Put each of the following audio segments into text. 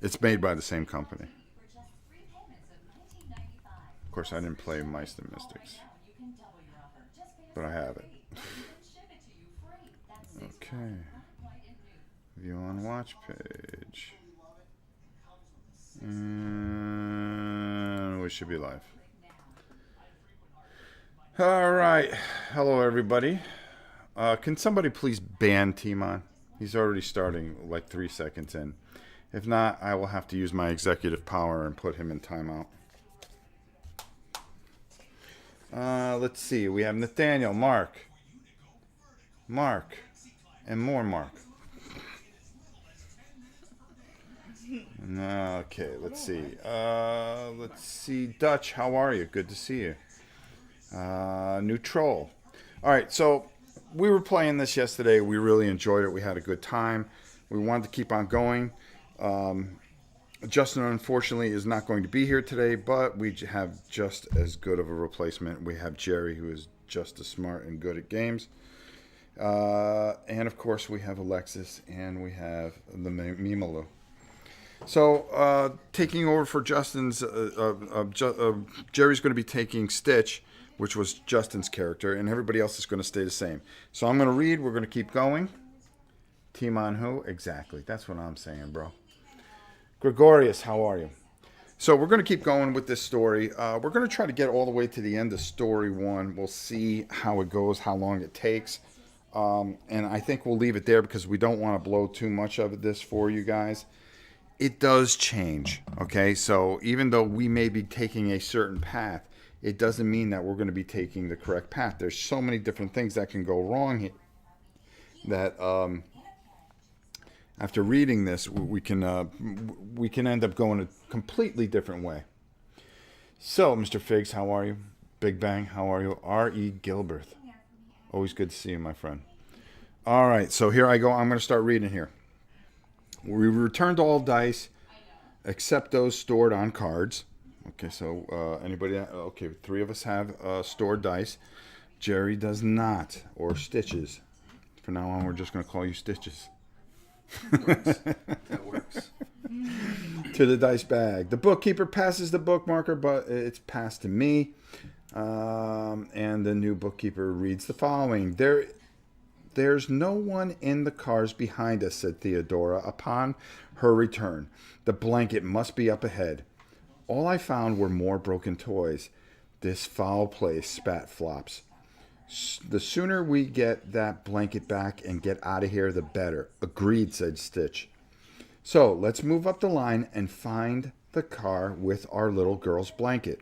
It's made by the same company. Of course, I didn't play Mice and Mystics, but I have it. Okay. View on watch page. And we should be live. All right. Hello, everybody. Can somebody please ban Timon? He's already starting like 3 seconds in. If not, I will have to use my executive power and put him in timeout. Let's see. We have Nathaniel, Mark, and more Mark. Okay, let's see. Let's see. Dutch, how are you? Good to see you. New troll. All right, so we were playing this yesterday. We really enjoyed it. We had a good time. We wanted to keep on going. Justin, unfortunately, is not going to be here today, but we have just as good of a replacement. We have Jerry, who is just as smart and good at games. And, of course, we have Alexis, and we have the Mimolu. So, taking over for Justin's, Jerry's going to be taking Stitch, which was Justin's character, and everybody else is going to stay the same. So I'm going to read. We're going to keep going. Team on who? Exactly. That's what I'm saying, bro. Gregorius, how are you? So we're going to keep going with this story. We're going to try to get all the way to the end of story 1. We'll see how it goes, how long it takes. And I think we'll leave it there because we don't want to blow too much of this for you guys. It does change, okay? So even though we may be taking a certain path, it doesn't mean that we're going to be taking the correct path. There's so many different things that can go wrong here that after reading this, we can end up going a completely different way. So, Mr. Figs, how are you? Big Bang, how are you? R.E. Gilbert. Always good to see you, my friend. All right, so here I go. I'm going to start reading here. We returned all dice except those stored on cards. Okay, so anybody? Okay, 3 of us have stored dice. Jerry does not, or Stitches. From now on, we're just going to call you Stitches. That works. To the dice bag. The bookkeeper passes the bookmarker, but it's passed to me. And the new bookkeeper reads the following. There's no one in the cars behind us, said Theodora upon her return. The blanket must be up ahead. All I found were more broken toys. This foul place, spat Flops. The sooner we get that blanket back and get out of here, the better. Agreed, said Stitch. So let's move up the line and find the car with our little girl's blanket.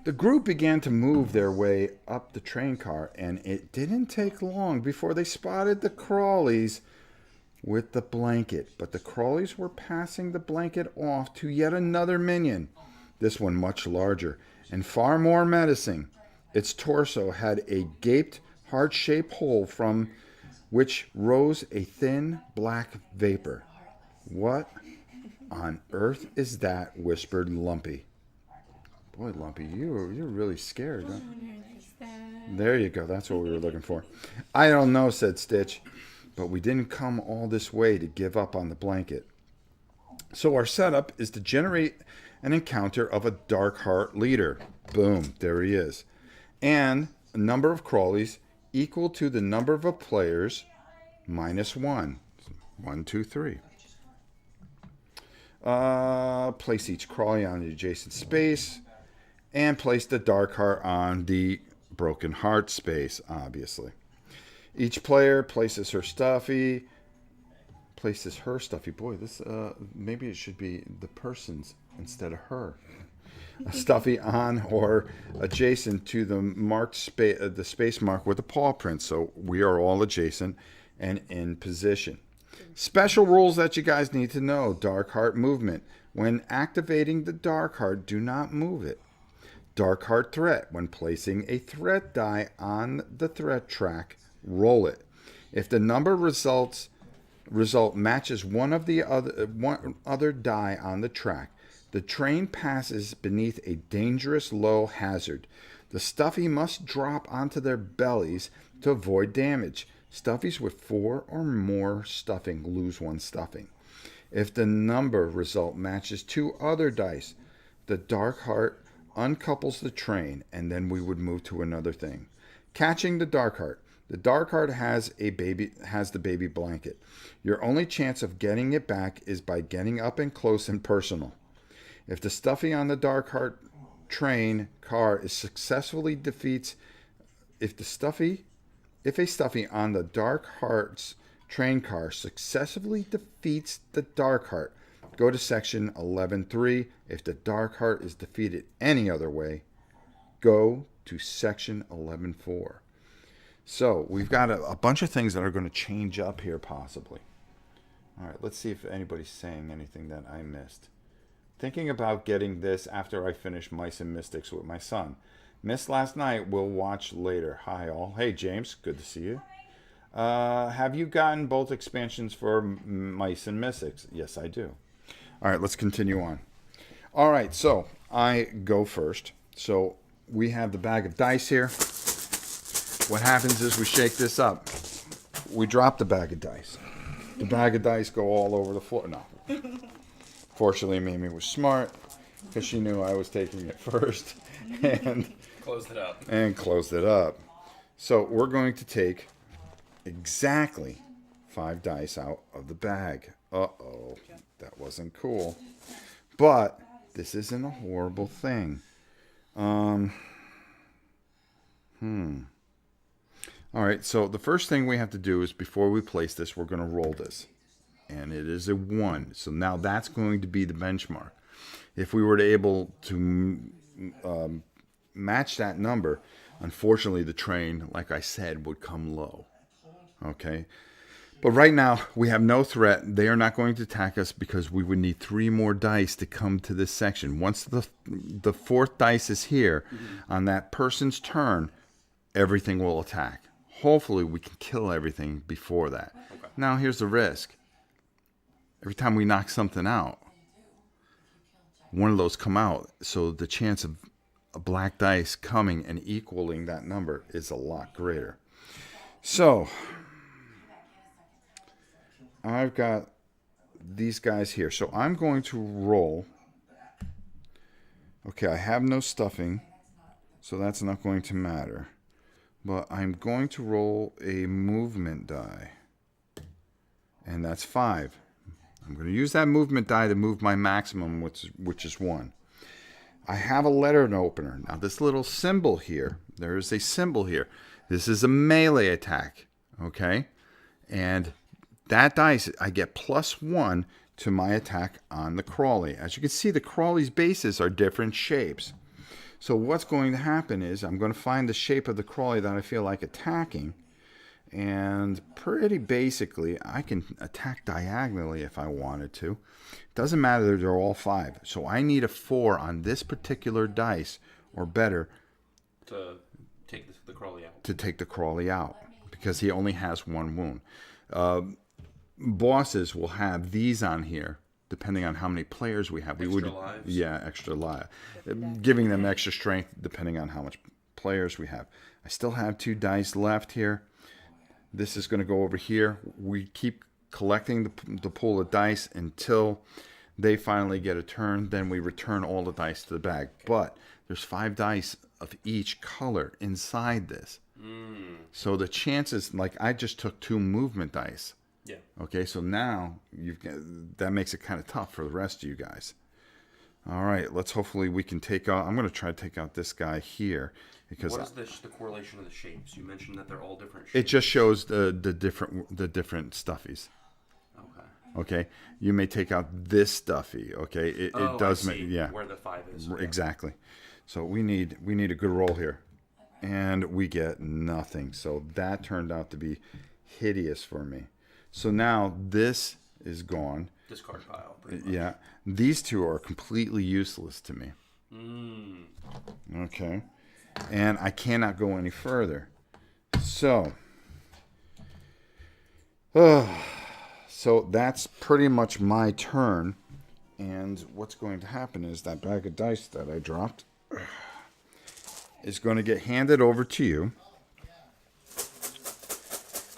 The group began to move their way up the train car, and it didn't take long before they spotted the Crawleys with the blanket. But the Crawleys were passing the blanket off to yet another minion, this one much larger and far more menacing. Its torso had a gaped, heart-shaped hole from which rose a thin, black vapor. What on earth is that? Whispered Lumpy. Boy, Lumpy, you're really scared, huh? There you go. That's what we were looking for. I don't know, said Stitch, but we didn't come all this way to give up on the blanket. So our setup is to generate an encounter of a Dark Heart leader. Boom, there he is. And a number of Crawleys equal to the number of players minus 1. 1, 2, 3. Place each Crawley on the adjacent space. And place the Dark Heart on the Broken Heart space, obviously. Each player places her stuffy. Boy, this maybe it should be the person's instead of her. A stuffy on or adjacent to the marked the space mark with a paw print. So we are all adjacent and in position. Special rules that you guys need to know. Dark Heart movement. When activating the Dark Heart, do not move it. Dark Heart threat. When placing a threat die on the threat track, roll it. If the number result matches one other die on the track, the train passes beneath a dangerous low hazard. The stuffy must drop onto their bellies to avoid damage. Stuffies with 4 or more stuffing lose 1 stuffing. If the number result matches 2 other dice, the dark heart uncouples the train, and then we would move to another thing. Catching the dark heart. The dark heart has the baby blanket. Your only chance of getting it back is by getting up and close and personal. If the stuffy on the dark heart train car is successfully defeats if a stuffy on the dark heart's train car successfully defeats the dark heart, go to section 11.3. If the dark heart is defeated any other way, go to section 11.4. So we've got a bunch of things that are going to change up here possibly. All right, let's see if anybody's saying anything that I missed. Thinking about getting this after I finish Mice and Mystics with my son. Missed last night, we'll watch later. Hi all. Hey James, good to see you. Have you gotten both expansions for Mice and Mystics? Yes, I do. All right, let's continue on. All right, so I go first. So we have the bag of dice here. What happens is we shake this up. We drop the bag of dice. The bag of dice go all over the floor. No. Fortunately, Mimi was smart because she knew I was taking it first and closed it up. So we're going to take exactly 5 dice out of the bag. Uh-oh, that wasn't cool. But this isn't a horrible thing. All right, so the first thing we have to do is before we place this, we're going to roll this. And it is a 1. So now that's going to be the benchmark. If we were to able to match that number, unfortunately the train, like I said, would come low. Okay? But right now, we have no threat. They are not going to attack us because we would need 3 more dice to come to this section. Once the 4th dice is here, on that person's turn, everything will attack. Hopefully, we can kill everything before that. Okay. Now, here's the risk. Every time we knock something out, one of those come out. So the chance of a black dice coming and equaling that number is a lot greater. So I've got these guys here. So I'm going to roll. Okay, I have no stuffing, so that's not going to matter. But I'm going to roll a movement die. And that's 5. I'm going to use that movement die to move my maximum, which is 1. I have a letter opener. Now this little symbol here, there is a symbol here. This is a melee attack, okay? And that dice, I get +1 to my attack on the crawly. As you can see, the crawly's bases are different shapes. So what's going to happen is I'm going to find the shape of the crawly that I feel like attacking. And pretty basically, I can attack diagonally if I wanted to. Doesn't matter that they're all 5. So I need a 4 on this particular dice, or better, to take the crawly out. To take the crawly out, because he only has 1 wound. Bosses will have these on here, depending on how many players we have. Extra lives? Yeah, extra life. Giving them extra strength depending on how much players we have. I still have 2 dice left here. This is going to go over here. We keep collecting the pool of dice until they finally get a turn. Then we return all the dice to the bag. But there's 5 dice of each color inside this. So the chances, like I just took 2 movement dice. Yeah. Okay, so now that makes it kind of tough for the rest of you guys. All right, let's hopefully we can take out. I'm going to try to take out this guy here because. What is the correlation of the shapes? You mentioned that they're all different shapes. It just shows the different stuffies. Okay. Okay, you may take out this stuffy. Okay, it does make where the 5 is. Exactly. So we need a good roll here, and we get nothing. So that turned out to be hideous for me. So now this is gone. Discard pile. Yeah, these 2 are completely useless to me. Okay, and I cannot go any further. So, so that's pretty much my turn. And what's going to happen is that bag of dice that I dropped is going to get handed over to you.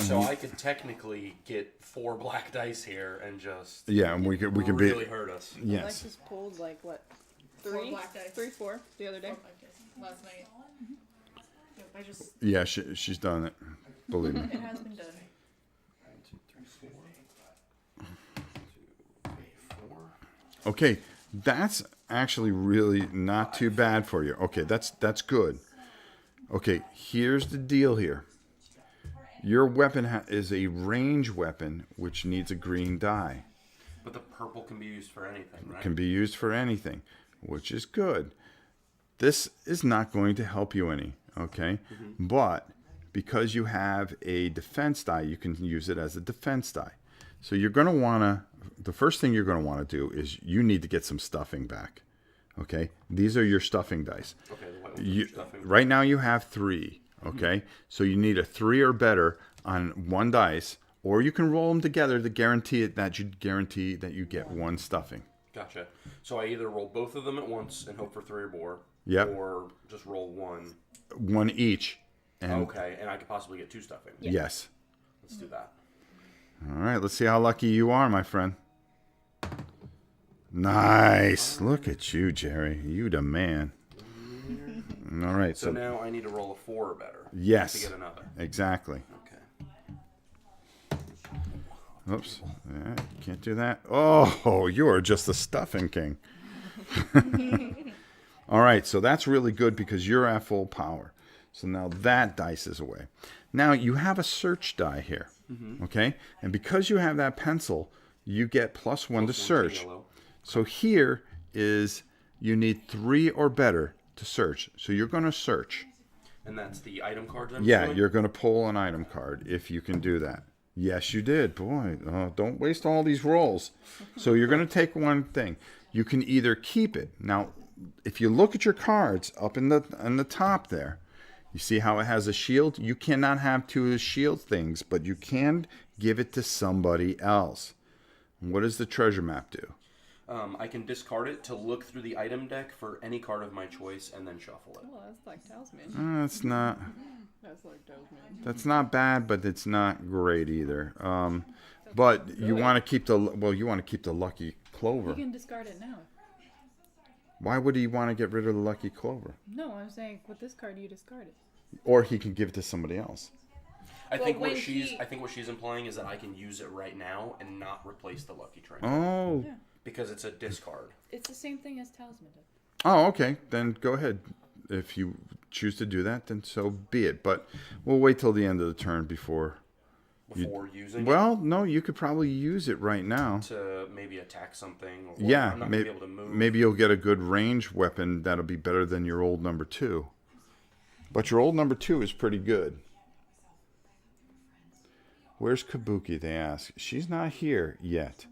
So I could technically get 4 black dice here and just Yeah, and we can really be. hurt us. Yes. Alexis pulled like what? 4 black dice. 3, 4 the other day. 4 black dice last night. Yep, I just. Yeah, she's done it. Believe me. It has been done. 1, 2, 3, 4. 1, 2, 3, 4. Okay, that's actually really not too bad for you. Okay, that's good. Okay, here's the deal here. Your weapon is a range weapon, which needs a green die. But the purple can be used for anything, right? It can be used for anything, which is good. This is not going to help you any, okay? But because you have a defense die, you can use it as a defense die. So you're going to want to, the first thing you're going to want to do is you need to get some stuffing back, okay? These are your stuffing dice. Okay, the white ones are stuffing. Right now you have 3, okay? So you need a 3 or better on one dice, or you can roll them together to guarantee that you get 1 stuffing. Gotcha. So I either roll both of them at once and hope for 3 or more, Yep. or just roll 1. 1 each. And Okay, and I could possibly get 2 stuffing. yes. Let's do that. All right, let's see how lucky you are, my friend. Nice. Look at you, Jerry. You the man. All right, So so now I need to roll a 4 or better. yes. To get another. Exactly. Okay. Oops. Yeah, can't do that. Oh, you are just a stuffing king. All right, so that's really good because you're at full power. So now that dice is away. Now you have a search die here, okay? And because you have that pencil, you get +1 to search. Yellow. So here is you need 3 or better to search. So you're going to search. And that's the item cards I'm Yeah, assuming? you're going to pull an item card if you can do that. Yes, you did. Boy, don't waste all these rolls. So you're going to take one thing. You can either keep it. Now, if you look at your cards up in the top there, you see how it has a shield? You cannot have 2 shield things, but you can give it to somebody else. What does the treasure map do? I can discard it to look through the item deck for any card of my choice and then shuffle it. Oh, that's like talisman. That's not. That's like talisman. That's not bad, but it's not great either. But you want to keep the lucky clover. You can discard it now. Why would he want to get rid of the lucky clover? No, I'm saying with this card you discard it. Or he can give it to somebody else. I Well, think when what she's implying is that I can use it right now and not replace the lucky trinket Oh. Yeah. because it's a discard. It's the same thing as talisman does. Oh, okay. Then go ahead. If you choose to do that, then so be it. But we'll wait till the end of the turn before. Before using Well, no, you could probably use it right now. it to maybe attack something. Or Yeah, I'm not gonna be able to move. maybe you'll get a good range weapon that'll be better than your old number 2. But your old number 2 is pretty good. Where's Kabuki, they ask. She's not here yet.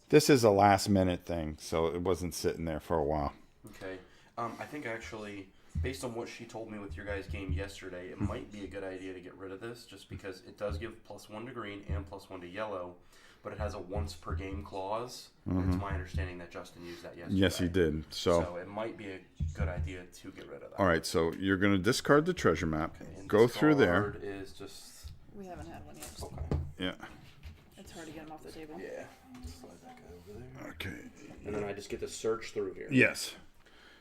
This is a last minute thing, so it wasn't sitting there for a while. Okay. I think actually, based on what she told me with your guys' game yesterday, it might be a good idea to get rid of this, just because it does give +1 to green and +1 to yellow, but it has a once per game clause. And it's my understanding that Justin used that yesterday. Yes, he did. So it might be a good idea to get rid of that. All right, so you're going to discard the treasure map. And Go through there. discard is just We haven't had one yet. okay. Yeah. It's hard to get them off the table. Yeah. Slide that guy over there. Okay. And then I just get to search through here. Yes.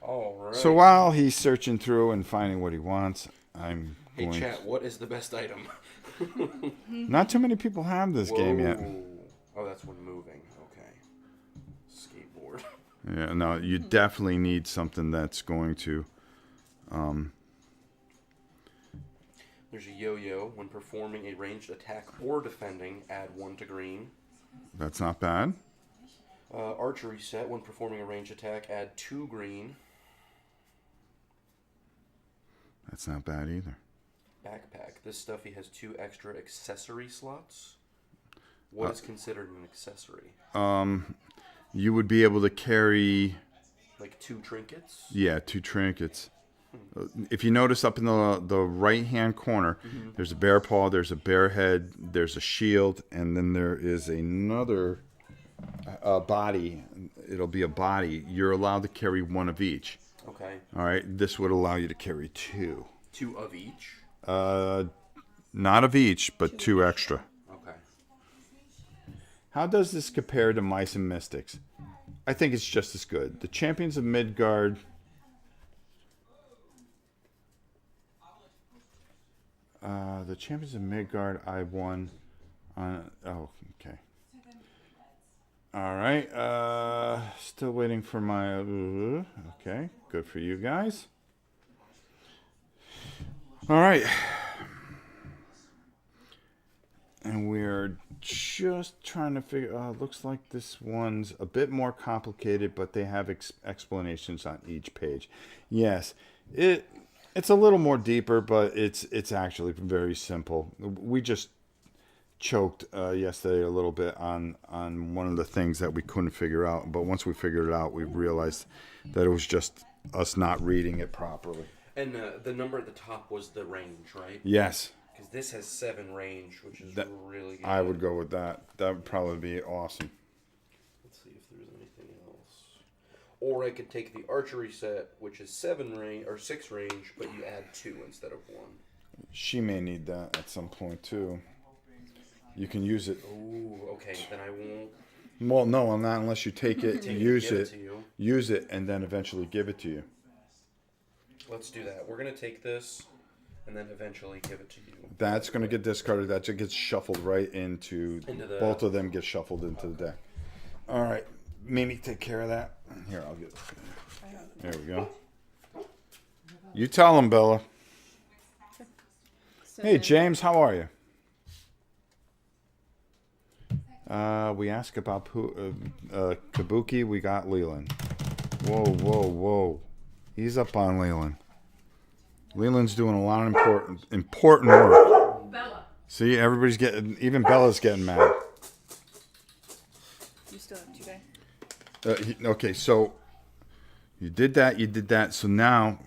All right. So while he's searching through and finding what he wants, I'm Hey going. chat, what is the best item? Not too many people have this game yet. Whoa. Oh, that's when moving. Okay. Skateboard. Yeah, no, you definitely need something that's going to. There's a yo-yo. When performing a ranged attack or defending, add 1 to green. That's not bad. Archery set. When performing a ranged attack, add 2 green. That's not bad either. Backpack. This stuffy has 2 extra accessory slots. What is considered an accessory? You would be able to carry, Like 2 trinkets? 2 trinkets. If you notice up in the right-hand corner, there's a bear paw, there's a bear head, there's a shield, and then there is another body. It'll be a body. You're allowed to carry 1 of each. Okay. All right. This would allow you to carry 2. 2 of each? Not of each, but 2 extra. Okay. How does this compare to Mice and Mystics? I think it's just as good. The Champions of Midgard. The Champions of Midgard, I won. Oh, okay. All right. Still waiting for my. Okay, good for you guys. All right. And we're just trying to figure. Looks like this one's a bit more complicated, but they have explanations on each page. Yes, it's a little more deeper, but it's actually very simple. We just choked yesterday a little bit on one of the things that we couldn't figure out, but once we figured it out, we realized that it was just us not reading it properly. And the number at the top was the range, right? Yes. Because this has 7 range, which is really good. I would go with that. That would probably be awesome. Let's see if there's anything else. Or I could take the archery set, which is 7 range or 6 range, but you add 2 instead of 1. She may need that at some point too. You can use it. Ooh, okay. Then I won't. Well, no, not unless you take it, use give it, to you. use it, and then eventually give it to you. Let's do that. We're gonna take this, and then eventually give it to you. That's going to get discarded. That just gets shuffled right into the... Both of them get shuffled into the deck. All right. Mimi, take care of that. Here, I'll get it. There we go. You tell them, Bella. So Hey, then- James, how are you? We asked about Kabuki. We got Leland. Whoa, whoa, whoa. He's up on Leland. Leland's doing a lot of important work. Bella. See, everybody's getting, even Bella's getting mad. You still have 2 day. Okay, so you did that. So now,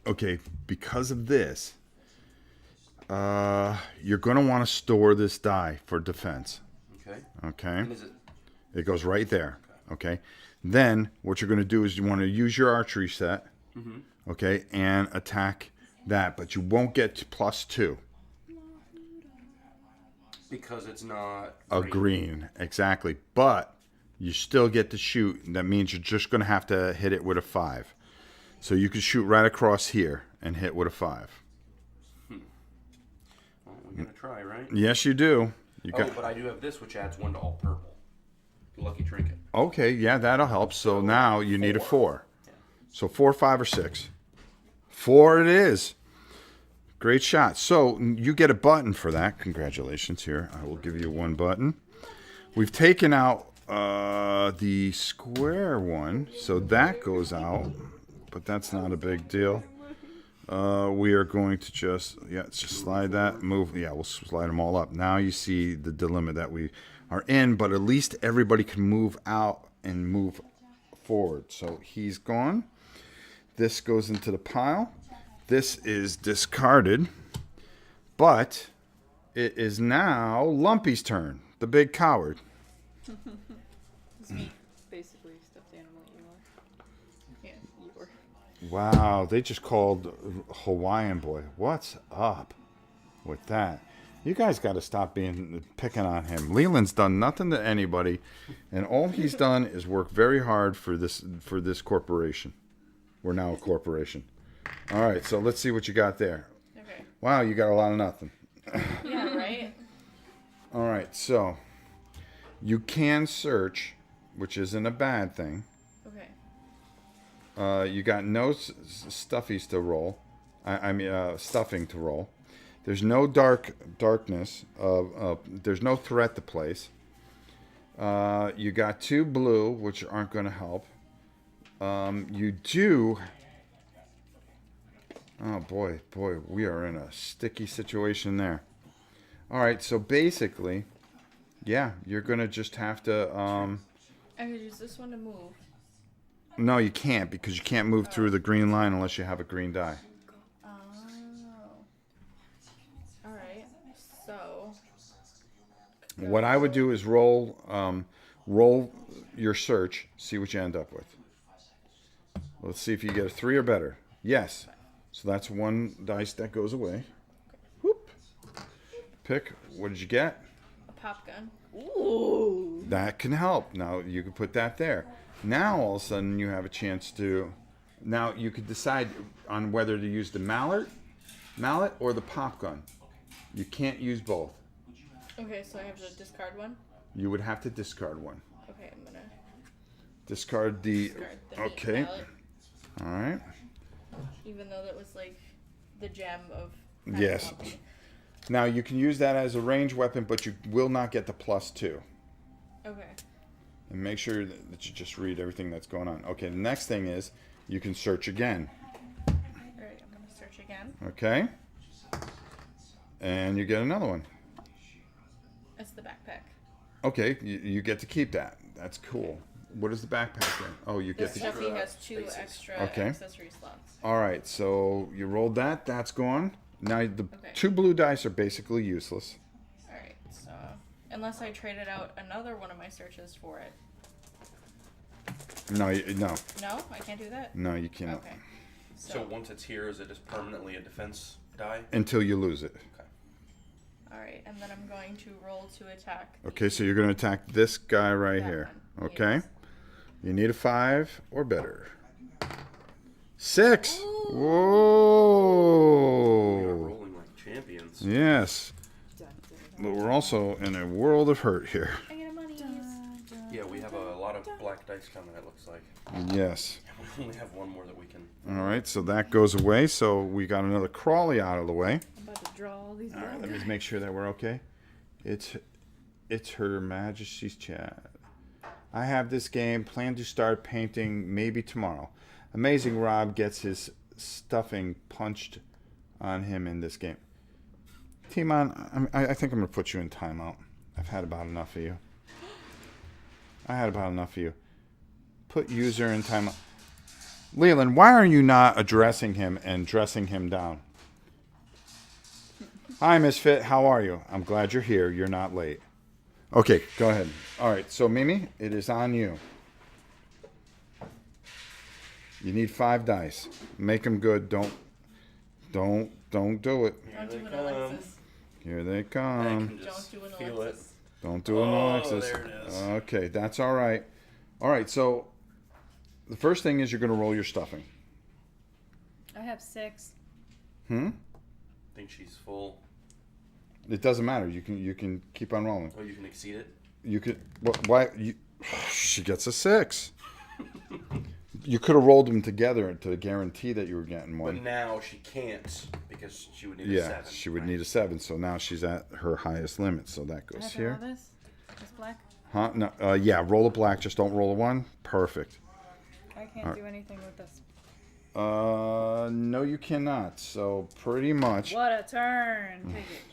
okay, because of this, you're going to want to store this die for defense. Okay. Okay? And is it... It goes right there. Okay? Then what you're going to do is you want to use your archery set. Mm-hmm. Okay, and attack that, but you won't get to +2. Because it's not A green, exactly. But you still get to shoot. That means you're just going to have to hit it with a 5. So you can shoot right across here and hit with a 5. Well, we're gonna try, right? Yes, you do. But I do have this, which adds 1 to all purple. Lucky trinket. Okay, yeah, that'll help. So now you need a 4. Yeah. So 4, 5, or 6. 4 it is. Great shot. So you get a button for that. Congratulations. Here, I will give you 1 button. We've taken out the square one, so that goes out, but that's not a big deal. We are going to just slide that, move. Yeah, we'll slide them all up. Now you see the dilemma that we are in, but at least everybody can move out and move forward. So he's gone. This goes into the pile. This is discarded, but it is now Lumpy's turn, the big coward. It's me, basically, stuffed animal Eeyore. Yeah, Eeyore. Wow, they just called Hawaiian Boy. What's up with that? You guys got to stop picking on him. Leland's done nothing to anybody, and all he's done is work very hard for this corporation. We're now a corporation. All right, so let's see what you got there. Okay. Wow, you got a lot of nothing. Yeah, right? All right, so you can search, which isn't a bad thing. Okay. You got no stuffies to roll. I mean, stuffing to roll. There's no darkness. There's no threat to place. You got 2 blue, which aren't going to help. You do. Oh boy, we are in a sticky situation there. All right, so basically, yeah, you're gonna just have to. I could use this one to move. No, you can't, because you can't move through the green line unless you have a green die. Oh. Alright, so. What I would do is roll your search, see what you end up with. Let's see if you get a 3 or better. Yes. So that's 1 dice that goes away. Whoop. pick. What did you get? A pop gun. Ooh. That can help. Now you can put that there. Now all of a sudden you have a chance to. Now you could decide on whether to use the mallet or the pop gun. You can't use both. Okay, so I have to discard one? You would have to discard one. Okay, I'm gonna Discard the. discard the meat Okay. mallet, All right. even though that was like the gem of Yes. Happy. Now you can use that as a ranged weapon, but you will not get the +2. Okay. And make sure that you just read everything that's going on. Okay, the next thing is you can search again. Alright, I'm gonna search again. Okay? And you get another one. That's the backpack. Okay, you get to keep that. That's cool. What is the backpack then? Oh, you get This to. stuffy has 2 spaces. extra Okay. accessory slots. All right, so you rolled that. That's gone. Now the Okay. 2 blue dice are basically useless. Alright, so unless I traded out another one of my searches for it. No, No, I can't do that? no, you cannot. Okay. So once it's here, is it just permanently a defense die? Until you lose it. Alright, and then I'm going to roll to attack. Okay, so you're going to attack this guy right that here. one. Okay? Yes. You need a 5 or better. 6. We are Whoa. rolling like champions. Yes. But we're also in a world of hurt here. I get a money. Yeah, we have a lot of black dice coming, it looks like. Yes. We only have one more that we can. All right, so that goes away. So we got another Crawley out of the way. I'm about to draw all these All right, let blanks. me just make sure that we're okay. It's Her Majesty's Chat. I have this game. Plan to start painting maybe tomorrow. Amazing Rob gets his stuffing punched on him in this game. Timon, I think I'm going to put you in timeout. I've had about enough of you. Put user in timeout. Leland, why are you not addressing him and dressing him down? Hi, Misfit. How are you? I'm glad you're here. You're not late. Okay, go ahead. All right, so Mimi, it is on you. You need 5 dice. Make them good. Don't do it. Don't do an they Alexis. Here they I come. can just Don't do an feel it. Alexis. Don't do an Oh, Alexis. there it is. Okay, that's all right. All right, so the first thing is you're going to roll your stuffing. I have 6. Hmm? I think she's full. It doesn't matter. You can keep on rolling. Oh, you can exceed it? You could. Why? She gets a 6. You could have rolled them together to guarantee that you were getting But one. now she can't because she would need a Yeah, 7. she would right? need a 7. So now she's at her highest limit. So that I goes have to here. roll this? This black? Huh? No. Yeah. Roll a black. Just don't roll a 1. Perfect. I can't Alright. do anything with this. No, you cannot. So pretty much. What a turn! Take it.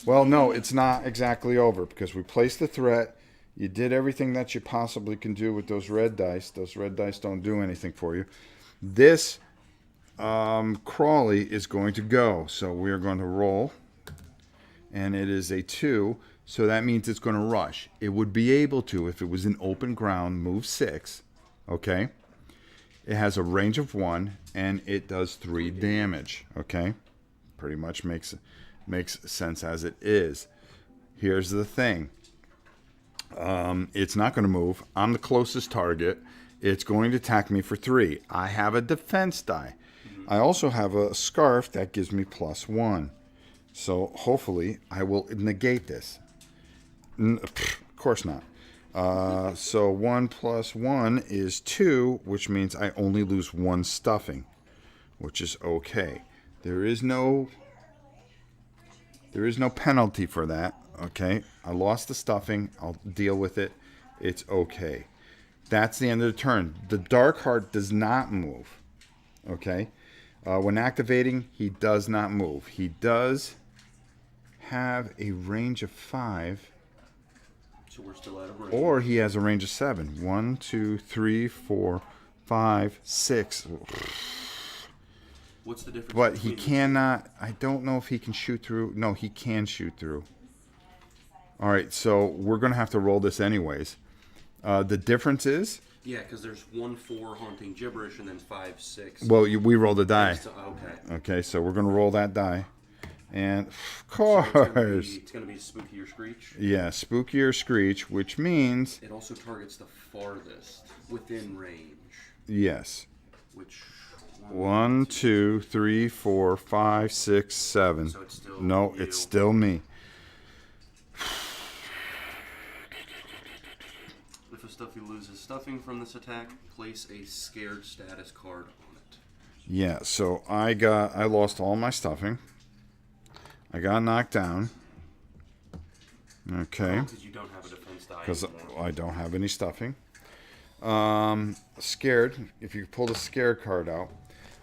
Well, no, it's not exactly over because we placed the threat. You did everything that you possibly can do with those red dice. Those red dice don't do anything for you. This Crawley is going to go. So we are going to roll. And it is a 2. So that means it's going to rush. It would be able to, if it was in open ground, move 6. Okay? It has a range of 1. And it does 3 damage. Okay? Pretty much makes sense as it is. Here's the thing. It's not going to move. I'm the closest target. It's going to attack me for 3. I have a defense die. I also have a scarf that gives me +1. So hopefully I will negate this. Of course not. So 1 + 1 is 2, which means I only lose 1 stuffing, which is okay. There is no penalty for that, okay? I lost the stuffing. I'll deal with it. It's okay. That's the end of the turn. The Dark Heart does not move, okay? When activating, he does not move. He does have a range of 5, So we're still out of range. or he has a range of 7. 1, 2, 3, 4, 5, 6. What's the difference? But he between the two? cannot. I don't know if he can shoot through. No, he can shoot through. All right, so we're going to have to roll this anyways. The difference is, Yeah, because there's 1 4 haunting gibberish and then 5 6. well, we rolled a die. So, okay. Okay, so we're going to roll that die. And of So course, it's gonna be Spooky or Screech. yeah, Spooky or Screech, which means It also targets the farthest within range, yes. which 1, 2, 3, 4, 5, 6, 7. So it's still No, you. it's still me. If a stuffy loses stuffing from this attack, place a scared status card on it. Yeah, so I lost all my stuffing. I got knocked down. Okay. Because you don't have a defense die Because anymore. I don't have any stuffing. Scared, if you pull the scared card out.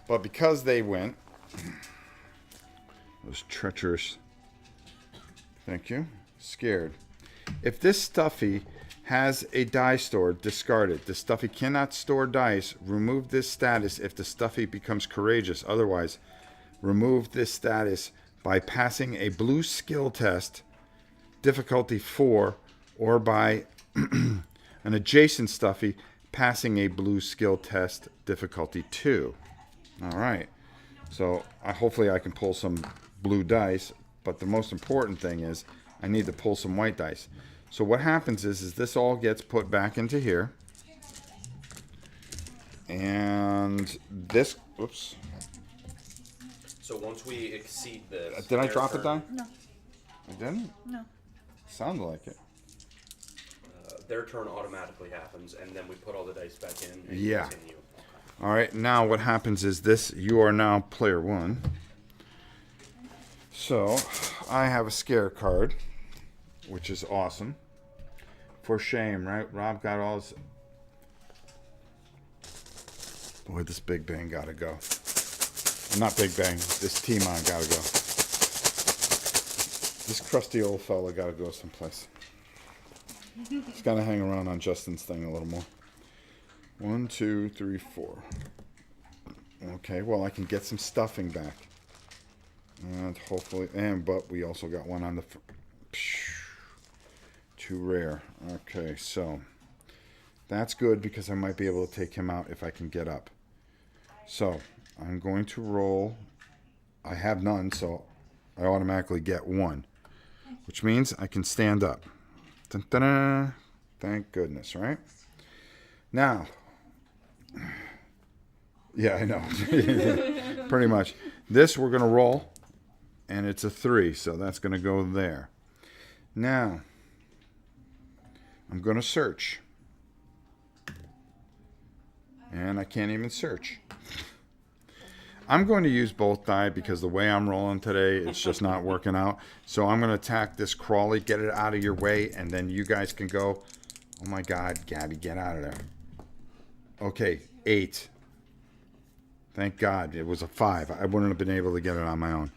But because they went, those treacherous, thank you, scared. If this stuffy has a die stored, discard it. The stuffy cannot store dice. Remove this status if the stuffy becomes courageous. Otherwise, remove this status by passing a blue skill test, difficulty 4, or by an adjacent stuffy passing a blue skill test, difficulty 2. All right. So hopefully I can pull some blue dice, but the most important thing is I need to pull some white dice. So what happens is this all gets put back into here. And this, oops. So once we exceed this... Did I their drop it turn, down? No. I didn't? No. Sounded like it. Their turn automatically happens, and then we put all the dice back in and Yeah. continue. All right, now what happens is this, you are now player 1. So, I have a scare card, which is awesome. For shame, right? Rob got all his... Boy, this Big Bang gotta go. Not Big Bang, this T-Mon gotta go. This crusty old fella gotta go someplace. He's gotta hang around on Justin's thing a little more. 1, 2, 3, 4. Okay, well, I can get some stuffing back. And hopefully, but we also got one on the... Too rare. Okay, so that's good because I might be able to take him out if I can get up. So I'm going to roll. I have none, so I automatically get 1, which means I can stand up. Dun, dun, dun. Thank goodness, right? Now, yeah, I know. Pretty much. This we're going to roll, and it's a 3, so that's going to go there. Now, I'm going to search. And I can't even search. I'm going to use both die because the way I'm rolling today, it's just not working out. So I'm going to attack this Crawley, get it out of your way, and then you guys can go. Oh my God, Gabby, get out of there. Okay, 8. Thank God it was a 5. I wouldn't have been able to get it on my own.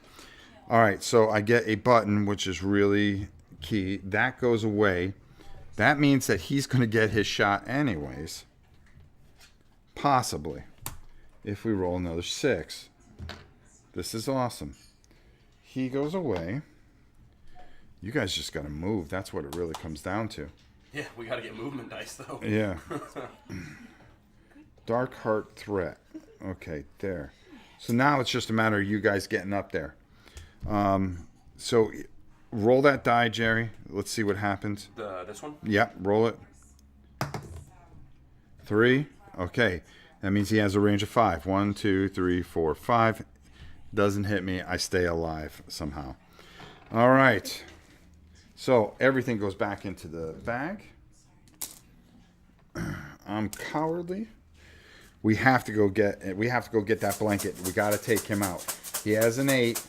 All right, so I get a button, which is really key. That goes away. That means that he's going to get his shot anyways. Possibly. If we roll another 6. This is awesome. He goes away. You guys just got to move. That's what it really comes down to. Yeah, we got to get movement dice, though. Yeah. Dark Heart Threat. Okay, there. So now it's just a matter of you guys getting up there. So roll that die, Jerry. Let's see what happens. This one? Yep, roll it. 3. Okay. That means he has a range of 5. 1, 2, 3, 4, 5. Doesn't hit me. I stay alive somehow. All right. So everything goes back into the bag. I'm cowardly. We have to go get that blanket. We got to take him out. He has an 8.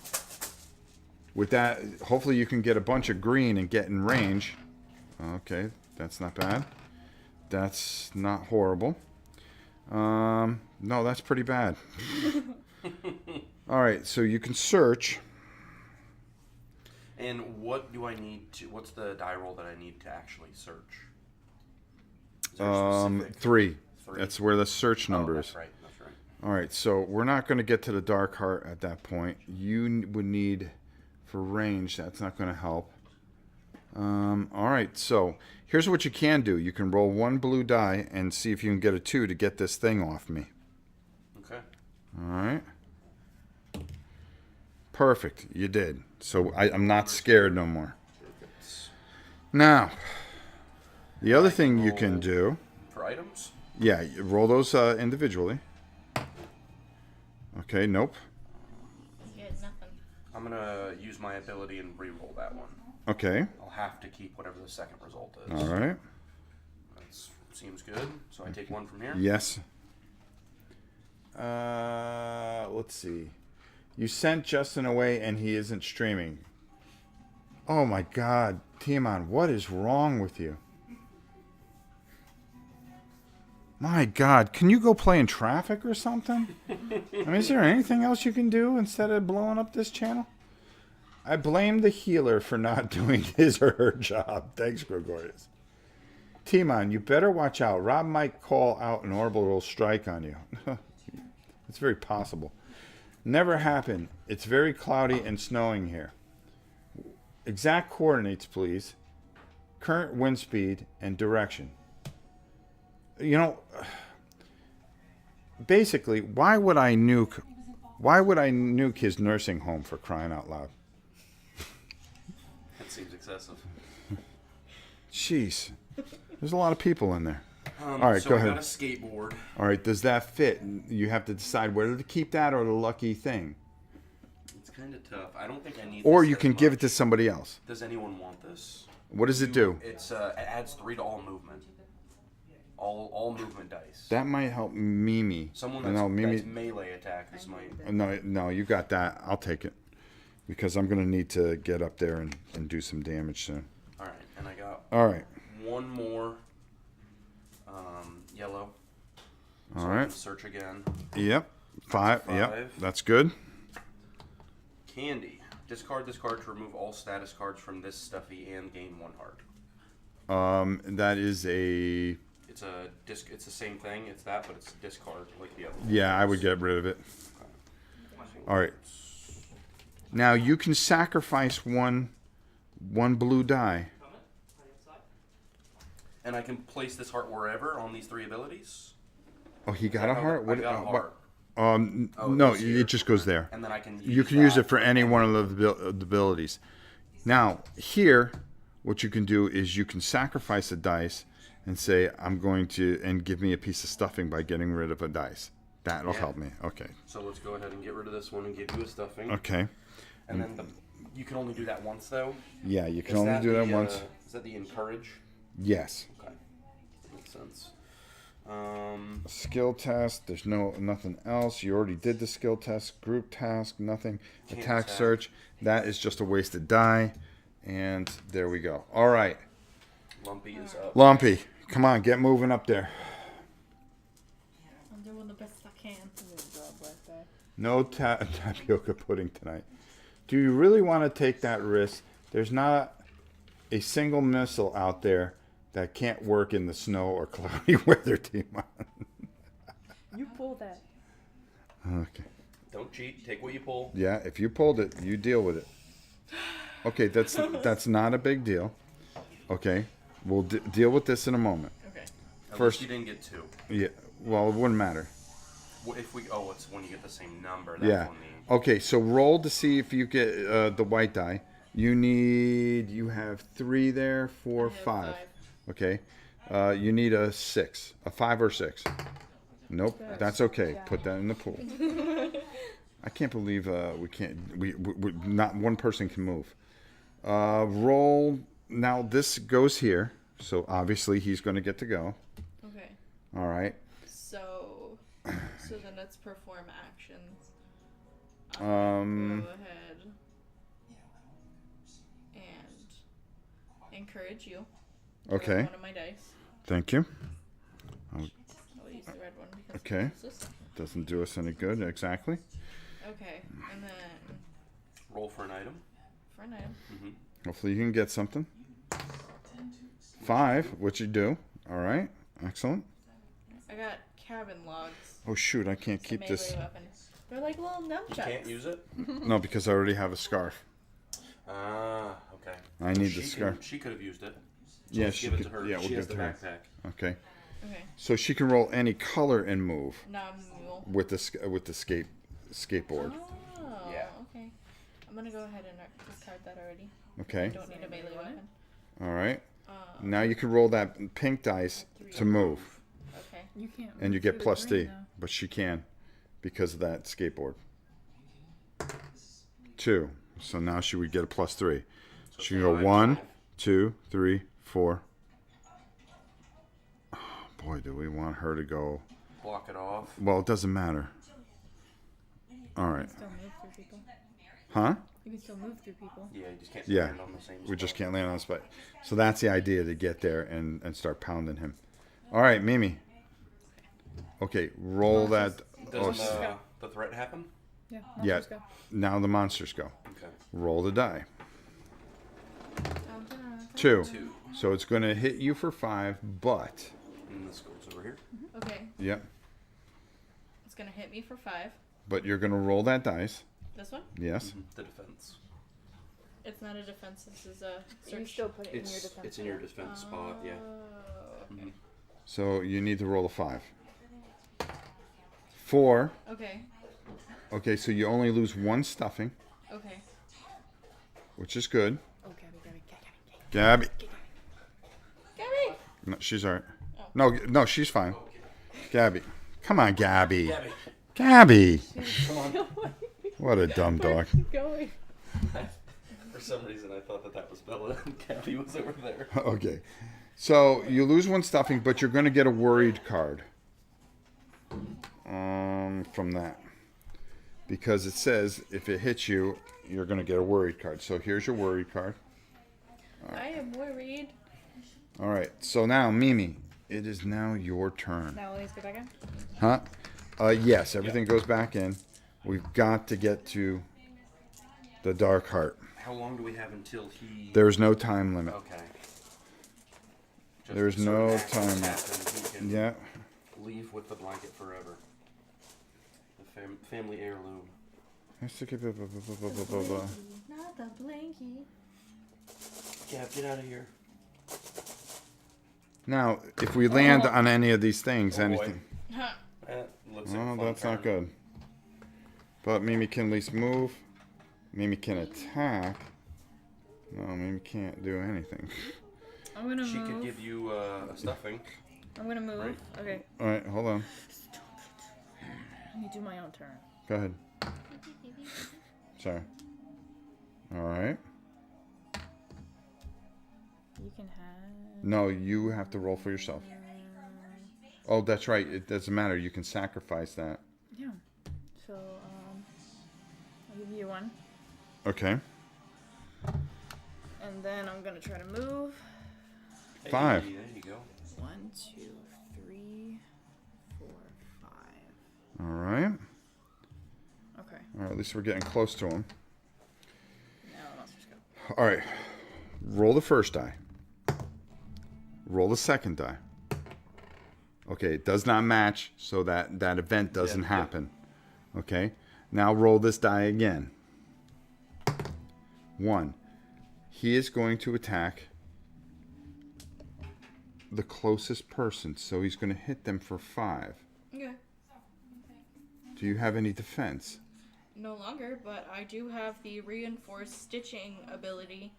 With that, hopefully you can get a bunch of green and get in range. Okay, that's not bad. That's not horrible. No, that's pretty bad. All right, so you can search. And what do I need to... What's the die roll that I need to actually search? Is there a specific- 3. 3? That's where the search number that's is. right. That's right. All right, so we're not going to get to the Dark Heart at that point. You would need, for range, that's not going to help. All right, so here's what you can do. You can roll 1 blue die and see if you can get a 2 to get this thing off me. Okay. All right. Perfect, you did. So I'm not scared no more. Now, the other thing you can do... For items? Yeah, you roll those individually. Okay, nope. You get nothing. I'm going to use my ability and re-roll that one. Okay. I'll have to keep whatever the second result is. All right. That seems good. So I take one from here? Yes. Let's see. You sent Justin away and he isn't streaming. Oh my God, Timon, what is wrong with you? My God, can you go play in traffic or something? I mean, is there anything else you can do instead of blowing up this channel? I blame the healer for not doing his or her job. Thanks, Gregorius. Timon, you better watch out. Rob might call out an orbital strike on you. It's very possible. Never happened. It's very cloudy and snowing here. Exact coordinates, please. Current wind speed and direction. You know, basically, why would I nuke his nursing home, for crying out loud? That seems excessive. Jeez. There's a lot of people in there. All right, so go I ahead. got a skateboard. All right, does that fit? You have to decide whether to keep that or the lucky thing. It's kind of tough. I don't think I need Or this you as can give it much. to somebody else. Does anyone want this? What does it do? It's it adds 3 to all movement. All movement dice. That might help Mimi. Someone No, Mimi. that's melee attackers might. No, you got that. I'll take it. Because I'm going to need to get up there and do some damage soon. All right, and I got All right. one more yellow. So All I right. can search again. Yep. 5. Yep. That's good. Candy. Discard this card to remove all status cards from this stuffy and gain 1 heart. That is a... It's a disc. It's the same thing. It's that, but it's discard like the other. Yeah, I would get rid of it. All right. Now, you can sacrifice one blue die. And I can place this heart wherever on these 3 abilities. Oh, he got a heart? I got a heart. No, goes here. it just goes there. And then I can use You can use that it for any one of the abilities. Now, here, what you can do is you can sacrifice a dice and say, I'm going to, and give me a piece of stuffing by getting rid of a dice. That'll help me. Okay. So let's go ahead and get rid of this one and give you a stuffing. Okay. And then you can only do that once, though. Yeah, you can Is only do that the, once. Is that the encourage? Yes. Okay, makes sense. Skill test. There's nothing else. You already did the skill test. Group task. Nothing. Can't Attack attack. search. That is just a wasted die. And there we go. All right. Lumpy is up. Lumpy, come on, get moving up there. I'm doing the best I can. No tapioca pudding tonight. Do you really want to take that risk? There's not a single missile out there that can't work in the snow or cloudy weather, Timon. You pull that. Okay. Don't cheat. Take what you pull. Yeah, if you pulled it, you deal with it. Okay, that's not a big deal. Okay, we'll deal with this in a moment. Okay. At First- least you didn't get 2. Yeah, well, it wouldn't matter. Well, if we it's when you get the same number. That's Yeah. when the Okay, so roll to see if you get the white die. You have 3 there, 4, I have 5. 5. Okay. You need a 6, a 5 or 6. Nope, that's okay. Put that in the pool. I can't believe we can't. We not one person can move. Roll. Now this goes here, so obviously he's going to get to go. Okay. All right. So then let's perform actions. Um, Go ahead and encourage you. Okay. One of my dice. Thank you. I'll use the red one because Okay. it's useless. Doesn't do us any good, exactly. Okay, and then roll for an item. for an item. Hopefully you can get something. 5, which you do. All right. Excellent. I got cabin logs. Oh shoot, I can't It's a keep this. melee weapon. They're like little You nunchucks. can't use it. No, because I already have a scarf. Ah, okay. I need She the scarf. She could have used it. So Yeah, let's she give it could. to her. Yeah, we'll she has give the it to her. backpack. Okay. Okay. So she can roll any color and move Non-mule. with the skateboard. Oh, Yeah. okay. I'm gonna go ahead and discard that already. Okay. I don't need a melee weapon. All right. Now you can roll that pink dice to move, Okay. You can't. and you move get through the plus green, D. though. But she can, because of that skateboard. 2. So now she would get a plus 3. So She can go 5, 1, 5. 2, 3, 4. Oh, boy, do we want her to go? Block it off. Well, it doesn't matter. All right. You can still move through people. Huh? You can still move through people. Yeah, you just can't Yeah. land on the same spot. We just can't land on the spot. So that's the idea, to get there and start pounding him. All right, Mimi. Okay, roll that. Oh, Doesn't the threat happen? Yeah. Yeah. Monsters go. now the monsters go. Okay. Roll the die. I'm gonna. 2. 2. So it's going to hit you for 5, but And this goes over here. Okay. yep. It's gonna hit me for 5. But you're going to roll that dice. This one? Yes. The defense. It's not a defense. This is a You search. still put it in your defense. It's in your defense spot, yeah. Oh, okay. So you need to roll a 5. 4. Okay. Okay, so you only lose 1 stuffing, Okay. which is good. Oh, Gabby. Gabby! No, she's all right. Oh. No, she's fine. Gabby. Come on, Gabby. Gabby. Gabby. Come on. What a dumb dog. Keep going. For some reason, I thought that was Bella and Gabby was over there. Okay. So you lose 1 stuffing, but you're going to get a worried card from that. Because it says if it hits you, you're going to get a worried card. So here's your worried card. I am worried. All right. So now, Mimi, it is now your turn. Now let's go back in. Huh? Yes, everything goes back in. We've got to get to the Dark Heart. How long do we have until he... There's no time limit. Okay. Just There's certain no actions time. happen, he can Yeah. leave with the blanket forever. The family heirloom. Let's take it. Not the blankie. Gab, get out of here. Now, if we land on any of these things, Oh, boy. anything. That looks like a Oh, fun that's turn. not good. But Mimi can at least move. Mimi can attack. No, Mimi can't do anything. I'm gonna She move. could give you a stuffing. I'm gonna move. Right. Okay. All right, hold on. Let me do my own turn. Go ahead. Sorry. All right. You can have. No, you have to roll for yourself. Oh, that's right. It doesn't matter. You can sacrifice that. Yeah. So I'll give you 1, Okay. and then I'm gonna try to move. 5. Hey, there you go. 1, 2, 3, 4, 5. All right. Okay. All right. At least we're getting close to him. Now the monsters go. All right. Roll the first die. Roll the second die. Okay, it does not match, so that event doesn't Yeah. happen. Okay. Now roll this die again. 1. He is going to attack the closest person, so he's going to hit them for 5. Okay. Do you have any defense? No longer, but I do have the reinforced stitching ability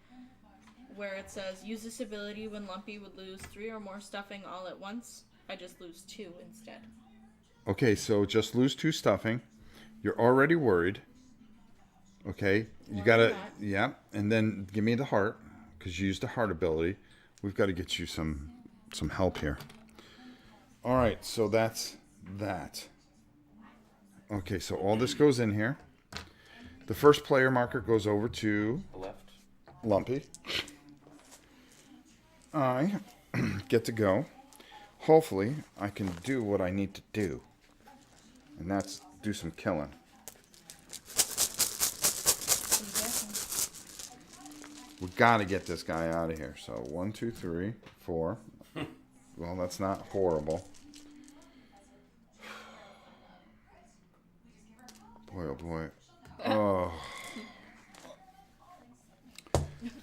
where it says use this ability when Lumpy would lose 3 or more stuffing all at once. I just lose 2 instead. Okay, so just lose 2 stuffing. You're already worried. Okay, you More gotta, than that. yeah, and then give me the heart because you used the heart ability. We've got to get you some help here. All right, so that's that. Okay, so all this goes in here. The first player marker goes over to The left. Lumpy. I get to go. Hopefully, I can do what I need to do. And that's do some killing. We got to get this guy out of here. So 1, 2, 3, 4. Well, that's not horrible. Boy, oh boy. Oh.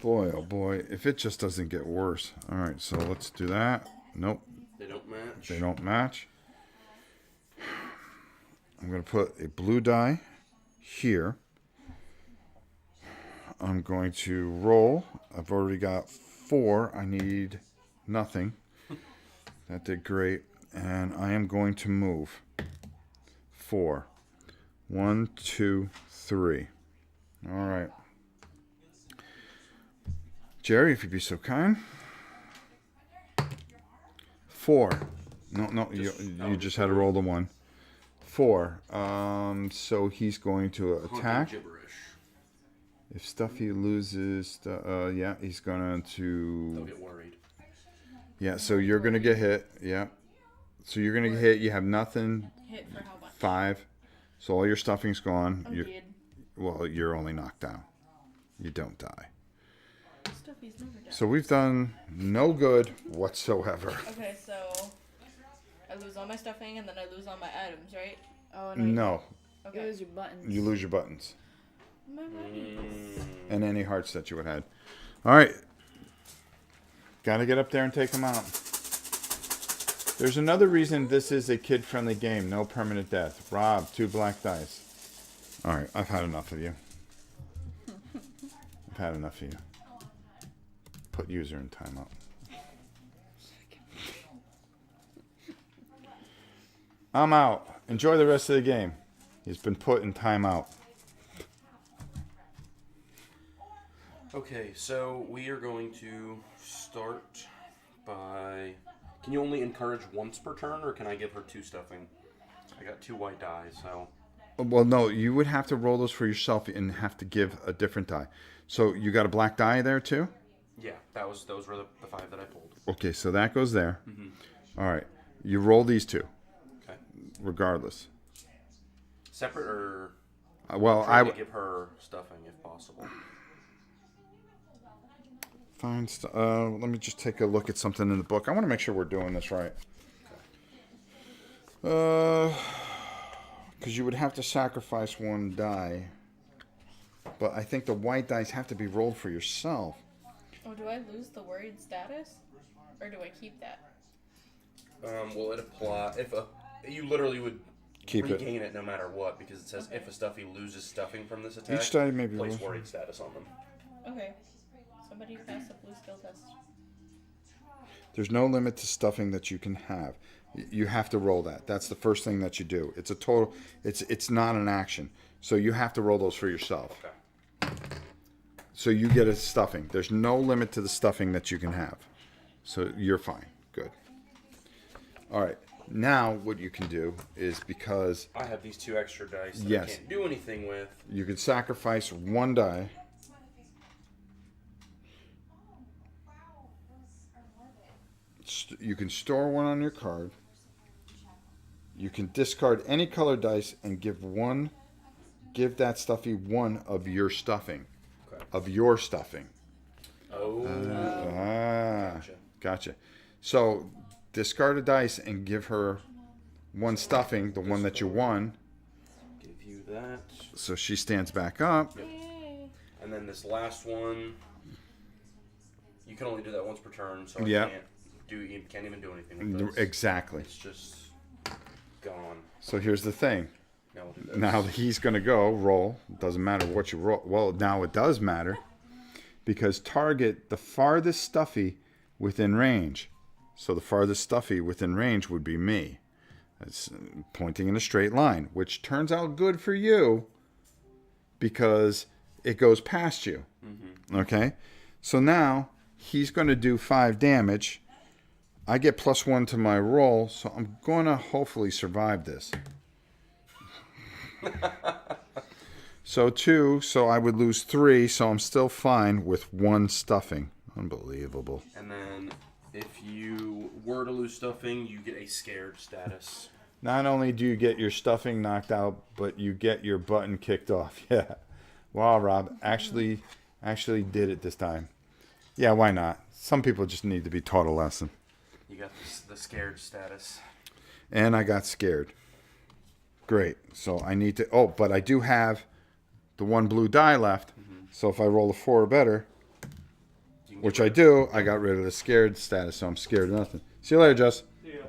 Boy, oh boy. If it just doesn't get worse. All right, so let's do that. Nope, They don't match. they don't match. I'm going to put a blue die here. I'm going to roll. I've already got 4. I need nothing. That did great. And I am going to move 4. 1, 2, 3. All right. Jerry, if you'd be so kind. 4. No, you just had to roll the 1. 4. So he's going to attack. Gibberish. If Stuffy loses, yeah, he's going to. They'll get worried. Yeah, so you're going to get hit. Yeah. So you're going to get hit. You have nothing. Hit for how much? 5. So all your stuffing's gone. I'm dead. Well, you're only knocked down. You don't die. Stuffy's never done. So we've done no good whatsoever. Okay, so I lose all my stuffing and then I lose all my items, right? Oh No, You Okay. lose your buttons. you lose your buttons My buttons. and any hearts that you would had. All right. Got to get up there and take them out. There's another reason this is a kid-friendly game. No permanent death. Rob, 2 black dice. All right, I've had enough of you. I've had enough of you. Put user in timeout. I'm out. Enjoy the rest of the game. He's been put in timeout. Okay, so we are going to start by... Can you only encourage once per turn, or can I give her 2 stuffing? I got 2 white die, so... Well, no, you would have to roll those for yourself and have to give a different die. So you got a black die there too? Yeah, those were the 5 that I pulled. Okay, so that goes there. All right. You roll these 2, Okay. regardless. Separate, or... Well, Try to give her stuffing, if possible. Fine. Let me just take a look at something in the book. I want to make sure we're doing this right. Because you would have to sacrifice 1 die. But I think the white dice have to be rolled for yourself. Oh, do I lose the worried status? Or do I keep that? Will it apply... You literally would Keep it. regain it no matter what, because it says if a stuffy loses stuffing from this attack, Each die may be place rolled. worried status on them. Okay. Somebody pass a blue skill test. There's no limit to stuffing that you can have. You have to roll that. That's the first thing that you do. It's a total. It's not an action. So you have to roll those for yourself. Okay. So you get a stuffing. There's no limit to the stuffing that you can have. So you're fine. Good. All right. Now what you can do is, because I have these 2 extra dice that I Yes. can't do anything with. you can sacrifice 1 die. You can store 1 on your card. You can discard any color dice and give that stuffy 1 of your stuffing. Okay. Of your stuffing. Oh. Gotcha. So discard a dice and give her 1 stuffing, the one that you won. Give you that. So she stands back up. Yep. And then this last one, you can only do that once per turn, so Yeah. you can't even do anything with this. Exactly. It's just gone. So here's the thing. Now we'll do this. Now he's going to go roll. Doesn't matter what you roll. Well, now it does matter, because target the farthest stuffy within range. So the farthest stuffy within range would be me. It's pointing in a straight line, which turns out good for you because it goes past you. Okay? So now he's going to do 5 damage. I get +1 to my roll, so I'm going to hopefully survive this. So 2, so I would lose 3, so I'm still fine with 1 stuffing. Unbelievable. And then if you were to lose stuffing, you get a scared status. Not only do you get your stuffing knocked out, but you get your button kicked off. Yeah. Wow, Rob. Actually did it this time. Yeah, why not? Some people just need to be taught a lesson. You got the scared status. And I got scared. Great. So I need to... Oh, but I do have the 1 blue die left. So if I roll a 4 or better, You can which get I rid do, I got rid of the scared status, so I'm scared of nothing. See you later, Jess. Yeah.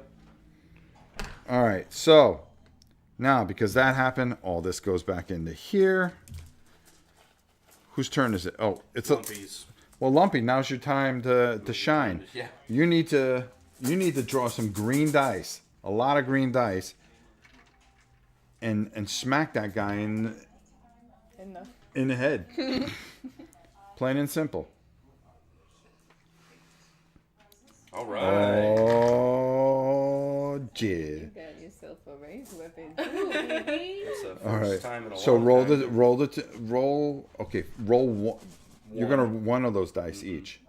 All right, so now because that happened, all this goes back into here. Whose turn is it? Oh, it's Lumpies. well, Lumpy. Now's your time to shine. Yeah. You need to draw some green dice, a lot of green dice, and smack that guy in the head. Plain and simple. All right. Oh, yeah. You got yourself a ranged weapon too, baby. It's the first All right. time in a So long roll time. roll. Okay, roll one. You're gonna one of those dice each.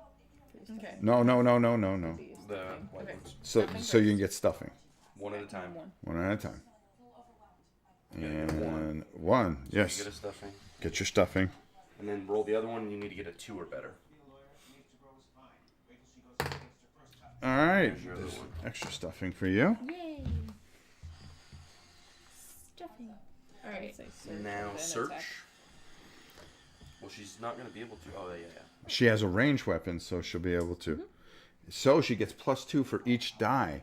Okay. No. The white Okay. ones. So you can get stuffing One at a time. one at a time. And one. one. You Yes. get a stuffing. Get your stuffing. And then roll the other one, and you need to get a 2 or better. All right. There's your other There's one. extra stuffing for you. Yay. Stuffing. All right. Now search. Well, she's not going to be able to. Oh, yeah. She has a ranged weapon, so she'll be able to. So she gets +2 for each die,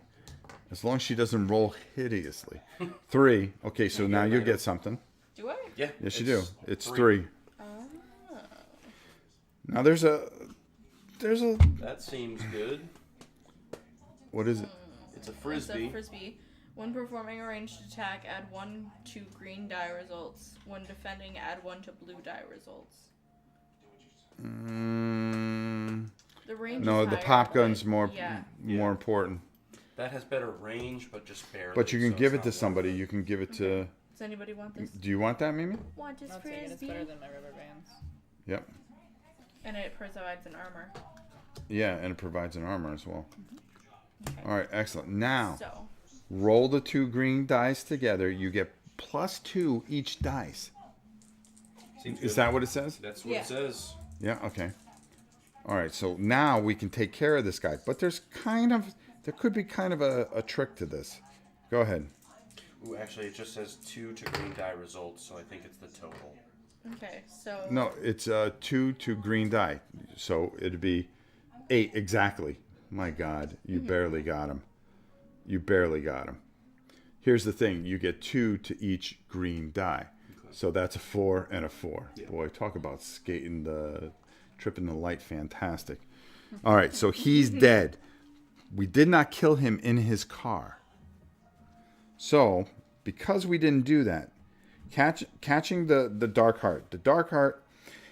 as long as she doesn't roll hideously. 3. Okay, so now you get something. Do I? Yeah. Yes, you do. It's 3. 3. Now there's a. That seems good. What is it? It's a It's frisbee. a frisbee. When performing a ranged attack, add 1 to green die results. When defending, add 1 to blue die results. The range No, is the higher, pop gun's but more yeah. important. That has better range, but just barely. But you can so give it's it to not somebody. worth You can give it to. Does anybody want this? Do you want that, Mimi? Want this I'll take it. It's frisbee? better than my rubber bands. Yep. And it provides an armor. Yeah, and it provides an armor as well. Okay. All right, excellent. Now, So, roll the 2 green dice together. You get +2 each dice. Seems Is good. that what it says? That's what Yeah. it says. Yeah, okay. All right, so now we can take care of this guy. But there could be kind of a trick to this. Go ahead. Ooh, actually, it just says 2 to green die results, so I think it's the total. okay, so. No, it's 2 to green die. So it'd be 8 exactly. My God, you barely got him. You barely got him. Here's the thing. You get 2 to each green die. So that's a 4 and a 4. Yeah. Boy, talk about tripping the light. Fantastic. All right, so he's dead. We did not kill him in his car. So, because we didn't do that, catching the dark heart. The dark heart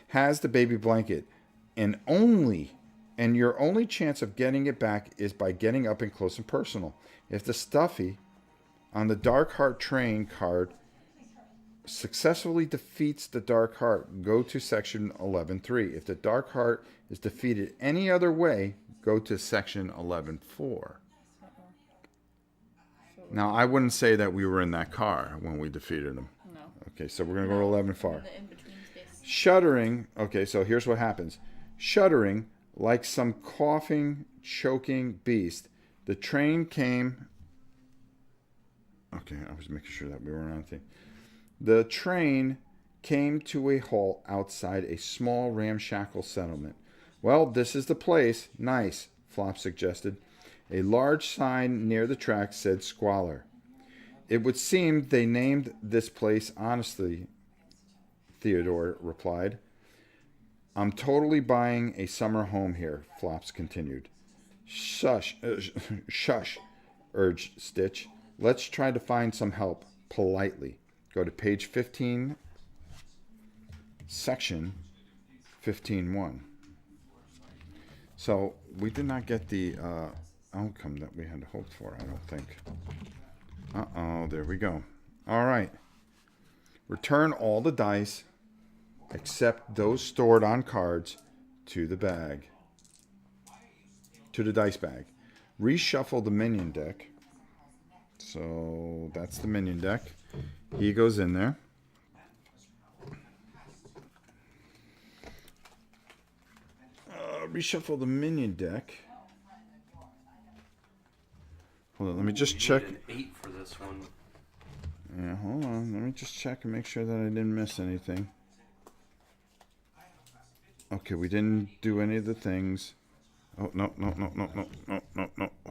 has the baby blanket, and your only chance of getting it back is by getting up and close and personal. If the stuffy on the dark heart train card successfully defeats the dark heart, go to section 11.3. If the dark heart is defeated any other way, go to section 11.4. Now, I wouldn't say that we were in that car when we defeated him. No. Okay, so we're going to go to 11.4. In the in-between space. Shuddering. Okay, so here's what happens. Shuddering like some coughing, choking beast. The train came. Okay, I was making sure that we weren't on thing. The train came to a halt outside a small ramshackle settlement. Well, this is the place. Nice, Flop suggested. A large sign near the track said squalor. It would seem they named this place honestly, Theodore replied. I'm totally buying a summer home here, Flops continued. Shush, urged Stitch. Let's try to find some help, politely. Go to page 15, section 15.1. So we did not get the outcome that we had hoped for, I don't think. Uh-oh, there we go. All right. Return all the dice except those stored on cards to the bag. To the dice bag. Reshuffle the minion deck. So that's the minion deck. He goes in there. Reshuffle the minion deck. Hold on, let me just You check. need an 8 for this one. Yeah, hold on. Let me just check and make sure that I didn't miss anything. Okay, we didn't do any of the things. Oh, no.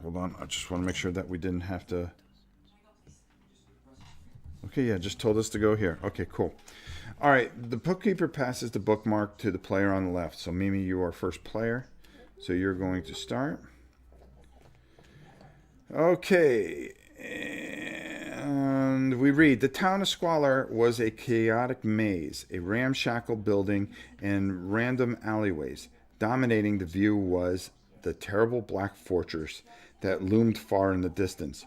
Hold on. I just want to make sure that we didn't have to. Okay, yeah, just told us to go here. Okay, cool. All right, the bookkeeper passes the bookmark to the player on the left. So, Mimi, you are first player. So, you're going to start. Okay, and we read, the town of Squalor was a chaotic maze, a ramshackle building and random alleyways. Dominating the view was the terrible black fortress that loomed far in the distance.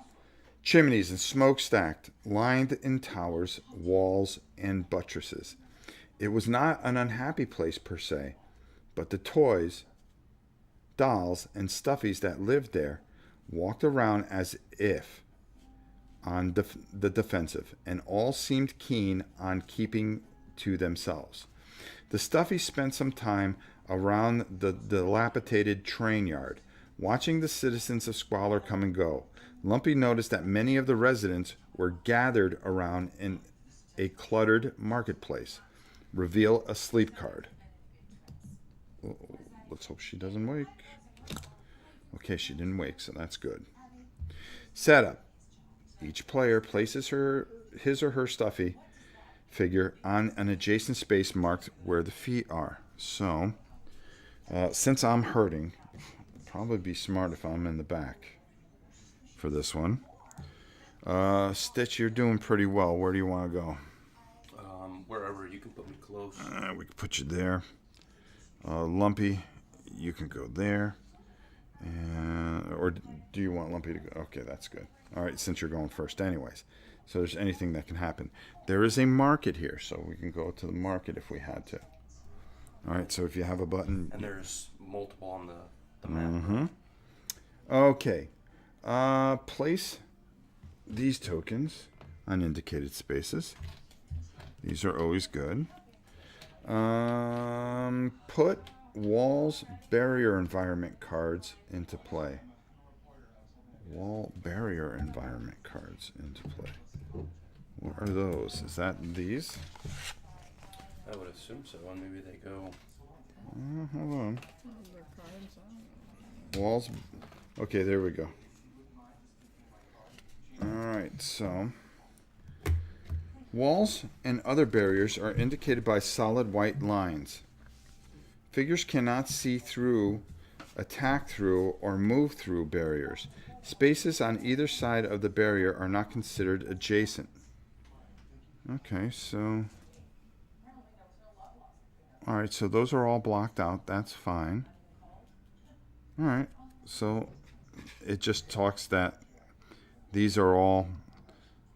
Chimneys and smokestack lined in towers, walls, and buttresses. It was not an unhappy place per se, but the toys, dolls, and stuffies that lived there walked around as if on the defensive, and all seemed keen on keeping to themselves. The stuffies spent some time around the dilapidated train yard, watching the citizens of Squalor come and go. Lumpy noticed that many of the residents were gathered around in a cluttered marketplace. Reveal a sleep card. Uh-oh. Let's hope she doesn't wake. Okay, she didn't wake, so that's good. Setup. Each player places his or her stuffy figure on an adjacent space marked where the feet are. So, since I'm hurting, it'd probably be smart if I'm in the back for this one. Stitch, you're doing pretty well. Where do you want to go? Wherever. You can put me close. We can put you there. Lumpy, you can go there. Or do you want Lumpy to go? Okay, that's good. All right, since you're going first anyways. So there's anything that can happen. There is a market here, so we can go to the market if we had to. All right, so if you have a button. And there's multiple on the map. Mm-hmm. Okay. Place these tokens on indicated spaces. These are always good. Put walls barrier environment cards into play. Wall barrier environment cards into play. What are those? Is that these? I would assume so. And maybe they go. Hold on. Walls. Okay, there we go. Alright, so walls and other barriers are indicated by solid white lines. Figures cannot see through, attack through, or move through barriers. Spaces on either side of the barrier are not considered adjacent. Okay, so alright, so those are all blocked out. That's fine. Alright, so it just talks that these are all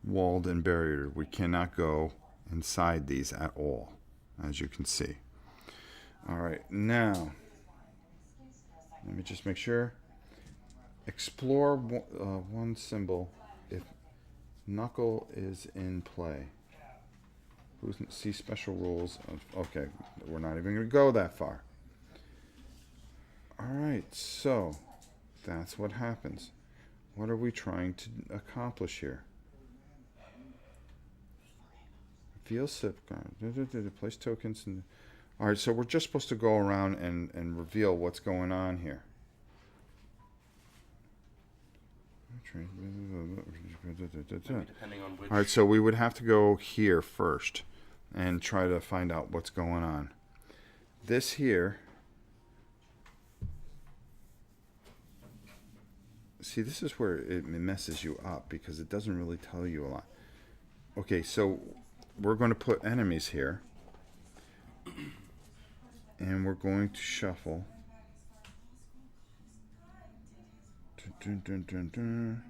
walled and barriered. We cannot go inside these at all, as you can see. Alright, now, let me just make sure. Explore one symbol if Knuckle is in play. See special rules. Okay, we're not even going to go that far. Alright, so that's what happens. What are we trying to accomplish here? Reveal SIP card. Place tokens. Alright, so we're just supposed to go around and reveal what's going on here. Depending on which. Alright, so we would have to go here first and try to find out what's going on. This here. See, this is where it messes you up because it doesn't really tell you a lot. Okay, so we're going to put enemies here. And we're going to shuffle. Dun, dun, dun, dun.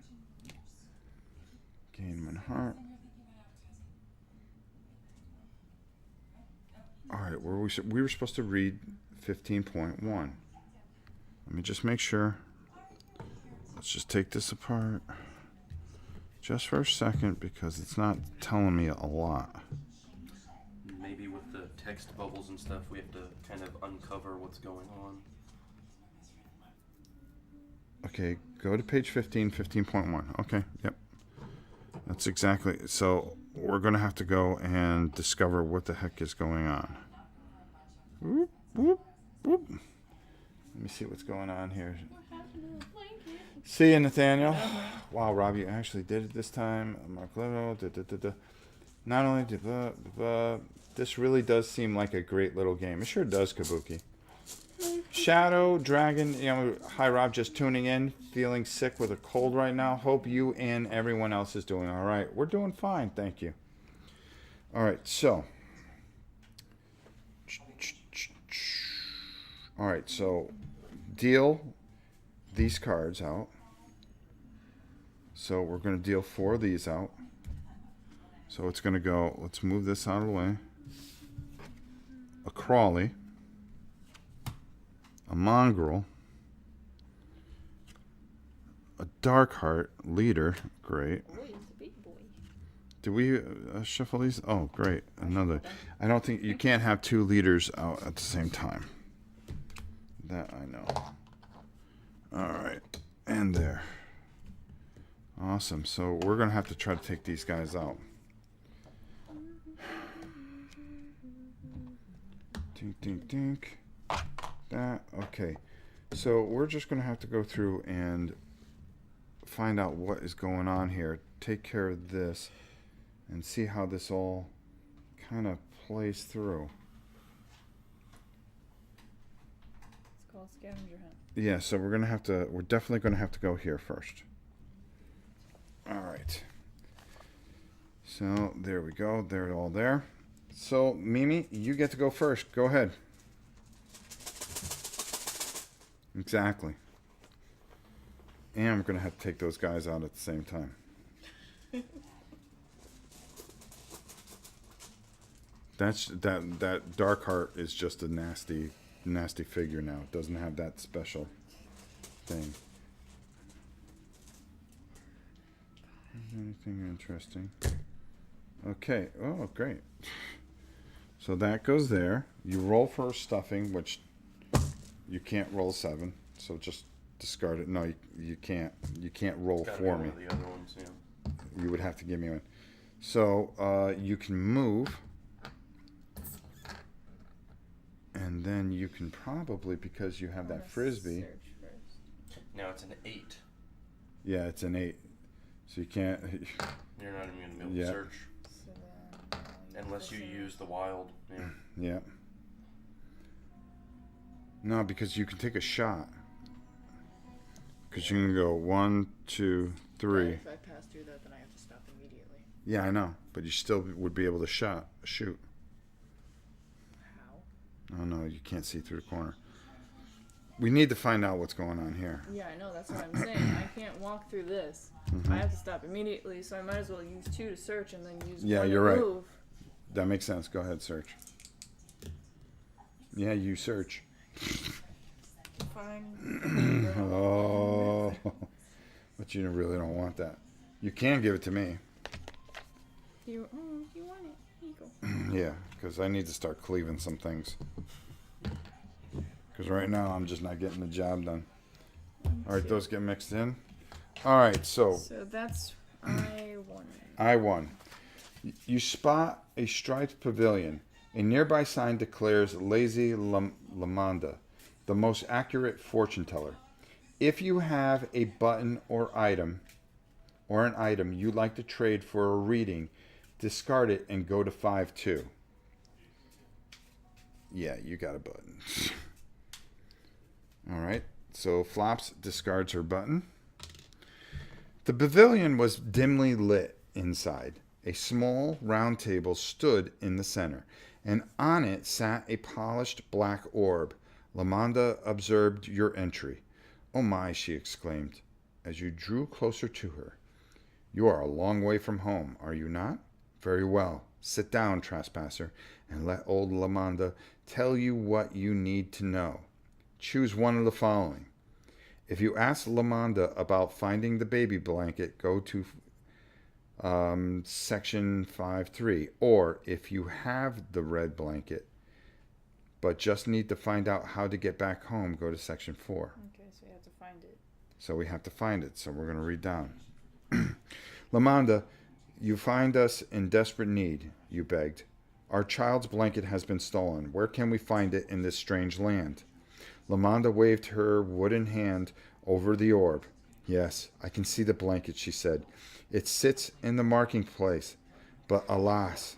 Gain 1 heart. Alright, we were supposed to read 15.1. Let me just make sure. Let's just take this apart just for a second because it's not telling me a lot. Maybe with the text bubbles and stuff, we have to kind of uncover what's going on. Okay, go to page 15, 15.1. Okay, yep. That's exactly. So we're going to have to go and discover what the heck is going on. Whoop, whoop, whoop. Let me see what's going on here. See you, Nathaniel. Wow, Rob, you actually did it this time. Mark Level. Not only did this really does seem like a great little game. It sure does, Kabuki. Shadow Dragon, hi Rob, just tuning in, feeling sick with a cold right now. Hope you and everyone else is doing all right. We're doing fine, thank you. All right, so deal these cards out. So we're going to deal 4 of these out. So it's going to go, let's move this out of the way. A Crawley. A Mongrel. A Darkheart leader. Great. Boy, it's a big boy. Do we shuffle these? Oh, great. Another. I don't think you can't have 2 leaders out at the same time. That I know. All right. And there. Awesome. So we're going to have to try to take these guys out. Dink, dink, dink. That. Okay. So we're just going to have to go through and find out what is going on here. Take care of this and see how this all kind of plays through. It's called scavenger hunt. Yeah, so we're definitely going to have to go here first. All right. So there we go. They're all there. So Mimi, you get to go first. Go ahead. Exactly. And I'm going to have to take those guys out at the same time. That Darkheart is just a nasty figure now. It doesn't have that special thing. Anything interesting? Okay. Oh, great. So that goes there. You roll for stuffing, which you can't roll 7. So just discard it. No, you can't. You can't roll Gotta for go me. with the other ones, yeah. You would have to give me one. So you can move. And then you can probably, because you have that frisbee. Search first. Now it's an 8. Yeah, it's an 8. So you can't. You're not even going to be able Yeah. to search. So then, Unless you use the wild. Yeah. Yeah. No, because you can take a shot. Because you can go 1, 2, 3. If I pass through that, then I have to stop immediately. Yeah, I know. But you still would be able to shoot. How? Oh, no, you can't see through the corner. We need to find out what's going on here. Yeah, I know. That's what I'm saying. I can't walk through this. Mm-hmm. I have to stop immediately, so I might as well use 2 to search and then use Yeah, 1 you're to right. move. That makes sense. Go ahead, search. Yeah, you search. Fine. Oh. But you really don't want that. You can give it to me. You want it? Here you go. Yeah, because I need to start cleaving some things. Because right now I'm just not getting the job done. All right, those get mixed in. All right, so So that's I won. I won. You spot a striped pavilion. A nearby sign declares Lazy Lamanda, the most accurate fortune teller. If you have a button or an item you'd like to trade for a reading, discard it and go to 5-2. Yeah, you got a button. All right, so Flops discards her button. The pavilion was dimly lit inside. A small round table stood in the center, and on it sat a polished black orb. Lamanda observed your entry. Oh my, she exclaimed, as you drew closer to her. You are a long way from home, are you not? Very well. Sit down, trespasser, and let old Lamanda tell you what you need to know. Choose one of the following. If you ask Lamanda about finding the baby blanket, go to section 5-3. Or if you have the red blanket, but just need to find out how to get back home, go to section 4. Okay, so you have to find it. So we have to find it. So we're going to read down. Lamanda, you find us in desperate need, you begged. Our child's blanket has been stolen. Where can we find it in this strange land? Lamanda waved her wooden hand over the orb. Yes, I can see the blanket, she said. It sits in the marking place, but alas,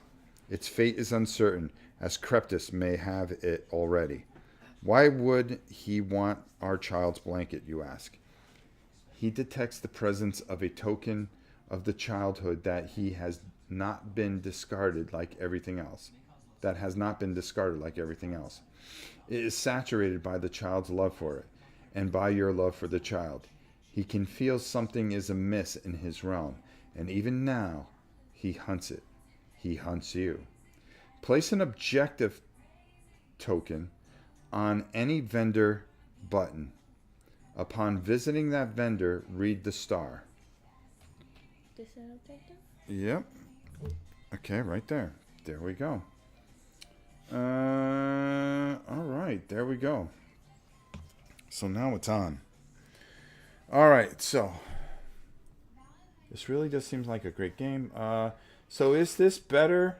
its fate is uncertain, as Creptus may have it already. Why would he want our child's blanket, you ask? He detects the presence of a token of the childhood that he has not been discarded like everything else. That has not been discarded like everything else. It is saturated by the child's love for it, and by your love for the child. He can feel something is amiss in his realm, and even now, he hunts it. He hunts you. Place an objective token on any vendor button. Upon visiting that vendor, read the star. This an objective? Yep. Okay, right there. There we go. All right, there we go. So now it's on. All right, so this really just seems like a great game. So is this better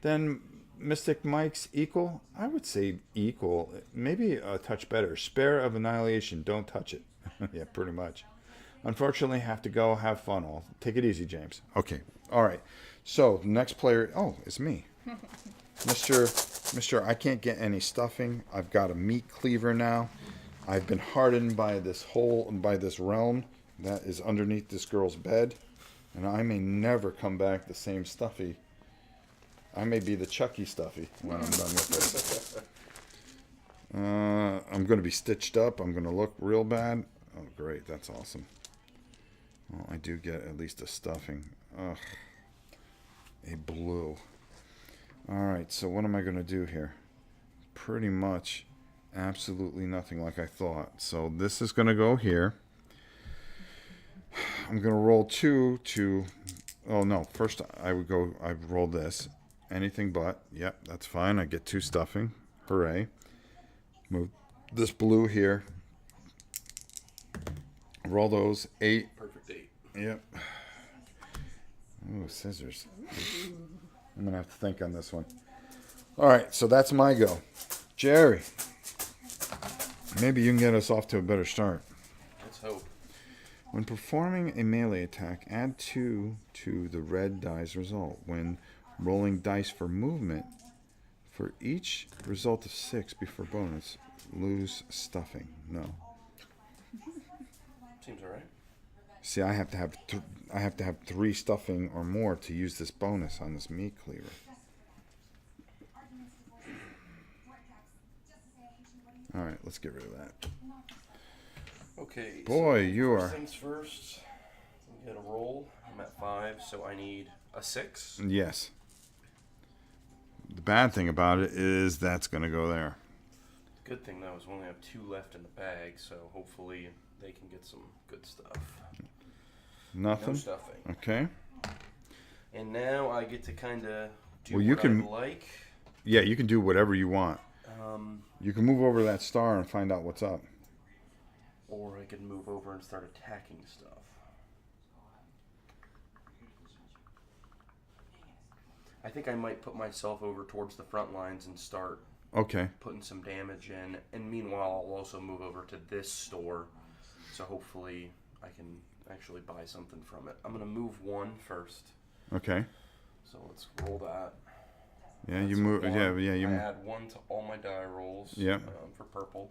than Mystic Mike's equal? I would say equal. Maybe a touch better. Spare of Annihilation. Don't touch it. Yeah, pretty much. Unfortunately, have to go. Have fun all. Take it easy, James. Okay. All right. So, next player. Oh, it's me. Mr. I can't get any stuffing. I've got a meat cleaver now. I've been hardened by this realm that is underneath this girl's bed. And I may never come back the same Stuffy. I may be the Chucky Stuffy when I'm done with this. I'm going to be stitched up. I'm going to look real bad. Oh, great. That's awesome. Well, I do get at least a stuffing. Ugh. A blue. Alright, so what am I going to do here? Pretty much absolutely nothing like I thought. So this is going to go here. I'm going to roll 2 to... Oh, no. First, I'd roll this. Anything but. Yep, that's fine. I get 2 stuffing. Hooray. Move this blue here. Roll those. 8. Perfect 8. Yep. Ooh, scissors. I'm going to have to think on this one. All right, so that's my go. Jerry, maybe you can get us off to a better start. Let's hope. When performing a melee attack, add 2 to the red die's result. When rolling dice for movement, for each result of 6 before bonus, lose stuffing. No. Seems alright. See, I have to have 3 stuffing or more to use this bonus on this meat cleaver. All right, let's get rid of that. Okay. Boy, so you first are. Things first. We get a roll. I'm at 5, so I need a 6. Yes. The bad thing about it is that's going to go there. Good thing though is we only have 2 left in the bag, so hopefully they can get some good stuff. Nothing? No stuffing. Okay. And now I get to kind of do Well, you what can- I like. Yeah, you can do whatever you want. You can move over that star and find out what's up. Or I can move over and start attacking stuff. I think I might put myself over towards the front lines and start Okay. putting some damage in. And meanwhile, I'll also move over to this store. So hopefully I can actually buy something from it. I'm going to move 1 first. Okay. So let's roll that. Yeah, you That's move. 1. Yeah, you I move. add 1 to all my die rolls. Yeah. For purple.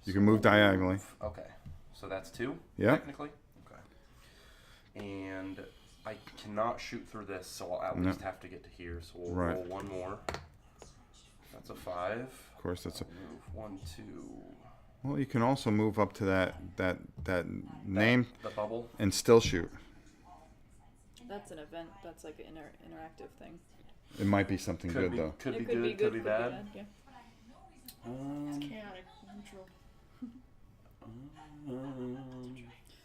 You can move diagonally. Okay. So that's 2. Yeah. Technically. Okay. And I cannot shoot through this, so I'll at No. least have to get to here. So we'll Right. roll 1 more. That's a 5. Of course, that's a. Move 1, 2. Well, you can also move up to that name The bubble. and still shoot. That's an event. That's like an interactive thing. It might be something good though. Could It be could good. be Could good. be Could bad. Yeah. Chaotic neutral.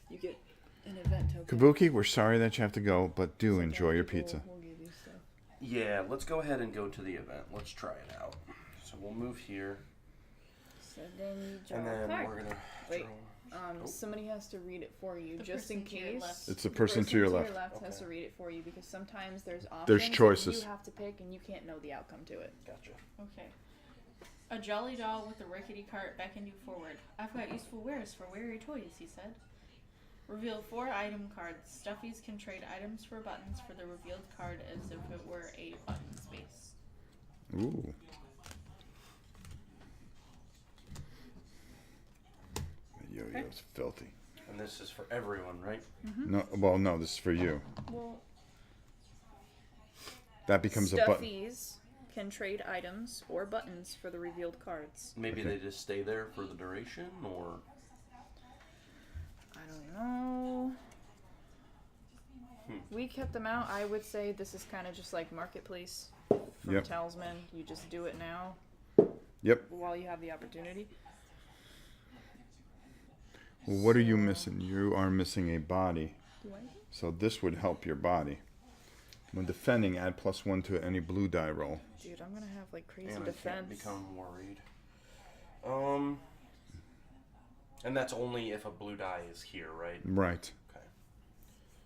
You get an event token. Kabuki, we're sorry that you have to go, but do So enjoy your people pizza. will give you stuff. Yeah, let's go ahead and go to the event. Let's try it out. So we'll move here, So then you draw and a then card. we're gonna Wait. draw. Oh. Somebody has to read it for you, The just in person to your case. left. It's the The person to your left. has Okay. to read it for you because sometimes there's options. There's that choices. You have to pick, and you can't know the outcome to it. Gotcha. Okay. A jolly doll with a rickety cart beckoned you forward. I've got useful wares for weary toys, he said. Reveal 4 item cards. Stuffies can trade items for buttons for the revealed card as if it were a button space. Ooh. The yo-yo's filthy. And this is for everyone, right? No, well, no, this is for you. Well, That becomes a button. stuffies can trade items or buttons for the revealed cards. Maybe Okay. they just stay there for the duration, or I don't know. We kept them out. I would say this is kind of just like marketplace from Yep. Talisman. You just do it now Yep. while you have the opportunity. Well, what are you missing? You are missing a body. Do I? So this would help your body. When defending, add +1 to any blue die roll. Dude, I'm gonna have like crazy and I can't defense. become worried. And that's only if a blue die is here, right? Right. Okay.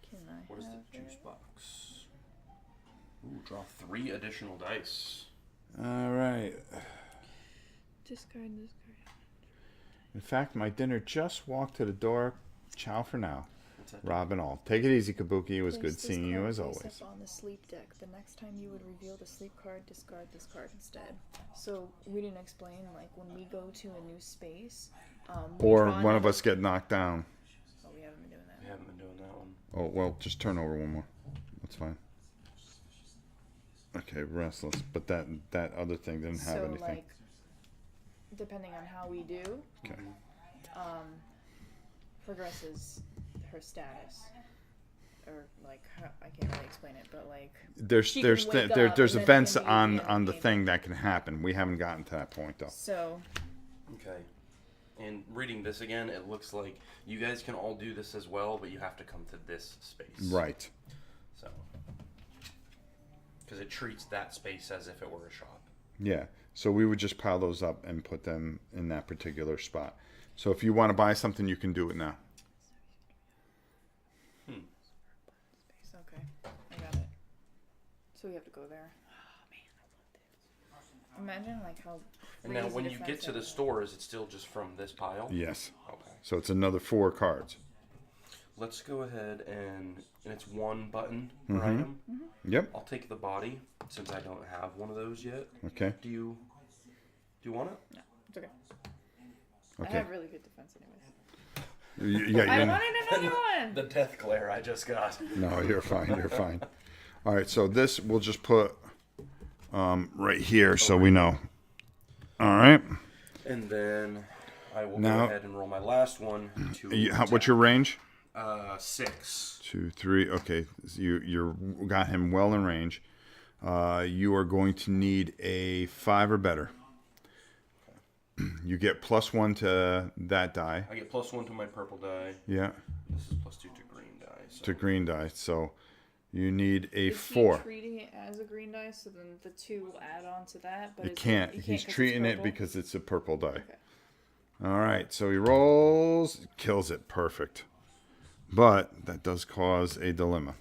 Can I What is have the juice it? box? Ooh, draw 3 additional dice. All right. Discard. In fact, my dinner just walked to the door. Ciao for now. What's that? Rob and all. Take it easy, Kabuki. It was Place good this seeing you card as face always. up on the sleep deck. The next time you would reveal the sleep card, discard this card instead. So we didn't explain like when we go to a new space. We Or draw one of another- us get knocked down. Oh, we haven't been doing We that. haven't been doing that one. Oh, well, just turn over one more. That's fine. Okay, restless. But that other thing didn't have So anything. like, depending on how we do, Okay. progresses her status. Or like, I can't really explain it, but like, There's she there's can wake there, up there's and then events immediately on the game. thing that can happen. We haven't gotten to that point though. so Okay. And reading this again, it looks like you guys can all do this as well, but you have to come to this space. Right. So. Because it treats that space as if it were a shop. Yeah. So we would just pile those up and put them in that particular spot. So if you want to buy something, you can do it now. space. Okay, I got it. So we have to go there. Oh man, I love this. Imagine like how. And now crazy when you defense get to that the is. store, is it still just from this pile? Yes. Okay. So it's another 4 cards. Let's go ahead and it's 1 button per item. Yep. I'll take the body since I don't have one of those yet. Okay. Do you want it? No, it's okay. I Okay. have really good defense anyways. Yeah. I You're, wanted another one. The death glare I just got. no, you're fine. You're fine. All right. So this we'll just put right here so we know. All right. And then I will Now- go ahead and roll my last one to What's your range? 6. 2, 3. Okay, you got him well in range. You are going to need a 5 or better. You get +1 to that die. I get +1 to my purple die. Yeah, This is +2 to green die. So. to green die. So you need a Is 4. he treating it as a green die, so then the 2 will add on to that? But You is can't. He can't He's 'cause it's treating it purple? because it's a purple die. Okay. All right, so he rolls, kills it, perfect. But that does cause a dilemma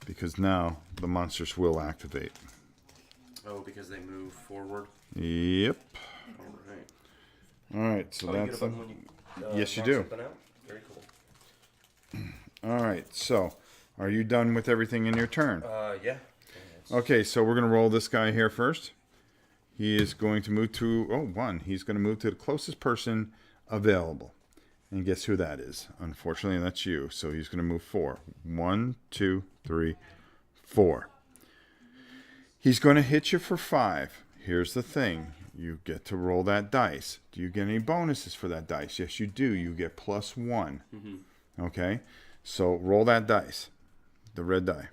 because now the monsters will activate. Oh, because they move forward. Yep. All right. All right, so Oh, you get that's a button when you yes, you knock do. something out? Very cool. All right. So, are you done with everything in your turn? Yeah. Okay, so we're gonna roll this guy here first. He is going to move to 1. He's going to move to the closest person available, and guess who that is? Unfortunately, that's you. So he's going to move 4. 1, 2, 3, 4. He's going to hit you for 5. Here's the thing. You get to roll that dice. Do you get any bonuses for that dice? Yes, you do. You get +1. Okay? So roll that dice. The red die.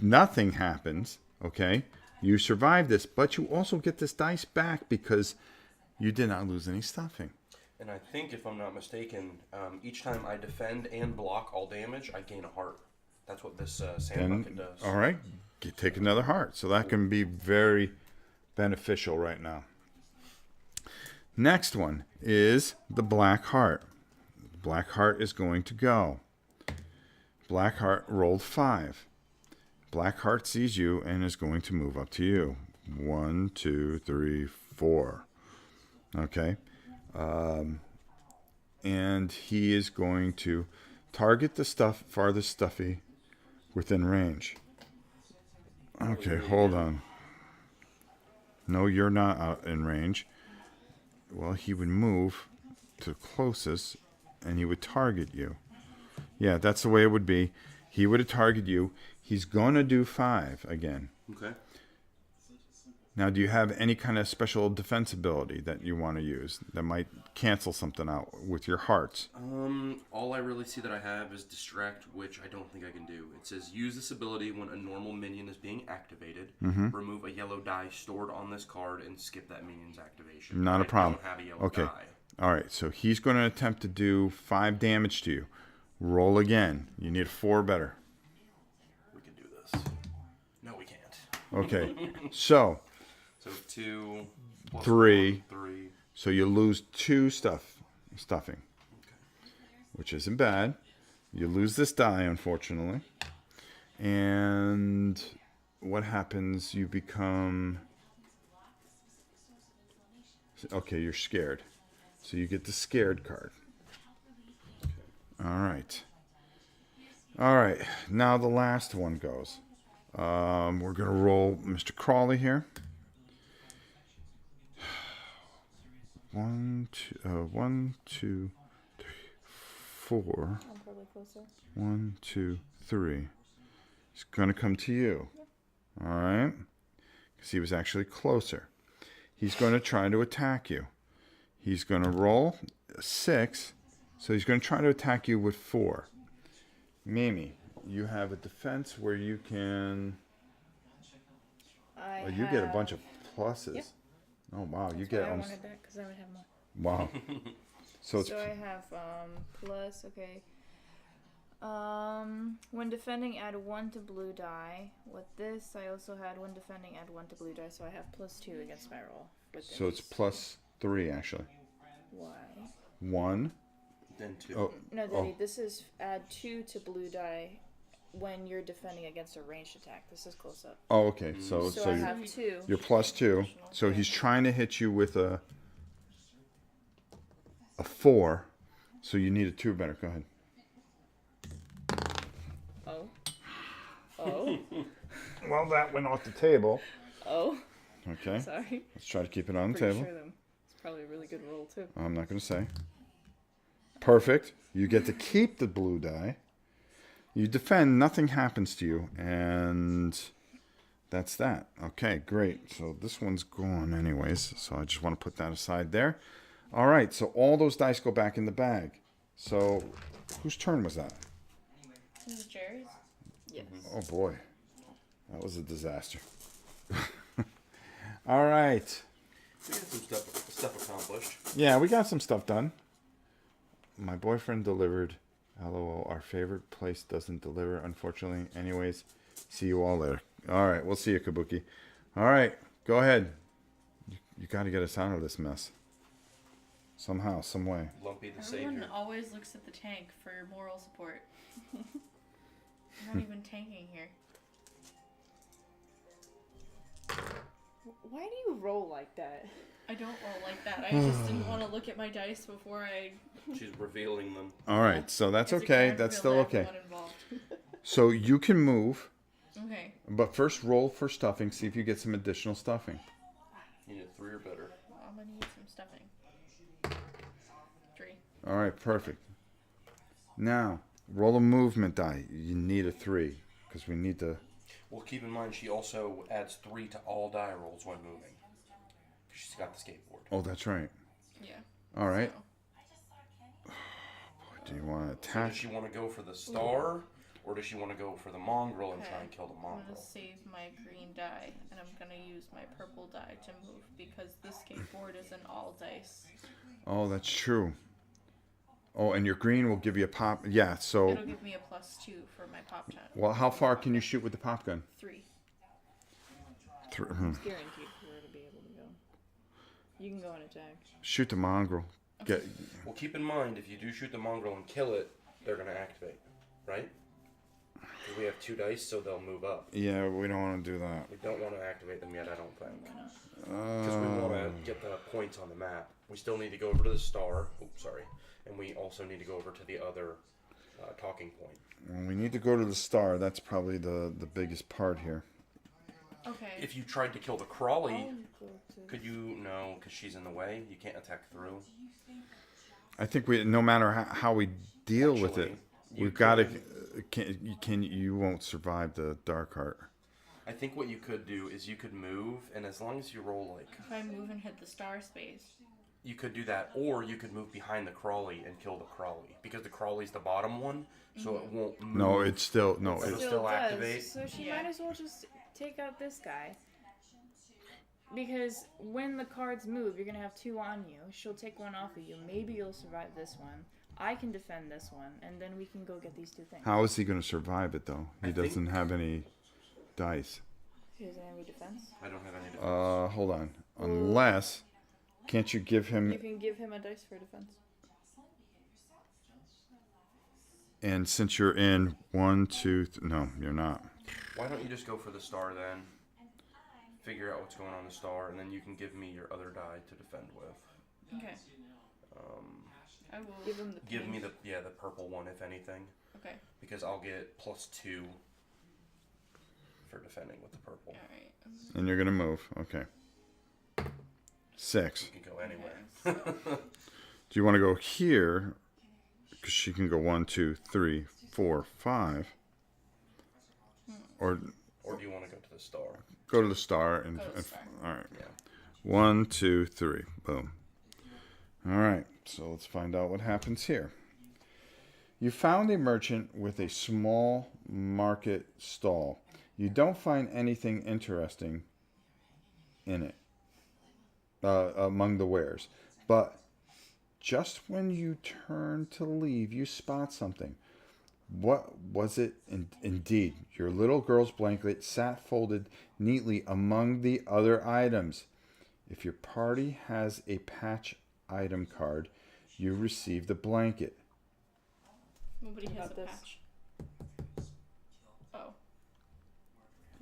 Nothing happens. Okay? You survive this, but you also get this dice back because you did not lose any stuffing. And I think, if I'm not mistaken, each time I defend and block all damage, I gain a heart. That's what this sand bucket And does. all right, take another heart. So that can be very beneficial right now. Next one is the black heart. Black heart is going to go. Black heart rolled 5. Black heart sees you and is going to move up to you. 1, 2, 3, 4. Okay. and he is going to target the farthest stuffy within range. Okay, hold on. No, you're not out in range. Well, he would move to closest, and he would target you. Yeah, that's the way it would be. He would target you. He's going to do 5 again. Okay. Now, do you have any kind of special defense ability that you want to use that might cancel something out with your hearts? All I really see that I have is distract, which I don't think I can do. It says use this ability when a normal minion is being activated. Remove a yellow die stored on this card and skip that minion's activation. Not a problem. I don't have a yellow Okay. die. All right, so he's going to attempt to do 5 damage to you. Roll again. You need a 4 better. We can do this. No, we can't. Okay, so So 2 plus 3. 1, 3. So you lose 2 stuffing, which isn't bad. You lose this die, unfortunately. And what happens? You become... Okay, you're scared. So you get the scared card. All right. All right, now the last one goes. We're going to roll Mr. Crawley here. 1, 2, 3, 4. I'm probably closer. 1, 2, 3. He's going to come to you. All right? Because he was actually closer. He's going to try to attack you. He's going to roll a 6. So he's going to try to attack you with 4. Mimi, you have a defense where you can... you get a bunch of pluses. Yep. Oh, wow. You That's get why I almost... wanted that because I would have more. Wow. So it's... So I have plus, okay. When defending, add 1 to blue die. With this, I also had when defending, add 1 to blue die, so I have +2 against my roll. With this. So it's +3, actually. Why? 1. Then 2. Oh, No, Daddy, this is add 2 to blue die when you're defending against a ranged attack. This is close up. oh, okay. So So I you're, have 2. you're +2. So he's trying to hit you with a 4. So you need a 2 better. Go ahead. Oh. Oh. Well, that went off the table. Oh. Okay. Sorry. Let's try to keep it on the Pretty table. sure it's probably a really good roll, too. I'm not going to say. Perfect. You get to keep the blue die. You defend, nothing happens to you, and that's that. Okay, great. So this one's gone anyways, so I just want to put that aside there. All right, so all those dice go back in the bag. So whose turn was that? Is it Jerry's? Yes. Oh boy, that was a disaster. All right. We got some stuff accomplished. Yeah, we got some stuff done. My boyfriend delivered. LOL, our favorite place doesn't deliver, unfortunately. Anyways, see you all later. All right, we'll see you, Kabuki. All right, go ahead. You got to get us out of this mess. Somehow, some way. Lumpy the Everyone savior. always looks at the tank for moral support. I'm not even tanking here. Why do you roll like that? I don't roll like that. I just didn't want to look at my dice before I... She's revealing them. All right, so that's It's a okay. card That's reveal still to okay. everyone involved. So you can move, Okay. but first roll for stuffing. See if you get some additional stuffing. You need a 3 or better. Well, I'm gonna need some stuffing. 3. All right, perfect. Now, roll a movement die. You need a 3 because we need to... Well, keep in mind she also adds 3 to all die rolls when moving. She's got the skateboard. Oh, that's right. Yeah. All right. So, Do you want to So attack? does she want to go for the star, or does she want to go for the mongrel and try Okay. and kill the I'm mongrel? gonna save my green die, and I'm gonna use my purple die to move because this skateboard is an all dice. Oh, that's true. Oh, and your green will give you a pop. Yeah, so... It'll give me a +2 for my pop shot. Well, how far can you shoot with the pop gun? 3. It's guaranteed for her to be able to go. You can go and attack. Shoot the mongrel. Get... Well, keep in mind, if you do shoot the mongrel and kill it, they're going to activate, right? Because we have 2 dice, so they'll move up. Yeah, we don't want to do that. We don't want to activate them yet, I don't think. Why not? Because we want to get the points on the map. We still need to go over to the star. Oops, sorry. and we also need to go over to the other talking point. Well, we need to go to the star. That's probably the biggest part here. Okay. If you tried to kill the crawly, I'll go to- could you? No, because she's in the way. You can't attack through. I think no matter how we deal with it, Actually, we've got to. You won't survive the dark heart. I think what you could do is you could move, and as long as you roll like, If I move and hit the star space. you could do that, or you could move behind the crawly and kill the crawly because the crawly's the bottom one, so it won't move. No, it's still no. It'll It's, still does, activate. So she Yeah. might as well just take out this guy. Because when the cards move, you're gonna have 2 on you. She'll take 1 off of you. Maybe you'll survive this one. I can defend this one, and then we can go get these 2 things. how is he going to survive it though? He I think- doesn't have any dice. He doesn't have any defense. I don't have any defense. Hold on. Unless, can't you give him? You can give him a dice for defense. And since you're in 1, 2, no, you're not. Why don't you just go for the star then? Figure out what's going on the star, and then you can give me your other die to defend with. Okay. I will. Give him the Give pink. me the purple one if anything, Okay. because I'll get +2 for defending with the purple. All right. And you're going to move. Okay. 6. You can go anywhere. Do you want to go here? Because she can go 1, 2, 3, 4, 5. Or Or do you want to go to the star? go to the star and. Go to the star. All right. Yeah. 1, 2, 3. Boom. All right. So let's find out what happens here. You found a merchant with a small market stall. You don't find anything interesting in it among the wares. But just when you turn to leave, you spot something. What was it? Indeed, your little girl's blanket sat folded neatly among the other items. If your party has a patch item card, you receive the blanket. Nobody has About a this. patch. Oh.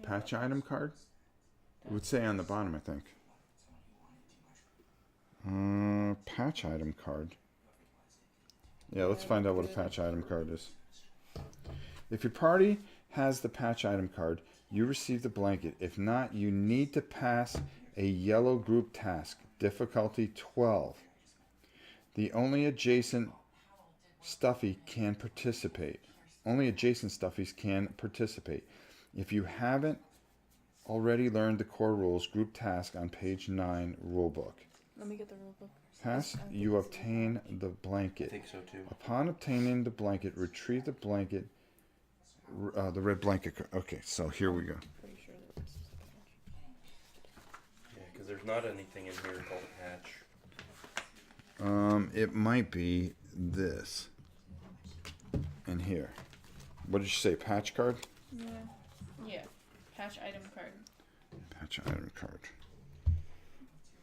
Patch item card? It would say on the bottom, I think. Patch item card. Yeah, let's find out what a patch item card is. If your party has the patch item card, you receive the blanket. If not, you need to pass a yellow group task, difficulty 12. The only adjacent stuffy can participate. Only adjacent stuffies can participate. If you haven't already learned the core rules, group task on page 9 rulebook. Let me get the rule book. Pass, you obtain the I blanket. think so too. Upon obtaining the blanket, retrieve the blanket, the red blanket. Okay, so here we go. Pretty sure that this is the patch. Yeah, because there's not anything in here called a patch. It might be this. And here. What did you say? Patch card? Yeah. Yeah. Patch item card. Patch item card.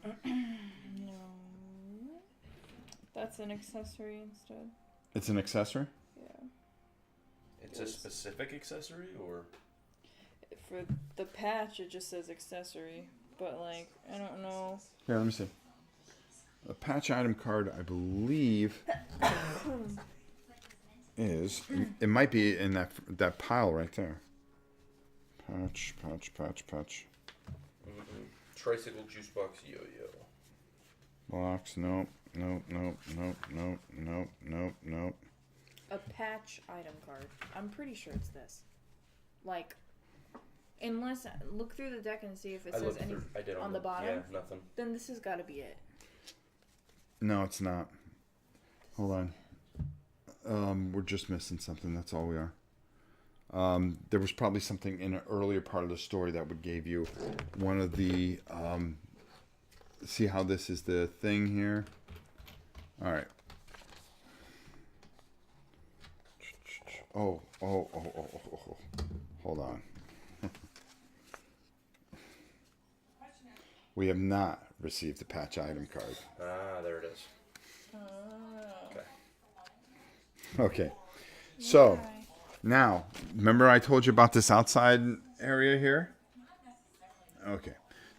No. That's an accessory instead. It's an accessory? Yeah. It's a specific accessory, or For the patch, it just says accessory. But, like, I don't know. Here, let me see. A patch item card, I believe, is. It might be in that pile right there. Patch. tricycle juice box yo-yo. Box. Nope. A patch item card. I'm pretty sure it's this. Like, unless look through the deck and see if it I says looked any. through. I did on the bottom? Yeah, nothing. Then this has got to be it. No, it's not. Hold on. We're just missing something. That's all we are. There was probably something in an earlier part of the story that would give you one of the. See how this is the thing here? All right. Oh. Hold on. We have not received the patch item card. Ah, there it is. Oh. Okay. Okay. So, now, remember I told you about this outside area here? Okay.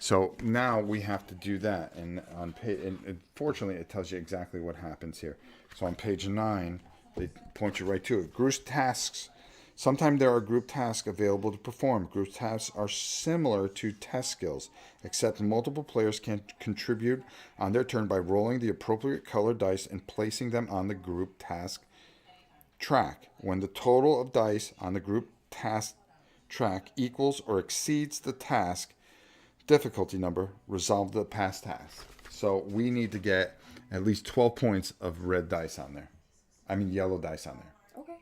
So now we have to do that, and on page, and fortunately, it tells you exactly what happens here. So on page 9, they point you right to it. Group tasks. Sometimes there are group tasks available to perform. Group tasks are similar to test skills, except multiple players can contribute on their turn by rolling the appropriate colored dice and placing them on the group task track. When the total of dice on the group task track equals or exceeds the task difficulty number, resolve the past task. So we need to get at least 12 points of red dice on there. I mean yellow dice on there. Okay.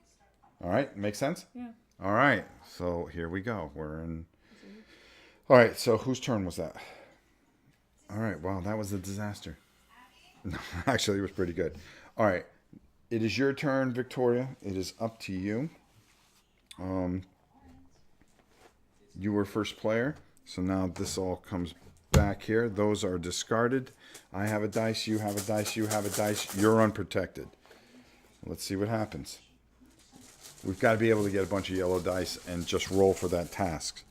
All right, make sense? Yeah. All right, so here we go. We're in. All right, so whose turn was that? All right, wow, that was a disaster. No, actually, it was pretty good. All right, it is your turn, Victoria. It is up to you. You were first player, so now this all comes back here. Those are discarded. I have a dice, you have a dice, you have a dice. You're unprotected. Let's see what happens. We've got to be able to get a bunch of yellow dice and just roll for that task.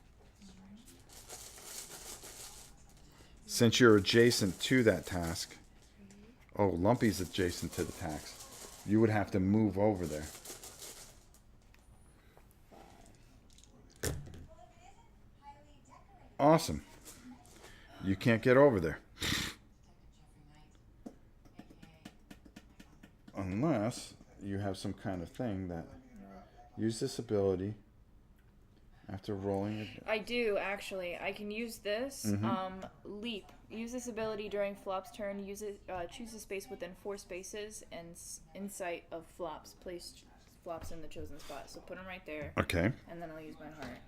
Since you're adjacent to that task, oh, Lumpy's adjacent to the task. You would have to move over there. Awesome. You can't get over there. Unless you have some kind of thing that use this ability after rolling it. I do actually. I can use this. Leap. Use this ability during Flop's turn. Use it. Choose a space within 4 spaces and insight of Flops. Place Flops in the chosen spot. So put them right there. Okay. And then I'll use my heart.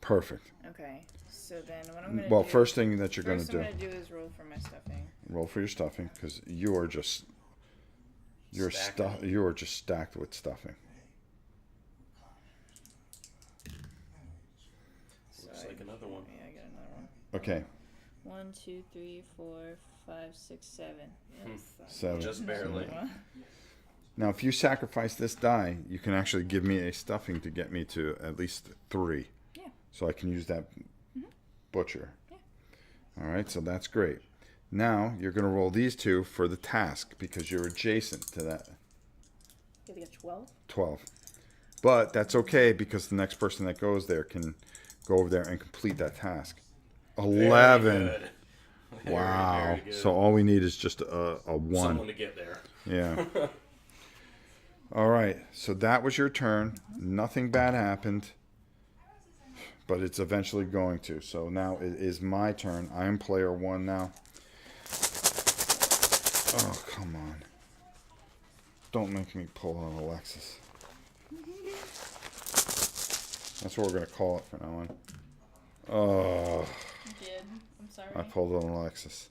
Perfect. Okay. So then what I'm gonna Well, do. first thing that you're going to First do. I'm gonna do is roll for my stuffing. Roll for your stuffing because you are just you are just stacked with stuffing. Looks like another one. Yeah, I got another one. Okay. 1, 2, 3, 4, 5, 6, 7. Yes. 7. Just barely. Now, if you sacrifice this die, you can actually give me a stuffing to get me to at least 3. Yeah. So I can use that butcher. Yeah. All right, so that's great. Now, you're going to roll these 2 for the task because you're adjacent to that Did we get 12? 12. But that's okay because the next person that goes there can go over there and complete that task. 11. Very good. Wow. Very good. So all we need is just a 1. Someone to get there. Yeah. All right. So that was your turn. Nothing bad happened. But it's eventually going to. So now it is my turn. I am player 1 now. Oh, come on. Don't make me pull on Alexis. That's what we're going to call it from now on. Oh, You did. I'm sorry. I pulled on Alexis.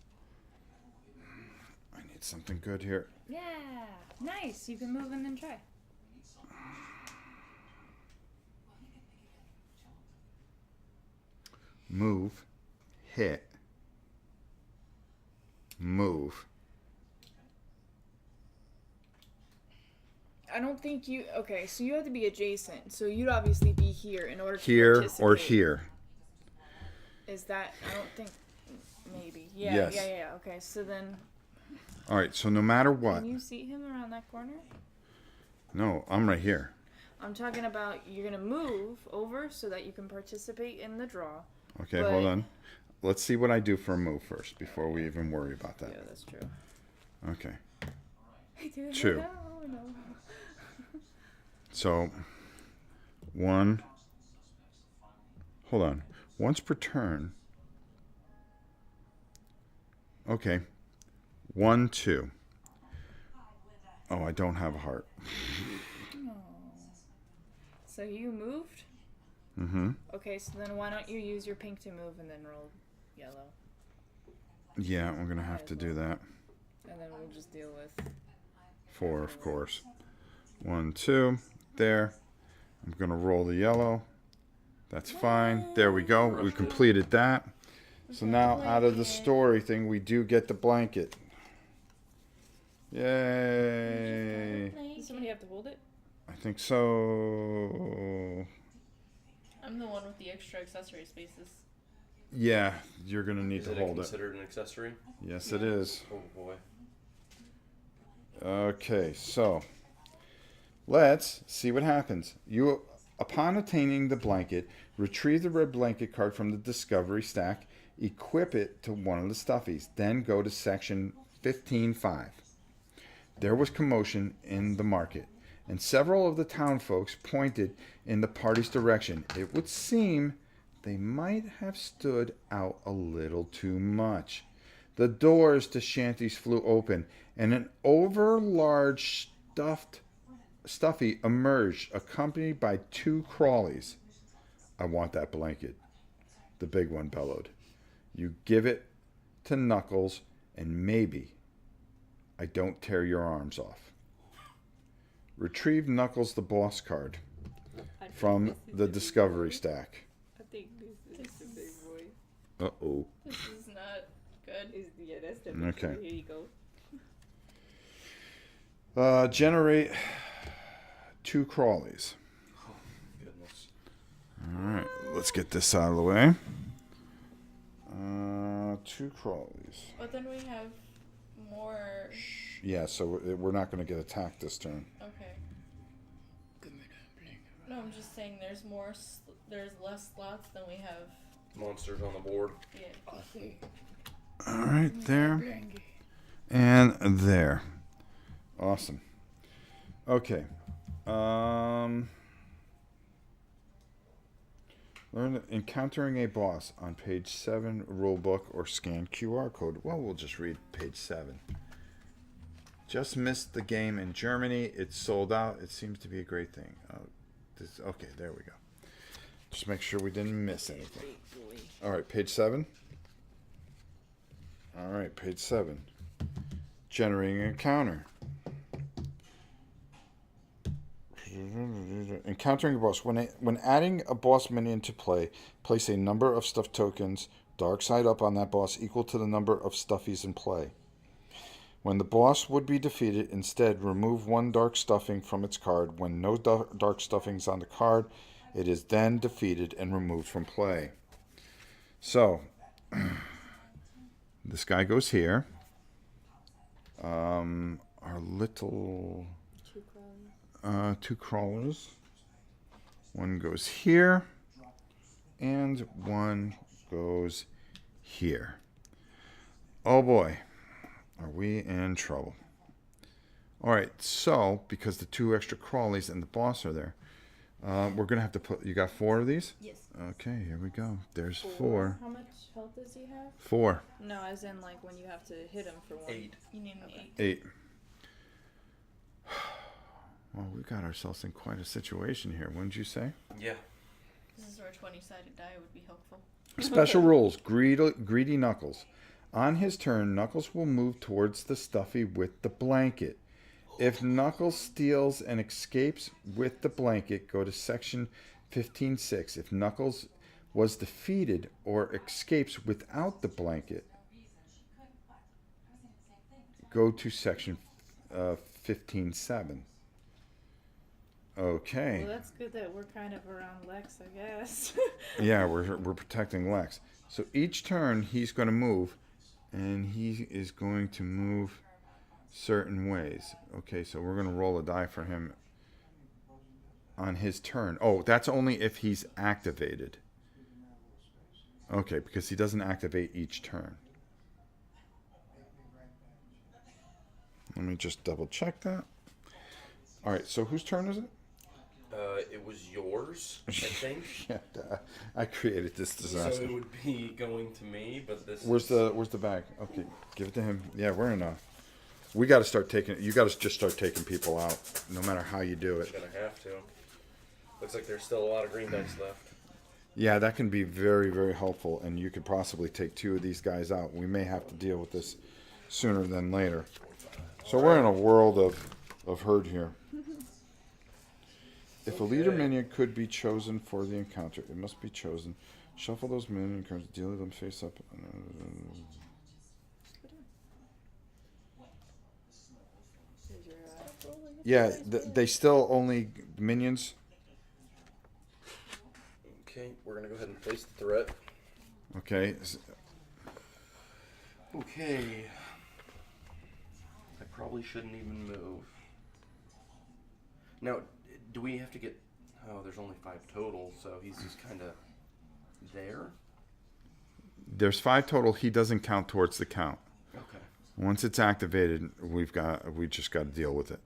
I need something good here. Yeah. Nice. You can move and then try. Move. Hit. Move. I don't think you. Okay, so you have to be adjacent. So you'd obviously be here in order to Here participate. or here. Is that? I don't think. Maybe. Yeah. Yes. Yeah. Okay. So then, All right, so no matter what. can you see him around that corner? No, I'm right here. I'm talking about you're gonna move over so that you can participate in the draw. Okay, But- hold on. Let's see what I do for a move first before we even worry about that. Yeah, that's true. Okay. 2. No. So, 1. Hold on. Once per turn. Okay. 1, 2. Oh, I don't have a heart. So you moved. Mm-hmm. Okay, so then why don't you use your pink to move and then roll yellow, Yeah, we're going to have to do that. and then we'll just deal with. 4, of course. 1, 2. There. I'm going to roll the yellow. That's fine. There we go. We completed that. So now, out of the story thing, we do get the blanket. Yay. Does somebody have to hold it? I think so. I'm the one with the extra accessory spaces. Yeah, you're gonna need Is to it hold it. considered an accessory? Yes, it is. Oh boy. Okay, so let's see what happens. You, upon attaining the blanket, retrieve the red blanket card from the discovery stack, equip it to one of the stuffies, then go to section 15.5. There was commotion in the market, and several of the town folks pointed in the party's direction. It would seem they might have stood out a little too much. The doors to shanties flew open, and an overlarge stuffy emerged, accompanied by 2 crawlies. I want that blanket, the big one bellowed. You give it to Knuckles, and maybe I don't tear your arms off. Retrieve Knuckles the boss card from the discovery stack. I think this is the big boy. Uh-oh. This is not good. Yeah, that's the big Okay. boy. Here you go. Generate 2 crawlies. Oh, goodness. Alright, let's get this out of the way. 2 crawlies. But then we have more. Yeah, so we're not going to get attacked this turn. Okay. No, I'm just saying there's more. There's less slots than we have. Monsters on the board. Yeah. Alright, there. And there. Awesome. Okay. Learn encountering a boss on page 7 rulebook or scan QR code. Well, we'll just read page 7. Just missed the game in Germany. It's sold out. It seems to be a great thing. Okay, there we go. Just make sure we didn't miss anything. All right, page 7. All right, page 7. Generating an encounter. Encountering a boss. When adding a boss minion to play, place a number of stuff tokens, dark side up, on that boss equal to the number of stuffies in play. When the boss would be defeated, instead remove 1 dark stuffing from its card. When no dark stuffings on the card, it is then defeated and removed from play. So, this guy goes here. Our little 2 crawlers. 1 goes here, and 1 goes here. Oh boy, are we in trouble. Alright, so, because the 2 extra crawlies and the boss are there, we're going to have to put... You got 4 of these? Yes. Okay, here we go. There's 4. How much health does he have? 4. No, as in like when you have to hit him for 1. 8. You need an 8. 8. Well, we got ourselves in quite a situation here, wouldn't you say? Yeah. This is where a 20-sided die would be helpful. Special rules. Greedy Knuckles. On his turn, Knuckles will move towards the stuffy with the blanket. If Knuckles steals and escapes with the blanket, go to section 15.6. If Knuckles was defeated or escapes without the blanket, go to section 15.7. Okay. Well, that's good that we're kind of around Lex, I guess. Yeah, we're protecting Lex. So each turn he's going to move, and he is going to move certain ways. Okay, so we're going to roll a die for him on his turn. Oh, that's only if he's activated. Okay, because he doesn't activate each turn. Let me just double check that. All right, so whose turn is it? It was yours, I think. Yeah, I created this disaster. So it would be going to me, but this. Where's the bag? Okay, give it to him. Yeah, we're in a. We got to start taking. You got to just start taking people out, no matter how you do it. Gonna have to. Looks like there's still a lot of green dice left. Yeah, that can be very, very helpful, and you could possibly take 2 of these guys out. We may have to deal with this sooner than later. So we're in a world of hurt here. If a leader minion could be chosen for the encounter, it must be chosen. Shuffle those minion cards, deal with them face up. Yeah, they still only minions. Okay, we're gonna go ahead and place the threat. Okay. Okay. I probably shouldn't even move. Now, do we have to get... Oh, there's only 5 total, so he's just kind of there? There's 5 total. He doesn't count towards the count. Okay. Once it's activated, we just got to deal with it.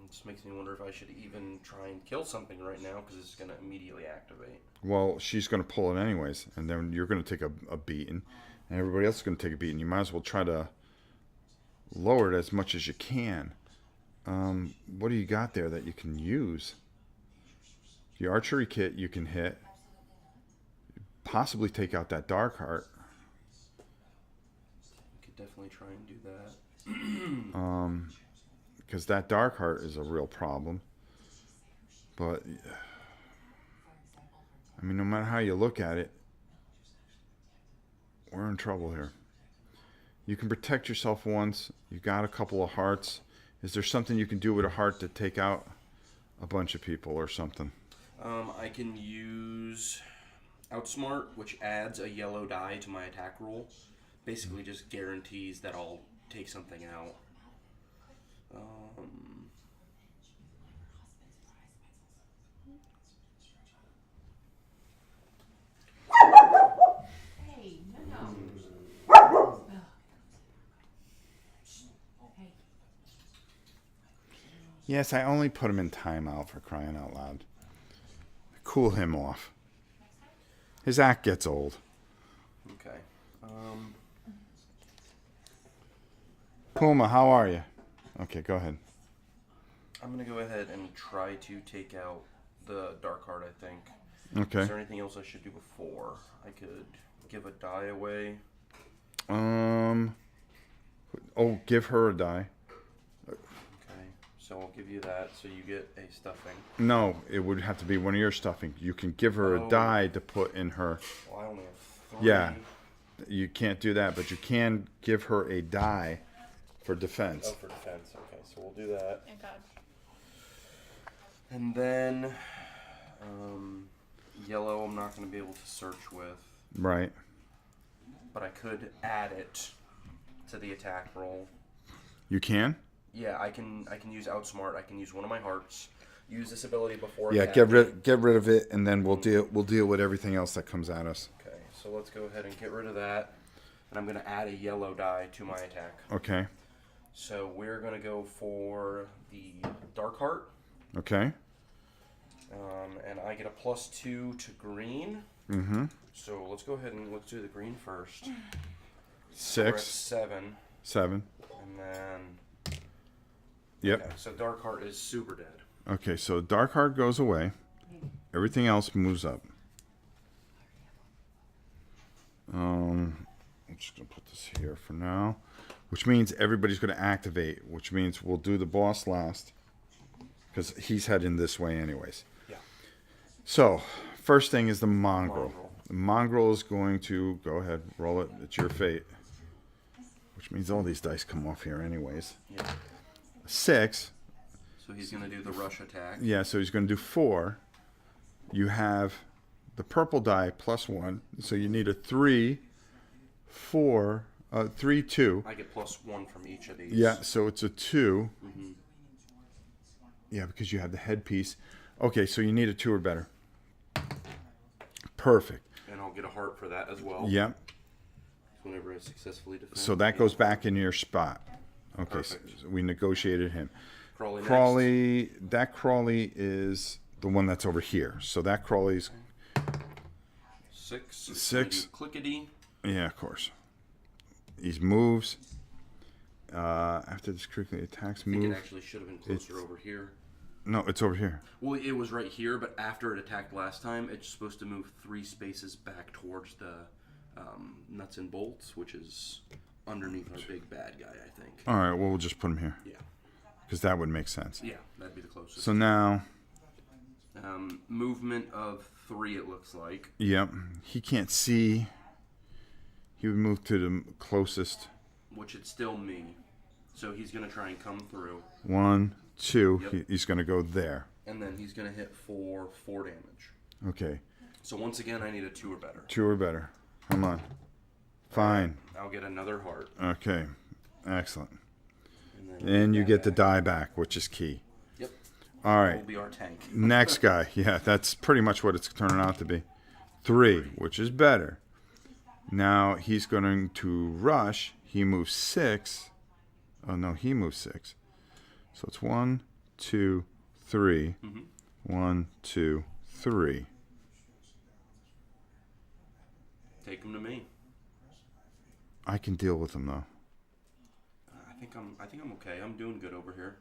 This makes me wonder if I should even try and kill something right now, because it's going to immediately activate. Well, she's going to pull it anyways, and then you're going to take a beating, and everybody else is going to take a beating. You might as well try to lower it as much as you can. What do you got there that you can use? The archery kit you can hit. Possibly take out that dark heart. We could definitely try and do that. Because that dark heart is a real problem. But I mean, no matter how you look at it, we're in trouble here. You can protect yourself once. You got a couple of hearts. Is there something you can do with a heart to take out a bunch of people or something? I can use Outsmart, which adds a yellow die to my attack roll. Basically just guarantees that I'll take something out. Hey, no. Hey. Yes, I only put him in timeout for crying out loud. Cool him off. His act gets old. Okay. Puma, how are you? Okay, go ahead. I'm going to go ahead and try to take out the Dark Heart, I think. Okay. Is there anything else I should do before? I could give a die away. Oh, give her a die. Okay. So I'll give you that, so you get a stuffing. No, it would have to be one of your stuffing. You can give her a die to put in her. Well, I only have 3. Yeah. You can't do that, but you can give her a die for defense. Oh, for defense. Okay, so we'll do that. Thank God. And then, yellow I'm not going to be able to search with. Right. But I could add it to the attack roll. You can? Yeah, I can use Outsmart. I can use one of my hearts. Use this ability before. Yeah, get rid of it, and then we'll deal with everything else that comes at us. Okay, so let's go ahead and get rid of that. And I'm going to add a yellow die to my attack. Okay. So we're going to go for the Dark Heart. Okay. And I get a +2 to green. Mm-hmm. So let's go ahead and let's do the green first. 6. We're at 7. 7. And then... Yep. Okay, so Dark Heart is super dead. Okay, so Dark Heart goes away. Everything else moves up. I'm just going to put this here for now. Which means everybody's going to activate. Which means we'll do the boss last. Because he's heading this way anyways. Yeah. So, first thing is the mongrel. The mongrel is going to... Go ahead, roll it. It's your fate. Which means all these dice come off here anyways. Yeah. 6. So he's going to do the rush attack. Yeah, so he's going to do 4. You have the purple die +1. So you need a 3, 4, 3, 2. I get +1 from each of these. Yeah, so it's a 2. Mm-hmm. Yeah, because you have the headpiece. Okay, so you need a 2 or better. Perfect. And I'll get a heart for that as well. Yep. Whenever I successfully defend. So that goes back in your spot. Okay, so Perfect. we negotiated him. Crawley next. Crawley is the one that's over here. So that Crawley's... 6. 6. Clickety. Yeah, of course. He moves. After this critically attacks, I think move. it actually should have been closer over here. No, it's over here. Well, it was right here, but after it attacked last time, it's supposed to move 3 spaces back towards the nuts and bolts, which is underneath our big bad guy, I think. All right, well, we'll just put him here. Yeah. Because that would make sense. Yeah, that'd be the closest. So now... movement of 3, it looks like. Yep. He can't see. He would move to the closest. Which it's still me. So he's going to try and come through. 1, 2. Yep. He's going to go there. And then he's going to hit for 4 damage. Okay. So once again, I need a 2 or better. 2 or better. Come on. Fine. I'll get another heart. Okay. Excellent. And And you that get the back. die back, which is key. Yep. All Will right. be our tank. Next guy. Yeah, that's pretty much what it's turning out to be. 3, which is better. Now he's going to rush. He moves 6. Oh, no, he moves 6. So it's 1, 2, 3. 1, 2, 3. Take him to me. I can deal with him, though. I think I'm okay. I'm doing good over here.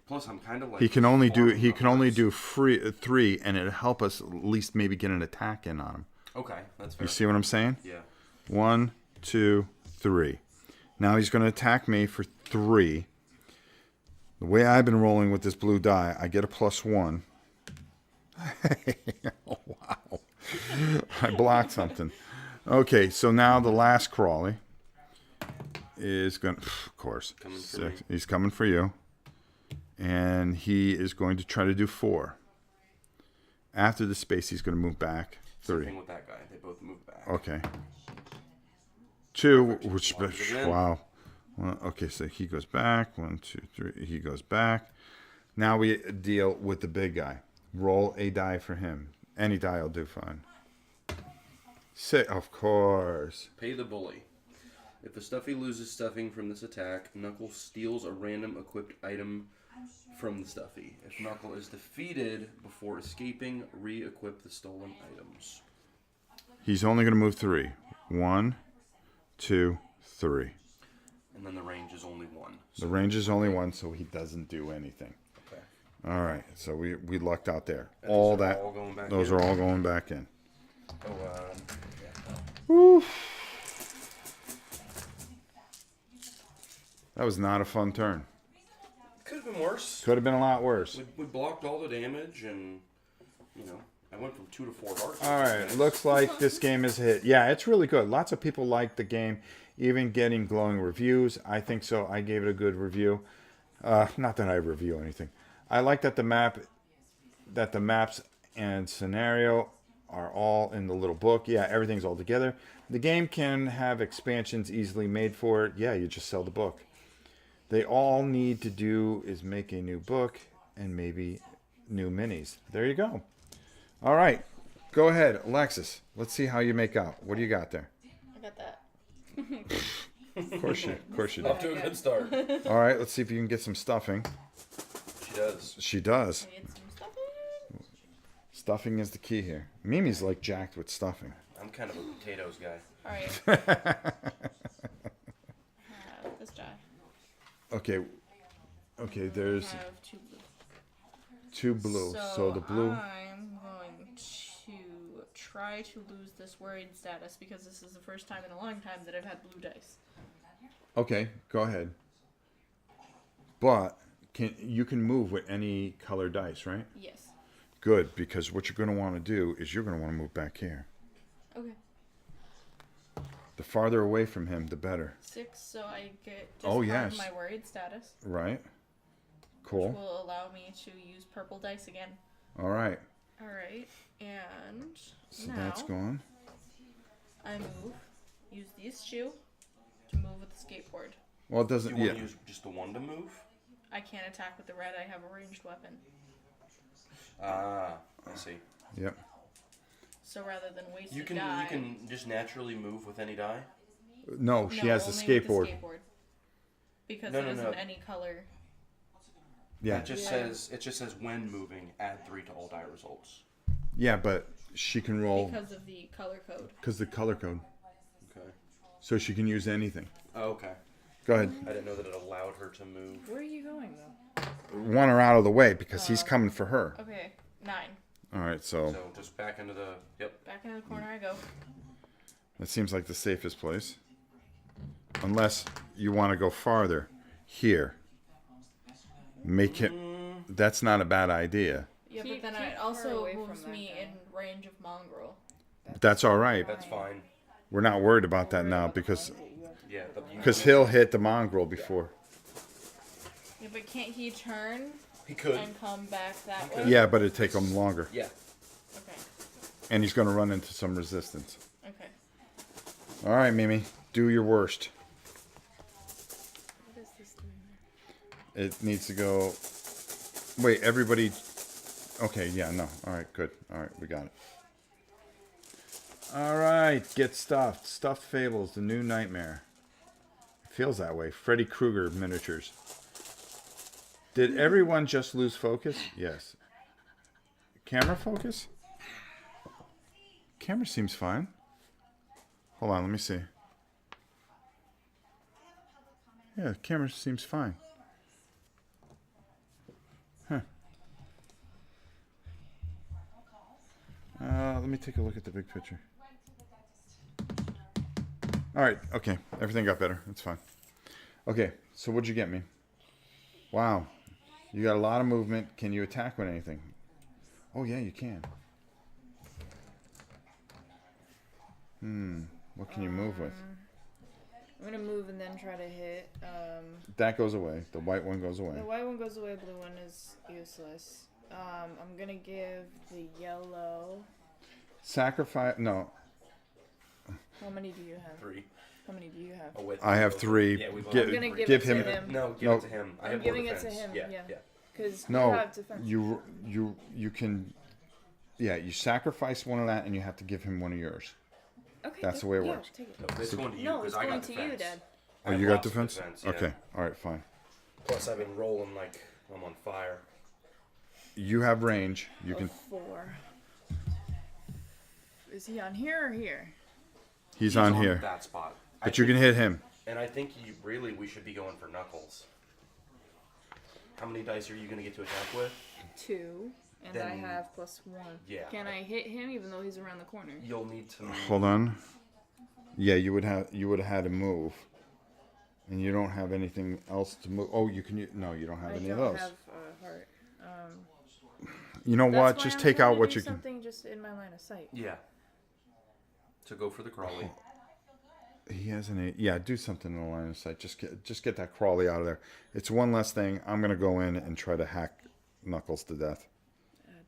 Plus, I'm kind of like He can only do farming 3, and it'll help us at least maybe get an attack in on him. Okay, that's fair. You see what I'm saying? Yeah. 1, 2, 3. Now he's going to attack me for 3. The way I've been rolling with this blue die, I get a +1. Oh, wow. I blocked something. Okay, so now the last crawly is going to, of course, Coming for 6. me. He's coming for you. And he is going to try to do 4. After the space, he's going to move back. Same 3. thing with that guy. They both move back. Okay. 2, which, Launch it again. wow. Well, okay, so he goes back. 1, 2, 3. He goes back. Now we deal with the big guy. Roll a die for him. Any die will do fine. 6, of course. Pay the bully. If the Stuffy loses stuffing from this attack, Knuckle steals a random equipped item from the Stuffy. If Knuckle is defeated before escaping, re-equip the stolen items. He's only going to move 3. 1, 2, 3. And then the range is only 1. The range is only 1, so he doesn't do anything. Okay. All right, so we lucked out there. And All these are that, all going back those in? are all going back in. Oh, yeah. Woo. That was not a fun turn. Could have been worse. Could have been a lot worse. We blocked all the damage, and I went from 2 to 4 hearts. All right, looks like this game is a hit. Yeah, it's really good. Lots of people like the game, even getting glowing reviews. I think so. I gave it a good review. Not that I review anything. I like that the maps and scenario are all in the little book. Yeah, everything's all together. The game can have expansions easily made for it. Yeah, you just sell the book. They all need to do is make a new book and maybe new minis. There you go. All right. Go ahead, Alexis. Let's see how you make out. What do you got there? I got that. Of course you do. Off to a good start. All right, let's see if you can get some stuffing. She does. She does. I need some stuffing. Stuffing is the key here. Mimi's like jacked with stuffing. I'm kind of a potatoes guy. Alright. This die. Okay, there's I have 2 blue. 2 blue. So the blue. I'm going to try to lose this worried status because this is the first time in a long time that I've had blue dice. Okay, go ahead. But you can move with any color dice, right? Yes. Good, because what you're going to want to do is you're going to want to move back here. Okay. The farther away from him, the better. 6, so I get Oh, discard yes. my worried status, Right? which Cool. will allow me to use purple dice again. All right. Alright, and So now that's gone. I use these 2 to move with the skateboard. Well, it Do doesn't. you want Yeah. to use just the 1 to move? I can't attack with the red, I have a ranged weapon. Ah, I see. Yep. So rather than waste You a can die... you can just naturally move with any die. No, she has the only with skateboard. Because No, it no, isn't no. any color. Yeah. It just says when moving, add 3 to all die results. Yeah, but she can roll Because of the color code. because the color code, Okay. so she can use anything. Oh, okay. Go ahead. I didn't know that it allowed her to move. Where are you going though? Want her out of the way because he's coming for her. Okay, 9. All right, so So just back into the Back into the corner I go. that seems like the safest place, unless you want to go farther. Here, make it. That's not a bad idea. Yeah, Keep- but then keep it her also away moves from me that in range of mongrel. That's all right. That's fine. We're not worried about that now because Yeah. he'll hit the mongrel before. Yeah, but can't he turn He could. and come back that way? Yeah, but it'd take him longer. Yeah. Okay. And he's going to run into some resistance. Okay. All right, Mimi. Do your worst. What is this doing there? It needs to go... Wait, everybody... Okay, yeah, no. All right, good. All right, we got it. All right, get stuffed. Stuffed Fables, the new nightmare. It feels that way. Freddy Krueger miniatures. Did everyone just lose focus? Yes. Camera focus? Camera seems fine. Hold on, let me see. Yeah, camera seems fine. Huh. Let me take a look at the big picture. All right, okay. Everything got better. That's fine. Okay, so what'd you get me? Wow. You got a lot of movement. Can you attack with anything? Oh, yeah, you can. What can you move with? I'm gonna move and then try to hit. That goes away. The white one goes away. The white one goes away, blue one is useless. I'm gonna give the yellow. Sacrifice. No, How many do you have? 3. How many do you have? Oh, with I have 3. Yeah, we both Gi- have I'm gonna three. give give it him. to him. No, give No. it to him. I I'm have giving more it to defense. him, Yeah, yeah. yeah. Because No, you have defense. you can. Yeah, you sacrifice one of that, and you have to give him one of yours. Okay. That's the way it yeah, works. Take it. No, it's going to you No, because it's I going got to defense. you, Dad. I Oh, have you got lots of defense? yeah. Okay, all right, fine. Plus, I've been rolling like I'm on fire. You have range. You can. 4. Is he on here or here? He's on here, That spot. but you can hit him. And I think we should be going for Knuckles. How many dice are you going to get to attack with? 2, and Then- I have +1. Yeah. Can I hit him even though he's around the corner? You'll need to. Hold on. Yeah, you would have had to move, and you don't have anything else to move. Oh, you can. No, you don't have I any don't of those. have a heart. You know That's what? why Just I'm take trying out to what do you can. something just in my line of sight. Yeah. So go for the Crawley. He has an 8. Yeah, do something in the line of sight. Just get that Crawley out of there. It's one less thing. I'm gonna go in and try to hack Knuckles to death.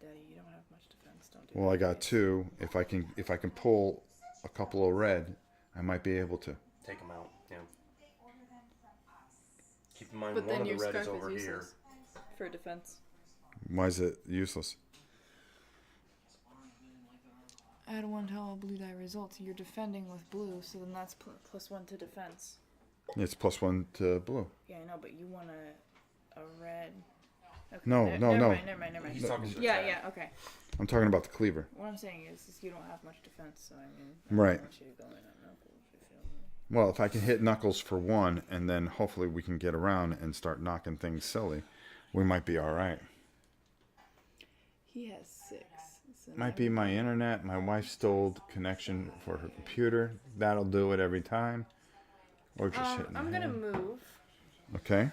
Daddy, you don't have much defense. Don't do Well, I that. got 2. If I can pull a couple of red, I might be able to. Take them out. Yeah. Keep in mind, But one then of the your red scarf is over is here. useless for defense. Why is it useless? Add 1 to all blue die results. You're defending with blue, so then that's +1 to defense. It's +1 to blue. Yeah, I know, but you want a red. Okay, No, never no. Mind, never mind. He's talking to Yeah, attack. yeah, okay. I'm talking about the cleaver. What I'm saying is you don't have much defense, so I mean, Right. I want you to go in on Knuckles, you feel me? Well, if I can hit Knuckles for 1, and then hopefully we can get around and start knocking things silly, we might be all right. He has 6. So Might be my internet. My wife stole connection for her computer. That'll do it every time. Or just hitting I'm the gonna head. move. Okay.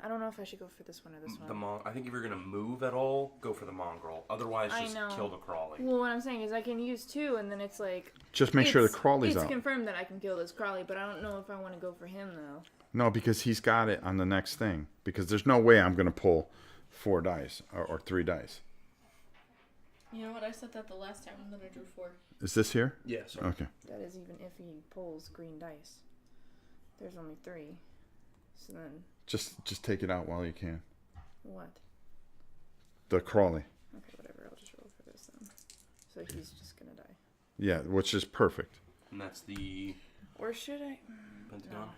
I don't know if I should go for this one or this one. I think if you're gonna move at all, go for the mongrel. Otherwise, I just know. kill the Crawley. Well, what I'm saying is I can use 2, and then it's like Just make sure the Crawley's it's out. confirmed that I can kill this Crawley, but I don't know if I want to go for him though. No, because he's got it on the next thing. Because there's no way I'm going to pull 4 dice or 3 dice. You know what? I said that the last time, and then I drew 4. Is this here? Yeah. Sorry. Okay. That is even if he pulls green dice. There's only 3. So then Just take it out while you can. what? The Crawley. Okay, whatever. I'll just roll for this then. So he's just gonna die. Yeah, which is perfect. And that's the Or should I? Pentagon.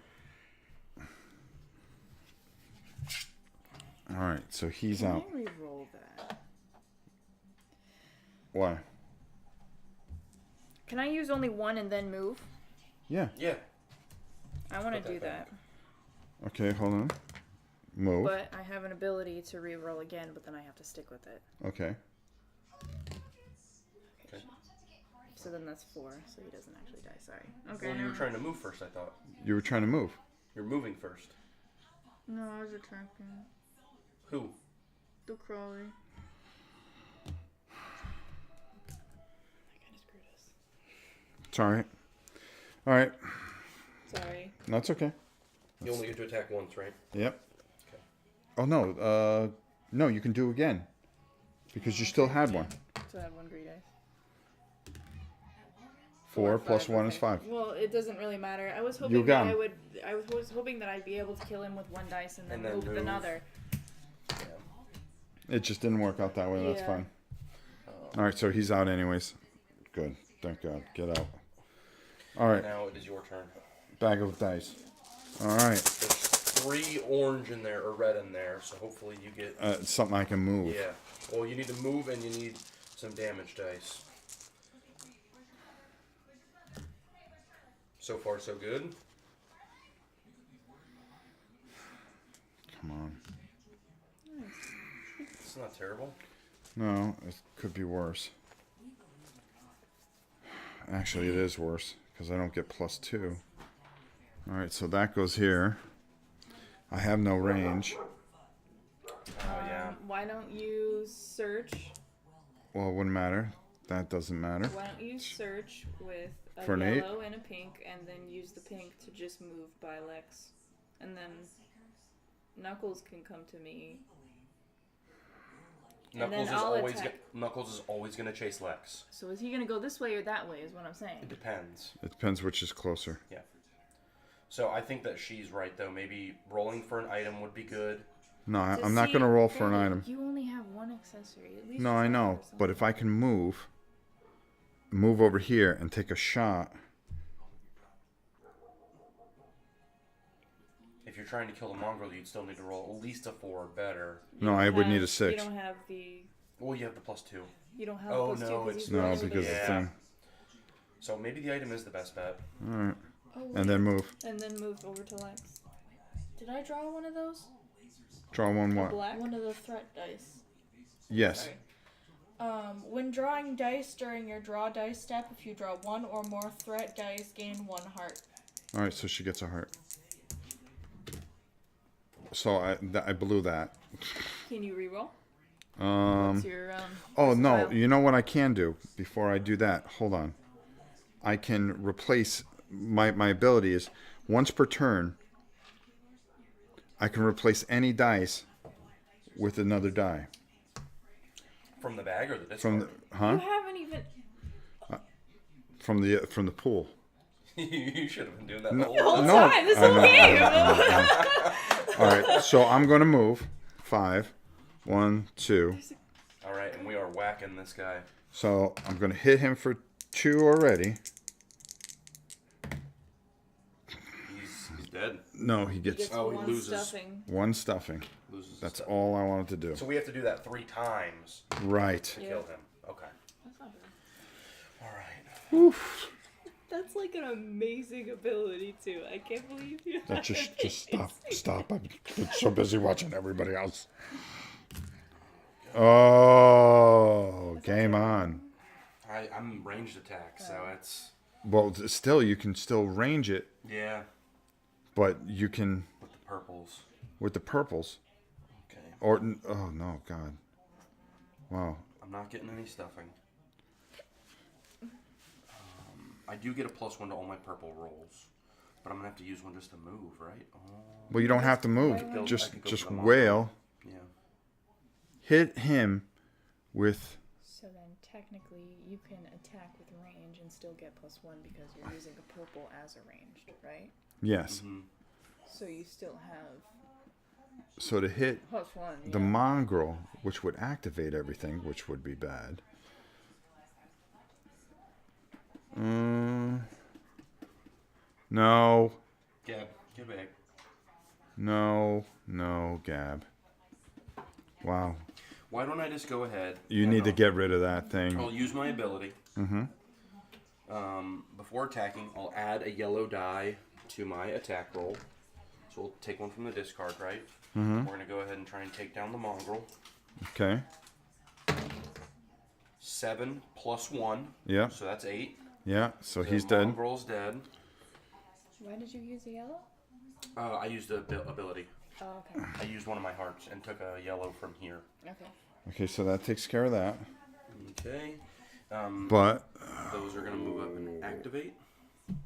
All right, so he's Can out. I re-roll that? Why? Can I use only 1 and then move? Yeah. Yeah. I want to Put that do that. back. Okay, hold on. Move. But I have an ability to re-roll again, but then I have to stick with it. Okay. Okay. So then that's 4, so he doesn't actually die. Sorry. Okay. Well, you were never trying to move first. I thought You were trying to move. you're moving first. No, I was attacking Who? the Crawley. I kind of screwed us. It's all right. All right. Sorry. That's okay. You only get to attack once, right? Yep. Okay. Oh no. No, you can do again because you still had one. So I have 1 green dice. 4 Or plus 5, 1 is okay. 5. Well, it doesn't really matter. I was You hoping got that him. I was hoping that I'd be able to kill him with 1 dice and then, And then move with move. another. Yeah. It just didn't work out that way. That's Yeah. fine. All right, so he's out anyways. Good. Thank God. Get out. All right. Now it is your turn. Bag of dice. All right. There's 3 orange in there or red in there, so hopefully you get. It's something I can move. Yeah. Well, you need to move and you need some damage dice. So far, so good. Come on. It's not terrible. No, it could be worse. Actually, it is worse because I don't get +2. All right, so that goes here. I have no range. Oh, yeah. Why don't you search? Well, it wouldn't matter. That doesn't matter. Why don't you search with a For an 8? yellow and a pink, and then use the pink to just move by Lex, and then Knuckles can come to me. And then I'll attack. Knuckles is always gonna chase Lex. So is he gonna go this way or that way? Is what I'm saying. It depends. It depends which is closer. Yeah. So I think that she's right though. Maybe rolling for an item would be good. No, To I'm not see- going to roll for an Babe, item. You only have 1 accessory. At least No, try I know. for But if I can move over here and take a shot. If you're trying to kill the mongrel, you'd still need to roll at least a 4 or better. You No, don't I would need a have- 6. You don't have the. Well, you have the +2. You don't have Oh, the +2 no, because it's he's No, running because with the Yeah. thing. So maybe the item is the best bet. All right. Oh, And then move. And then move over to Lex. did I draw one of those? Draw one what? Black. One of the threat dice. Yes. Sorry. When drawing dice during your draw dice step, if you draw 1 or more threat dice, gain 1 heart. All right, so she gets a heart. So I blew that. Can you reroll? Um. What's your Oh no! percentile? You know what I can do before I do that? Hold on. I can replace my ability is once per turn. I can replace any dice with another die From the bag or the discard? from the You huh haven't even. from the pool. You should have been doing that No. the whole No. time. Time, this I whole know, game. All right, so I'm gonna move 5, 1, 2. All right, and we are whacking this guy. So I'm gonna hit him for 2 already. He's dead. No, he He gets gets Oh, he 1 loses. stuffing. 1 stuffing. Loses his That's stuff. all I wanted to do. So we have to do that 3 times Right. to Yeah. kill him. Okay. That's not bad. All right. Oof. That's like an amazing ability too. I can't believe you. That just stop. I've been so busy watching everybody else. Oh, game on. I'm ranged attack, so it's Well, still, you can still range it, yeah but you can with the purples. with the purples. Okay. Or oh no, God, wow. I'm not getting any stuffing. I do get a +1 to all my purple rolls, but I'm gonna have to use one just to move, right? Oh, Well, you don't have to move. I Just could go for the mongrel. wail. yeah. Hit him with. So then technically you can attack with range and still get +1 because you're using a purple as a ranged, right? Yes. Mhm. So you still have So to hit +1. the mongrel, which would activate everything, which would be bad. No, Gab, get back. no, Gab. Wow. Why don't I just go ahead? You and need to I'll- get rid of that thing. I'll use my ability. Mm-hmm. Before attacking, I'll add a yellow die to my attack roll. So we'll take one from the discard, right? Mm-hmm. We're gonna go ahead and try and take down the mongrel. Okay. 7 + 1. Yeah. So that's 8. Yeah. So The he's dead. mongrel's dead. Why did you use a yellow? I used a ability. Oh, okay. I used one of my hearts and took a yellow from here. Okay. Okay, so that takes care of that. Okay. But Those are gonna move up and activate.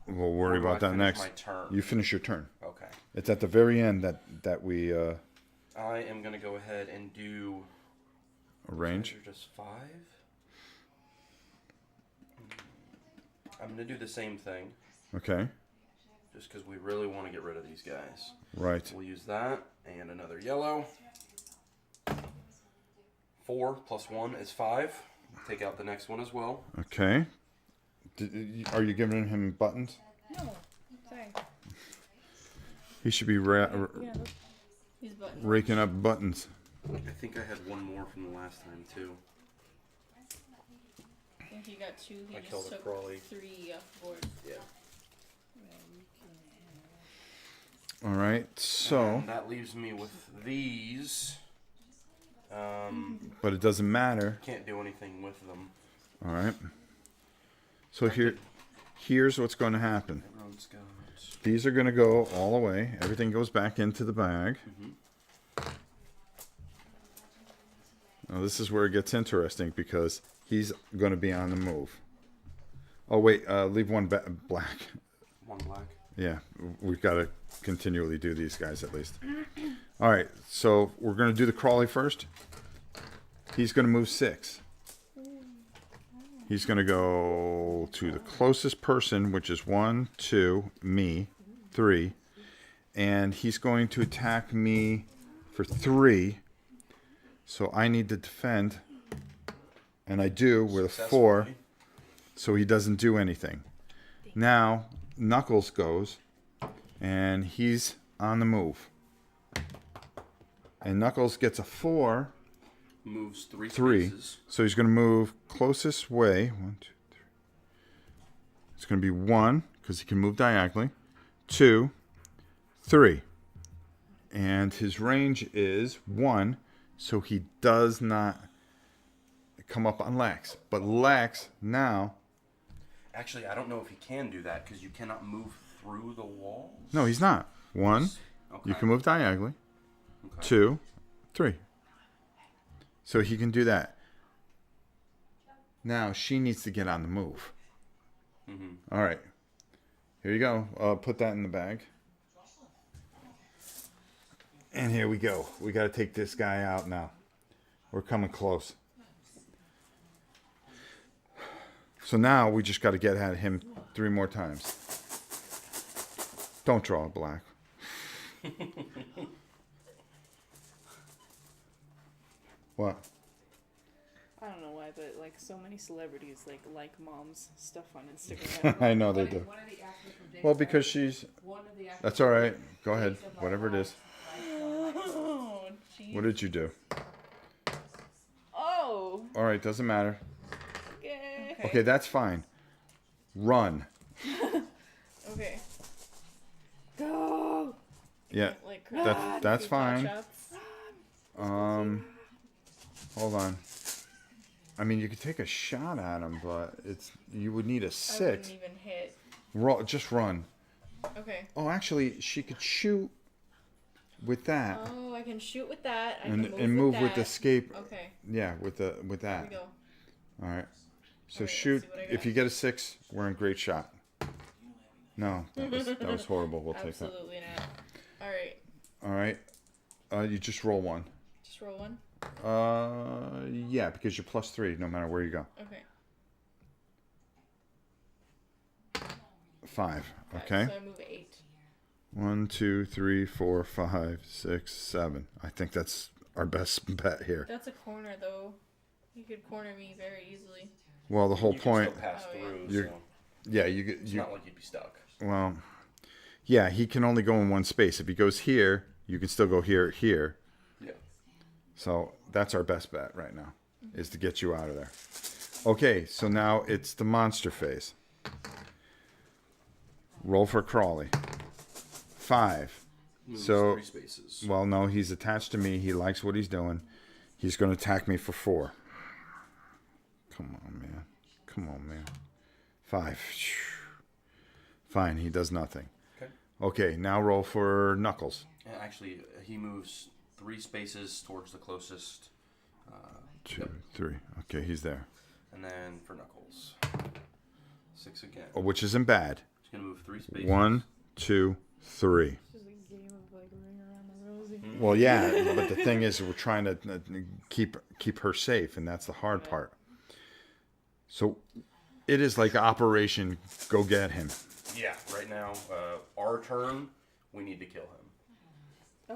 We'll worry Or do about I that finish next. My turn. You finish your turn. Okay. It's at the very end that we I am gonna go ahead and do. arrange. These are just 5. I'm gonna do the same thing, Okay. just because we really want to get rid of these guys. Right. We'll use that and another yellow. 4 plus 1 is 5. Take out the next one as well. Okay. Are you giving him buttons? No. Sorry. He should be Yeah, He's button. raking up buttons. I think I had one more from the last time too. I think he got 2. He I just killed a took crawly. 3 off the board. Yeah. All right. So, And that leaves me with these. but it doesn't matter. Can't do anything with them. All right. So here's what's going to happen. Everyone's got. These are going to go all away. Everything goes back into the bag. Now this is where it gets interesting because he's going to be on the move. Oh wait, leave one black. 1 black. Yeah, we've got to continually do these guys at least. All right, so we're going to do the crawly first. He's going to move 6. He's going to go to the closest person, which is 1, 2, me, 3. And he's going to attack me for 3. So I need to defend. And I do with a 4. Successfully. So he doesn't do anything. Now, Knuckles goes. And he's on the move. And Knuckles gets a 4. Moves 3 3. spaces. So he's going to move closest way. 1, 2, 3. It's going to be 1 because he can move diagonally. 2, 3. And his range is 1. So he does not come up on Lex. But Lex now. Actually, I don't know if he can do that because you cannot move through the walls. No, he's not. 1. Okay. You can move diagonally. Okay. 2, 3. So he can do that. Now she needs to get on the move. All right. Here you go. Put that in the bag. And here we go. We got to take this guy out now. We're coming close. So now we just got to get at him 3 more times. Don't draw black. What? I don't know why, but like so many celebrities like mom's stuff on Instagram. I know they do. One of the actors from Jake's Well, because she's... One of the actors That's all right. Go ahead. Whatever it is. Oh, jeez. What did you do? Oh, All right, doesn't matter. okay. Okay, that's fine. Run. Okay. Go. Yeah, Like, that's fine. shots. Hold on. I mean, you could take a shot at him, but you would need a I 6. wouldn't even hit. Just run. Okay. Oh, actually, she could shoot with that Oh, I can shoot with that. I and can move with that. escape. Okay. Yeah, with There that. we go. All right. So All right, shoot. let's see what I If got. you get a 6, we're in great shot. No, that was horrible. We'll take that. Absolutely not. All right. All right. You just roll 1. Just roll 1. Yeah, because you're +3 no matter where you go. Okay. 5. Five. Okay. So I move 8. 1, 2, 3, 4, 5, 6, 7. I think that's our best bet here. That's a corner, though. You could corner me very easily. Well, the whole You can point. still pass Oh, yeah. through, You're- so Yeah, it's not like you'd be stuck. Well, yeah, he can only go in one space. If he goes here, you can still go here. Yeah. So that's our best bet right now, is to get you out of there. Okay, so now it's the monster phase. Roll for Crawley. 5. Moves So- 3 spaces. Well, no, he's attached to me. He likes what he's doing. He's going to attack me for 4. Come on, man. 5. Fine, he does nothing. Okay. Okay, now roll for Knuckles. And actually, he moves 3 spaces towards the closest. 2, 3. Okay, he's there. And then for Knuckles, 6 again. Which isn't bad. He's gonna move 3 spaces. 1, 2, 3. It's just a game of like ring around the rosy. Well, yeah, but the thing is, we're trying to keep her safe, and that's the hard part. So, it is like Operation Go Get Him. Yeah, right now, our turn, we need to kill him.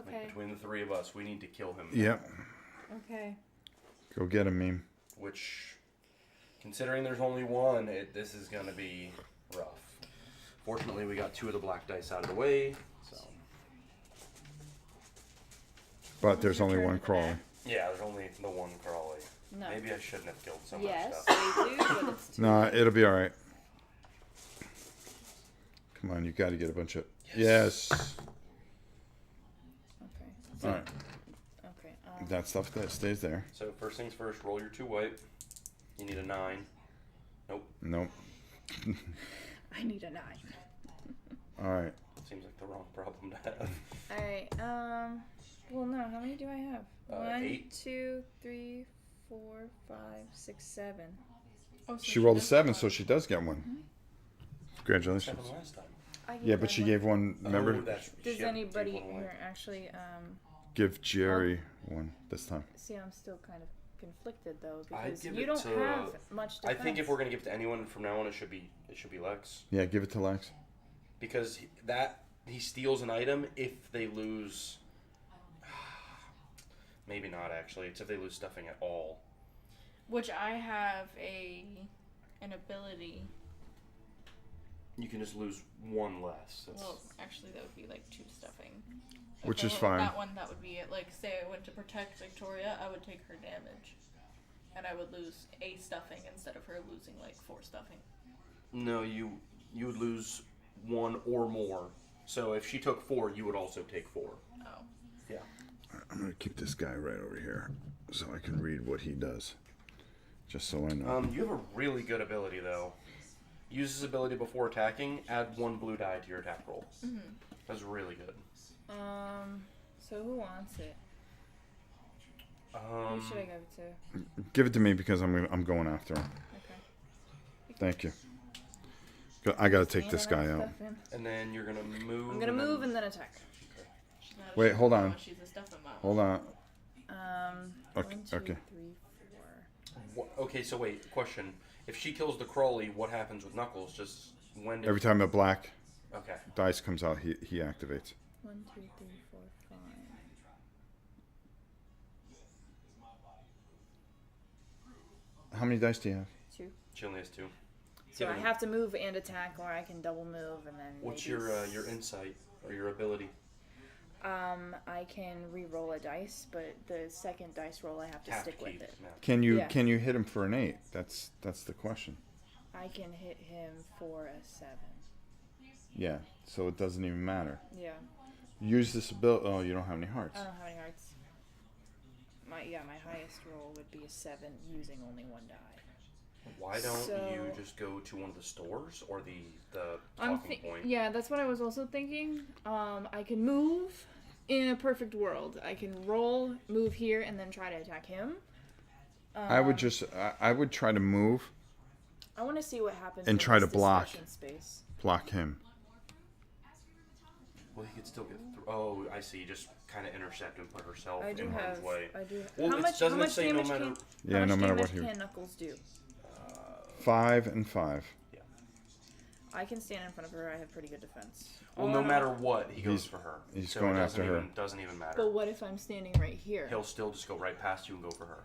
Okay. Like, between the 3 of us, we need to kill him. Yep. Okay. Go get him, meme. Which, considering there's only one, this is gonna be rough. Fortunately, we got 2 of the black dice out of the way, so. But there's only turn one for crawler. that? Yeah, there's only the one crawly. No. Maybe I shouldn't have killed so much Yes, stuff. they do, but it's too No, it'll be all right. Come on, you got to get a bunch of. Yes. Okay. All right. Okay. That stuff that stays there. So first things first, roll your 2 white. You need a 9. Nope. I need a 9. All right. Seems like the wrong problem to have. Alright, well, no, how many do I have? 1, 8. 2, 3, 4, 5, 6, 7. Oh, so She rolled a does 7, get so one. she does get one. Congratulations. 7 last time. Yeah, but she gave one. Remember? Oh, that's, Does she anybody gave one away. here actually, Give Jerry one this time. see, I'm still kind of conflicted though, I'd because give you it don't to- have much I defense. think if we're gonna give it to anyone from now on, it should be Lex, Yeah, give it to Lex. because he steals an item if they lose. Maybe not actually. It's if they lose stuffing at all. Which I have an ability. You can just lose 1 less. That's, Well, actually, that would be like 2 stuffing. Which If is I rolled fine. That one, that would be it. Like, say I went to protect Victoria, I would take her damage, and I would lose a stuffing instead of her losing like 4 stuffing. no, you would lose 1 or more. So if she took 4, you would also take 4. Oh. Yeah. I'm gonna keep this guy right over here, so I can read what he does. Just so I know. You have a really good ability though. Use this ability before attacking. Add 1 blue die to your attack roll. Mm-hmm. That's really good. So who wants it? Who should I give it to? Give it to me because I'm going after him. Okay. Thank you. I gotta take this guy out. Stuff in. And then you're gonna move. I'm gonna move and then attack. She's not a Wait, stuffing hold mom, on. She's a stuffing mom. Hold on. Okay, Okay, 1, 2, okay. 3, 4. Okay, so wait. Question: if she kills the crawly, what happens with Knuckles? Just when? Every time a black Okay. dice comes out, he activates. 1, 2, 3, 4, 5. How many dice do you have? 2. She only has 2. So Yeah, I but have to move and attack, or I can double move and then. What's maybe your insight or your ability? I can re-roll a dice, but the second dice roll I have to Have stick to with keep. it. Yeah. Can Yeah. you hit him for an 8? That's the question. I can hit him for a 7. Yeah. So it doesn't even matter. Yeah. Use this ability. Oh, you don't have any hearts. I don't have any hearts. My highest roll would be a 7 using only 1 die. Why don't So- you just go to one of the stores or the I'm talking point? Yeah, that's what I was also thinking. I can move in a perfect world. I can roll, move here, and then try to attack him. I would just I would try to move, I want to see what happens. And in try this to block. discussion Space. block him. Well, he could still get through. Oh, I see. Just kind of intercept and put herself I do in harm's have. way. I do. Well, how it much? doesn't How much say no damage matter. can? Yeah, how no much matter damage what he. can Knuckles do? 5 and 5. I can stand in front of her. I have pretty good defense. Well, no matter what, he goes He's- for her. he's so going it doesn't after her. even, Doesn't even matter. But what if I'm standing right here? He'll still just go right past you and go for her.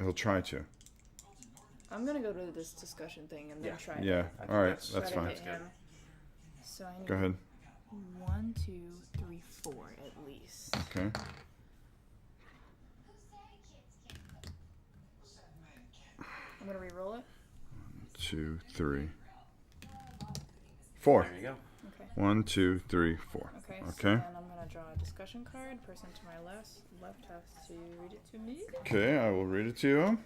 He'll try to. I'm gonna go to this discussion thing and then Yeah. try. Yeah. I think All right. that's- That's try fine. to hit him. So I need Go ahead. 1, 2, 3, 4 at least. Okay. I'm gonna re-roll it. 2, 3, 4. There you go. Okay. 1, 2, 3, 4. Okay. So Okay. then I'm gonna draw a discussion card. Person to my left has to read it to me. Okay, I will read it to you.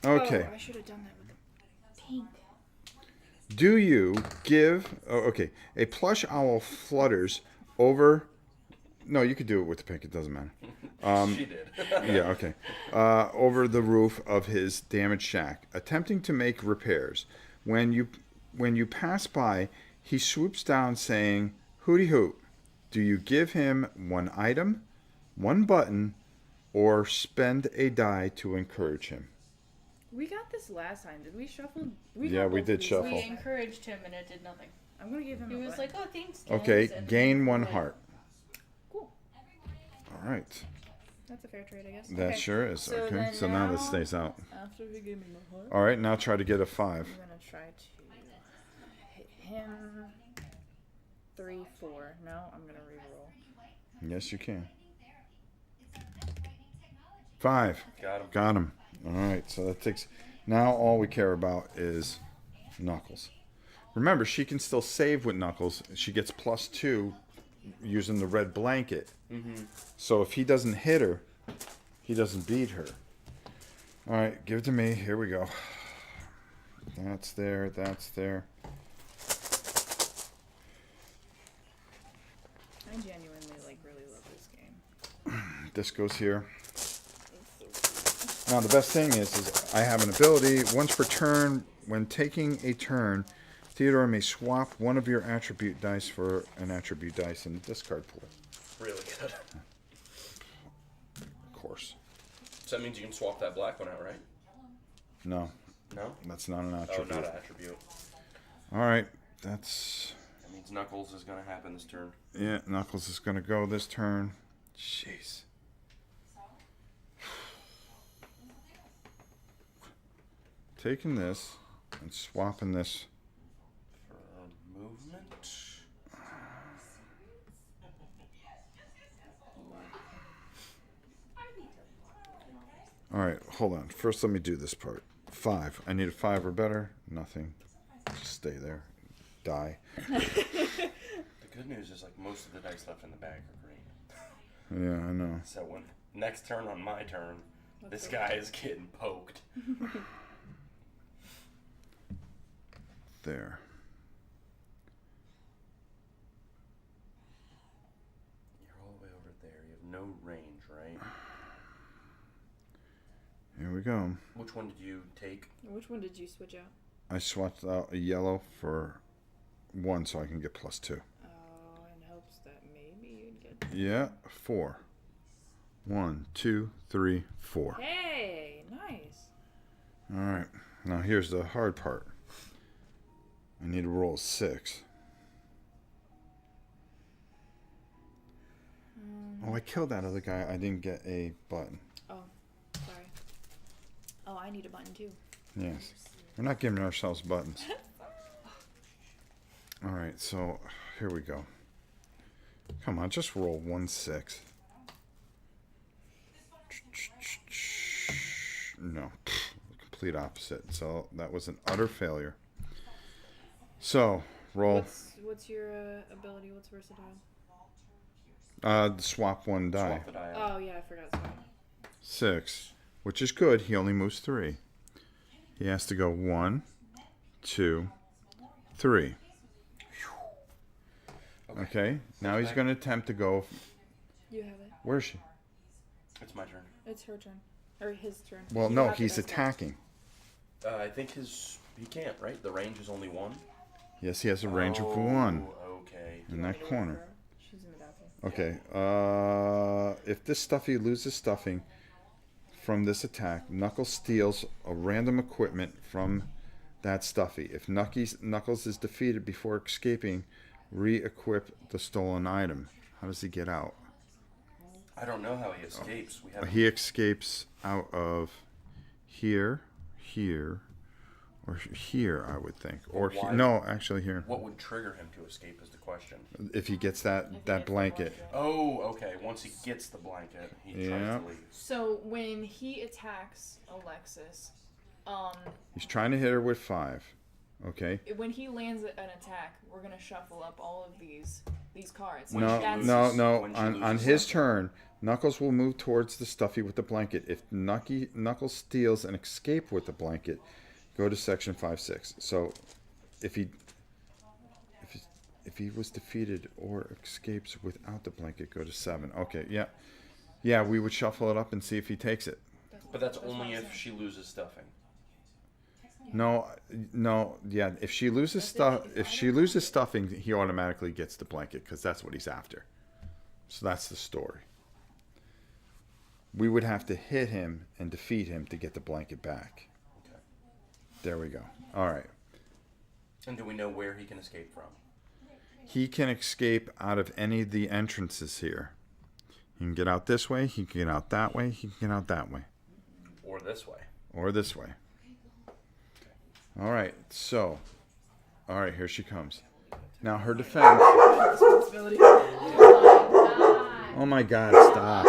Okay. Oh, I should have done that with the pink. Do you give... Oh, okay. A plush owl flutters over... No, you could do it with the pink. It doesn't matter. She did. Yeah, okay. Over the roof of his damaged shack, attempting to make repairs. When you pass by, he swoops down saying, "Hooty hoot." Do you give him one item, one button, or spend a die to encourage him? We got this last time. Did we shuffle? Yeah, got we both did of these shuffle. We last time. encouraged him and it did nothing. I'm gonna give him. He a was button. like, "Oh, thanks, guys." Okay, and gain one like, heart. Cool. All right. That's a fair trade, I guess. That Okay. sure is. So Okay, then so now now- this stays out. After he gave me my heart. All right, now try to get a 5. I'm gonna try to hit him. 3, 4. No, I'm gonna reroll. Yes, you can. 5. Got him. Got him. All right, so that takes. Now all we care about is Knuckles. Remember, she can still save with Knuckles. She gets +2 using the red blanket. Mm-hmm. So if he doesn't hit her, he doesn't beat her. All right, give it to me. Here we go. That's there. That's there. I genuinely really love this game. This goes here. Now the best thing is I have an ability once per turn. When taking a turn, Theodore may swap one of your attribute dice for an attribute dice in the discard pool. Really good. Of course. So that means you can swap that black one out, right? No, No? that's not an Oh, attribute. not an attribute. All right, that's That means Knuckles is going to happen this turn. yeah. Knuckles is gonna go this turn. Jeez. Taking this and swapping this. For movement. All right, hold on. First, let me do this part. 5. I need a 5 or better. Nothing. Just stay there. Die. The good news is like most of the dice left in the bag are green. Yeah, I know. So when next turn on my turn, this guy is getting poked. There. You're all the way over there. You have no range, right? Here we go. Which one did you take? Which one did you switch out? I swapped out a yellow for 1 so I can get +2. Oh, in hopes that maybe you'd get. Yeah, 4. 1, 2, 3, 4. Hey, nice. All right. Now here's the hard part. I need to roll a 6. Oh, I killed that other guy. I didn't get a button. Oh, sorry. Oh, I need a button too. Yes. We're not giving ourselves buttons. All right, so here we go. Come on, just roll 1 6. No, complete opposite. So that was an utter failure. So roll. What's your ability? What's versatile? Swap 1 die. Swap the die out. Oh yeah, I forgot. Sorry. 6, which is good. He only moves 3. He has to go 1, 2, 3. Okay. Now he's going to attempt to go. You have it. Where is she? It's my turn. It's her turn. Or his turn. Well, You no, have it he's as well. attacking. I think he can't, right? The range is only 1. Yes, he has a range of 1 Okay. in that corner. She's in the bathroom. Okay. If this stuffy loses stuffing from this attack, Knuckles steals a random equipment from that stuffy. If Knuckles is defeated before escaping, re-equip the stolen item. How does he get out? I don't know how he escapes. We have He escapes out of here, or here, I would think. Or Why? no, actually here. What would trigger him to escape is the question. If he gets that gets the blanket. Oh, okay. Once he gets the blanket, he Yeah. tries to leave. So when he attacks Alexis, He's trying to hit her with 5. Okay. when he lands an attack, we're gonna shuffle up all of these cards. When No, she That's- loses- no. when she On loses his something. turn, Knuckles will move towards the stuffy with the blanket. If Knuckles steals and escape with the blanket, go to section 5-6. So, if he was defeated or escapes without the blanket, go to 7. Okay, yeah. We would shuffle it up and see if he takes it. But that's what only I'm if saying. she loses stuffing. No, yeah. If she loses stuffing, he automatically gets the blanket because that's what he's after. So that's the story. We would have to hit him and defeat him to get the blanket back. Okay. There we go. All right. And do we know where he can escape from? He can escape out of any of the entrances here. He can get out this way. He can get out that way. He can get out that way. Or this way. Or this way. All right. So, all right. Here she comes. Now her defense. Responsibility. Oh my God! Stop.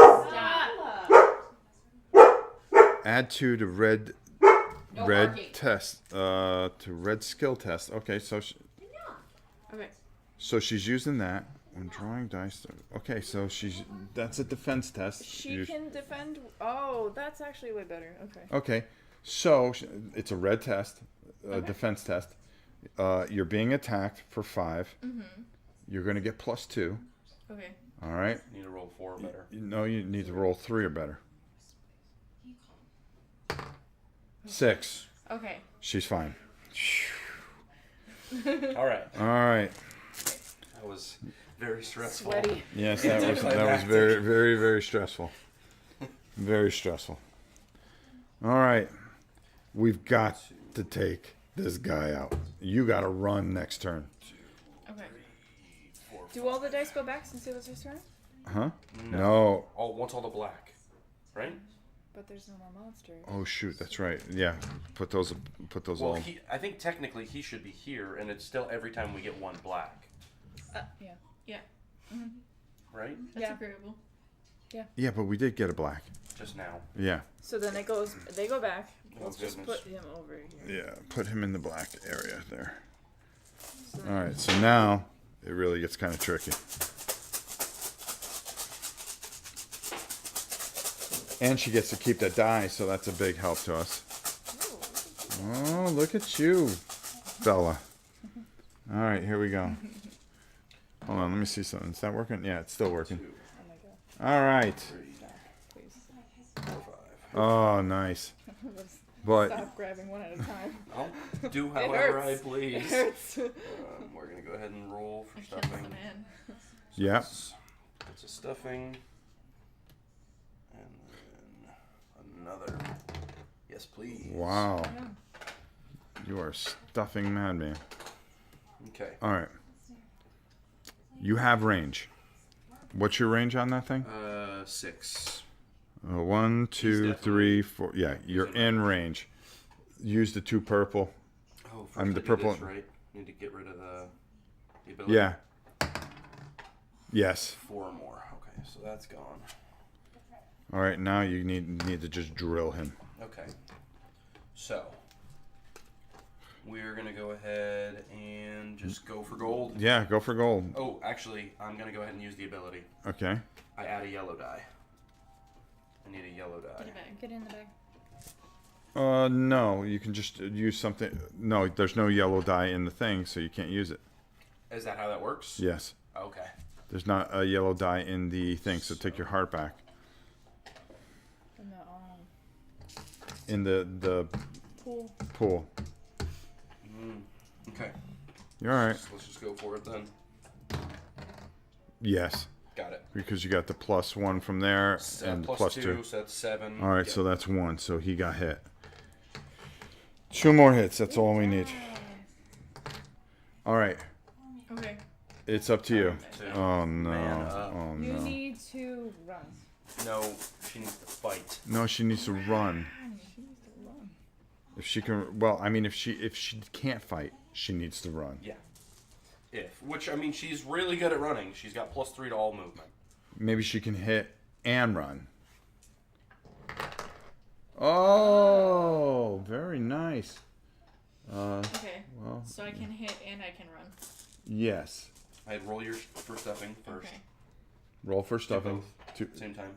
Add 2 to red test. To red skill test. Okay. Okay. So she's using that when drawing dice. Okay. So that's a defense test. She can defend. Oh, that's actually way better. Okay. Okay. So it's a red test, a defense test. You're being attacked for 5. Mm-hmm. You're going to get +2. Okay. All right. You need to roll 4 or better. No, you need to roll 3 or better. 6. Okay. She's fine. All right. All right. That was very stressful. Sweaty. Yes, that was very, very, very stressful. Very stressful. All right. We've got to take this guy out. You got to run next turn. Okay. Do all the dice go back since it was his turn? Huh? No. Once all the black, right? But there's no more monsters. Oh shoot, that's right. Yeah. Put those Well, all. I think technically he should be here, and it's still every time we get 1 black, Yeah. Yeah. right? That's Yeah. agreeable. Yeah, but we did get a black. Just now. Yeah. So then they go back. Oh, Let's just goodness. put him over here. Yeah. Put him in the black area there. So All right. So now it really gets kind of tricky. And she gets to keep that die, so that's a big help to us. Oh, look at you, fella. All right, here we go. Hold on, let me see something. Is that working? Yeah, it's still working. 2, Oh my god. All right. 3, Please. 4, 5. Oh, nice. But Stop grabbing one at a time. I'll do however I hurts. please. It hurts. We're gonna go ahead and roll for I killed stuffing. the man. yeah, It's a stuffing, and then another. Yes, please. wow. You are a stuffing madman. Okay. All right. You have range. What's your range on that thing? 6. 1, 2, definitely 3, 4. Yeah, you're in in range. Use the 2 purple. Oh, first I'm the I do purple- This, right? Need to get rid of the ability. Yeah. Yes. 4 or more. Okay, so that's gone. All right. Now you need to just drill him. Okay. So we're gonna go ahead and just go for gold. Yeah, go for gold. Oh, actually, I'm gonna go ahead and use the ability. Okay. I add a yellow die. I need a yellow die. Get it back. Get in the bag. No, you can just use something. No, there's no yellow dye in the thing, so you can't use it. Is that how that works? Yes. Okay. There's not a yellow dye in the thing, so take your heart back. In the In the pool. pool. Okay. You're all right. So let's just go for it then. Yes, Got it. because you got the +1 from there and Plus +2. 2, so that's 7. All right, Yep. so that's 1. So he got hit. 2 more hits. That's all we need. All right, Okay. it's up to you. Two. Oh no! Man, Oh You no! need to run. No, she needs to fight. No, she needs to run. She needs to run. If she can, well, I mean, if she can't fight, she needs to run. Yeah. Which, I mean, she's really good at running. She's got +3 to all movement. Maybe she can hit and run. Oh, very nice. Okay. Well, So I can hit and I can run. yes. I'd roll your for stuffing first. Okay. Roll for stuffing. Both. Same time.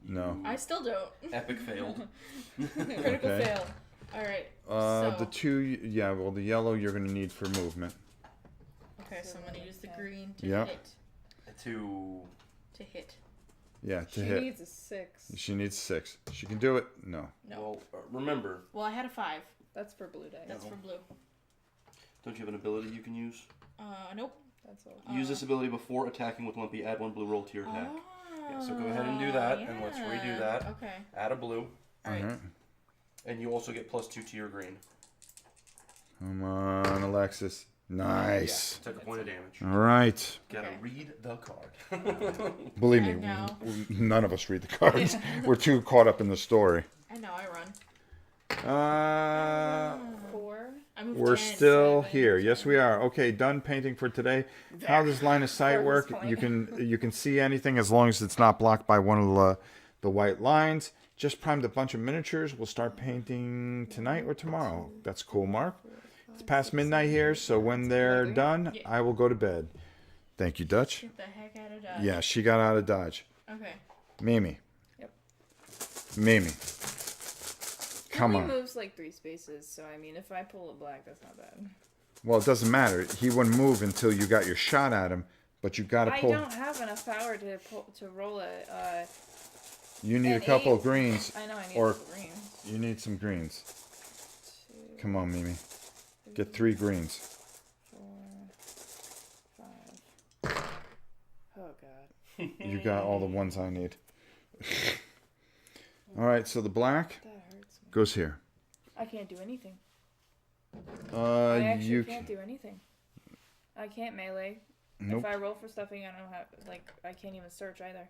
No. I still don't. Epic failed. Critical Okay. fail. All right. The 2, yeah. Well, the yellow you're gonna need for movement. Okay, so I'm gonna use the green to Yeah. hit. To To hit. Yeah, to She hit. needs a 6. She needs 6. She can do it? No. No. Well, remember, Well, I had a 5. That's for blue dice. That's for blue. don't you have an ability you can use? Nope. That's all. Use this ability before attacking with Lumpy. Add 1 blue roll to your attack. Yeah, so go ahead and do that, and let's redo that. Okay. Add a blue, Alright. Alright. and you also get +2 to your green. Come on, Alexis. Nice. Yeah, took a point of damage. All right. Gotta Okay. read the card. Believe me, And now- none of us read the cards. We're too caught up in the story. And now I run. 4. I moved We're 10, still 7, here. Yes, we are. Okay, done painting for today. How does line of sight work? Farthest You can see anything as long as it's not blocked by one of the white lines. Just primed a bunch of miniatures. We'll start painting tonight or tomorrow. That's cool, Mark. It's past midnight here, so when they're done, Yeah. I will go to bed. Thank you, Dutch. Get the heck out of Dodge. Yeah, she got out of Dodge. Okay. Mimi. Yep. Mimi. Come He on. moves like 3 spaces, so I mean, if I pull a black, that's not bad. Well, it doesn't matter. He wouldn't move until you got your shot at him, but you got to I pull. don't have enough power to roll a. You need a an couple 8. of greens. I know I need Or- a couple greens. You need some greens. 2, Come on, Mimi. Get 3 greens. 4, 5. Oh god. You got all the ones I need. All right, so the black That hurts me. goes here. I can't do anything. I actually You can't do anything. I can't melee. Nope. If I roll for stuffing, I don't have I can't even search either.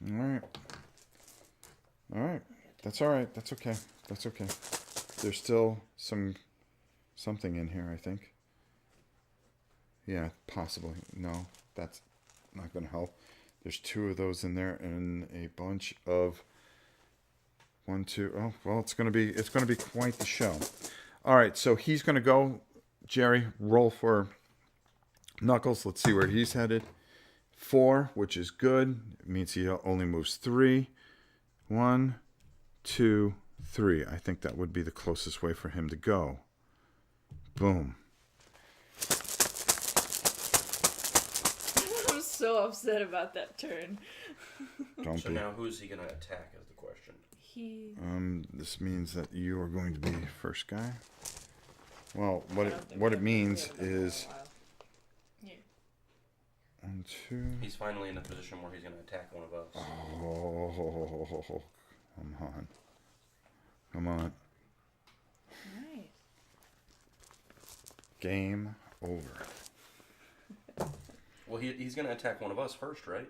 All right. All right. That's all right. That's okay. That's okay. There's still something in here, I think. Yeah, possibly. No, that's not going to help. There's 2 of those in there and a bunch of 1, 2. Oh, well, it's going to be quite the show. All right, so he's going to go. Jerry, roll for Knuckles. Let's see where he's headed. 4, which is good. It means he only moves 3. 1, 2, 3. I think that would be the closest way for him to go. Boom. I'm so upset about that turn. Don't So be. now who's he gonna attack is the question. He. This means that you are going to be first guy. Well, I don't think what we it have- means we haven't done that in a is while. 1, 2. He's finally in a position where he's gonna attack one of us. Oh, come on. Come on. Nice. Game over. Well, he's gonna attack one of us first, right?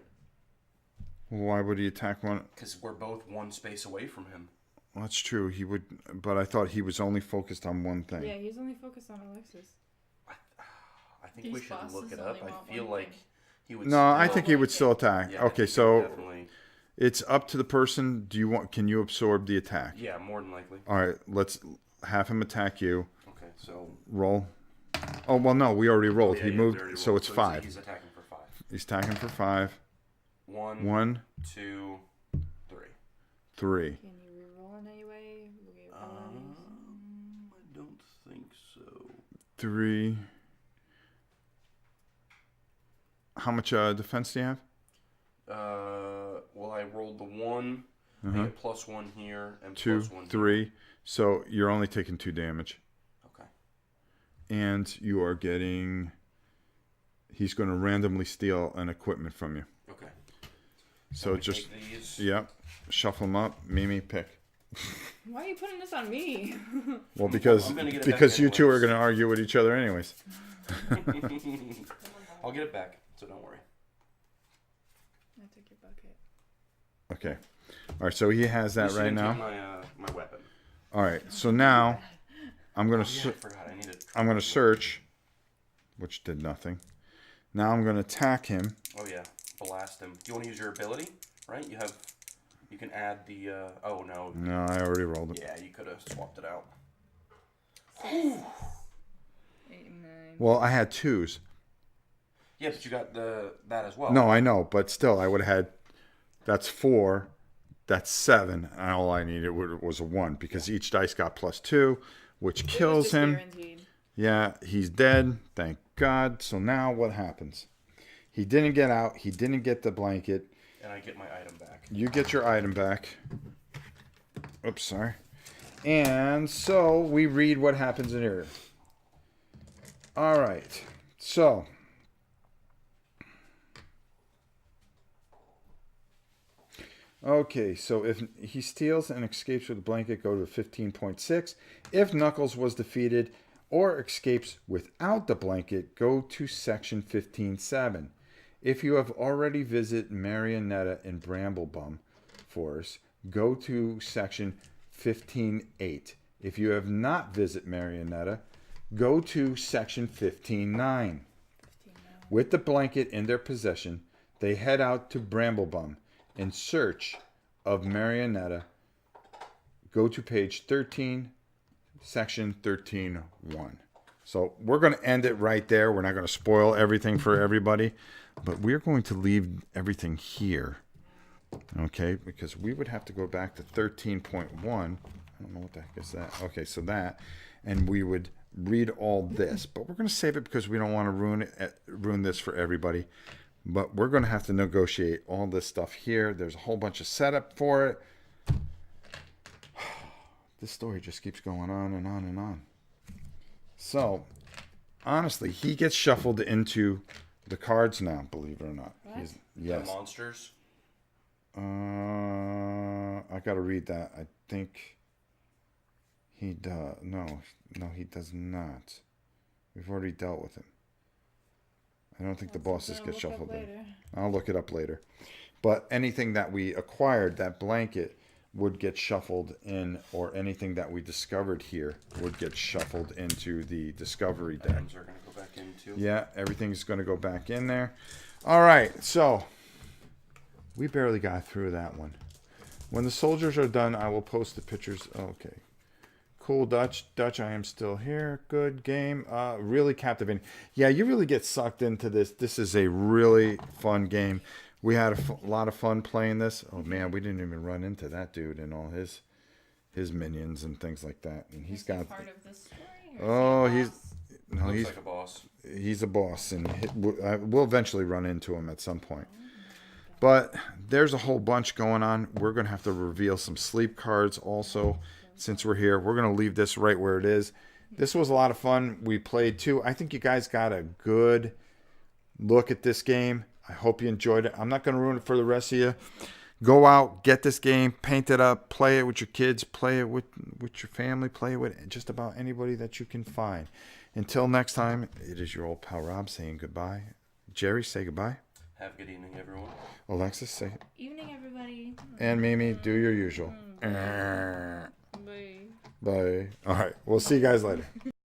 Why would he attack one? Because we're both 1 space away from him. Well, that's true. He would, but I thought he was only focused on one thing. Yeah, he's only focused on Alexis. I think These we should look bosses it up. only I want feel one like thing. he would. No, I still- think he would still attack. Yeah, I Okay, think he would so definitely. it's up to the person. Can you absorb the attack? Yeah, more than likely. All right, let's have him attack you. Okay, so Roll. Oh well, no, we already rolled. yeah, he yeah, moved, we already so rolled. it's 5. He's attacking for 5. He's attacking for 5. 1, 1, 2, 3. 3. Can you reroll in any way? Look at your penalties. I don't think so. 3. How much defense do you have? Well, I rolled the 1. I Uh-huh. get +1 here and 2, +1 here. 3. So you're only taking 2 damage, Okay. and you are getting. He's going to randomly steal an equipment from you. Okay. So we just take these. yep, shuffle them up. Mimi, pick. Why are you putting this on me? Well, because I'm gonna get it back you two are anyways. going to argue with each other anyways. I'll get it back, so don't worry. I took your bucket. Okay. All right. So he has that Just right didn't take now. my weapon. All right. So now I'm going Oh, to yeah, I forgot. I needed. I'm going to search, which did nothing. Now I'm going to attack him. Oh yeah, blast him. Do you want to use your ability? Right? You can add the. Oh no. No, I already rolled it. Yeah, you could have swapped it out. 8 and 9. Well, I had 2s. Yeah, but you got that as well. No, I know, but still, I would have had. That's 4. That's 7. And all I needed was a 1 because each dice got +2, which It was kills just him. guaranteed. Yeah, he's dead. Thank God. So now what happens? He didn't get out. He didn't get the blanket. And I get my item back. You get your item back. Oops, sorry. And so we read what happens in here. All right. So. Okay, so if he steals and escapes with the blanket, go to 15.6. If Knuckles was defeated or escapes without the blanket, go to section 15.7. If you have already visited Marionetta in Bramblebum Forest, go to section 15.8. If you have not visited Marionetta, go to section 15.9. With the blanket in their possession, they head out to Bramblebum in search of Marionetta. Go to page 13, section 13.1. So we're going to end it right there. We're not going to spoil everything for everybody, but we're going to leave everything here. Okay, because we would have to go back to 13.1. I don't know what the heck is that. Okay, so that, and we would read all this, but we're going to save it because we don't want to ruin this for everybody. But we're going to have to negotiate all this stuff here. There's a whole bunch of setup for it. This story just keeps going on and on and on. So, honestly, he gets shuffled into the cards now, believe it or not. What? Yes. The monsters? I got to read that. I think he does. No, he does not. We've already dealt with him. I don't think the bosses get shuffled in. I'll look it up later. But anything that we acquired, that blanket, would get shuffled in, or anything that we discovered here would get shuffled into the discovery deck. Items are going to go back into. Yeah, everything's going to go back in there. All right, so we barely got through that one. When the soldiers are done, I will post the pictures. Okay. Cool, Dutch. Dutch, I am still here. Good game. Really captivating. Yeah, you really get sucked into this. This is a really fun game. We had a lot of fun playing this. Oh, man, we didn't even run into that dude and all his minions and things like that. And he's got... part of the story? Oh, he's... Looks like a boss. He's a boss, and we'll eventually run into him at some point. But there's a whole bunch going on. We're going to have to reveal some sleep cards also. Since we're here, we're going to leave this right where it is. This was a lot of fun. We played too. I think you guys got a good look at this game. I hope you enjoyed it. I'm not going to ruin it for the rest of you. Go out, get this game, paint it up, play it with your kids, play it with your family, play it with just about anybody that you can find. Until next time, it is your old pal Rob saying goodbye. Jerry, say goodbye. Have a good evening, everyone. Alexis, say. Evening, everybody. And Mimi, do your usual. Bye. Bye. All right. We'll see you guys later.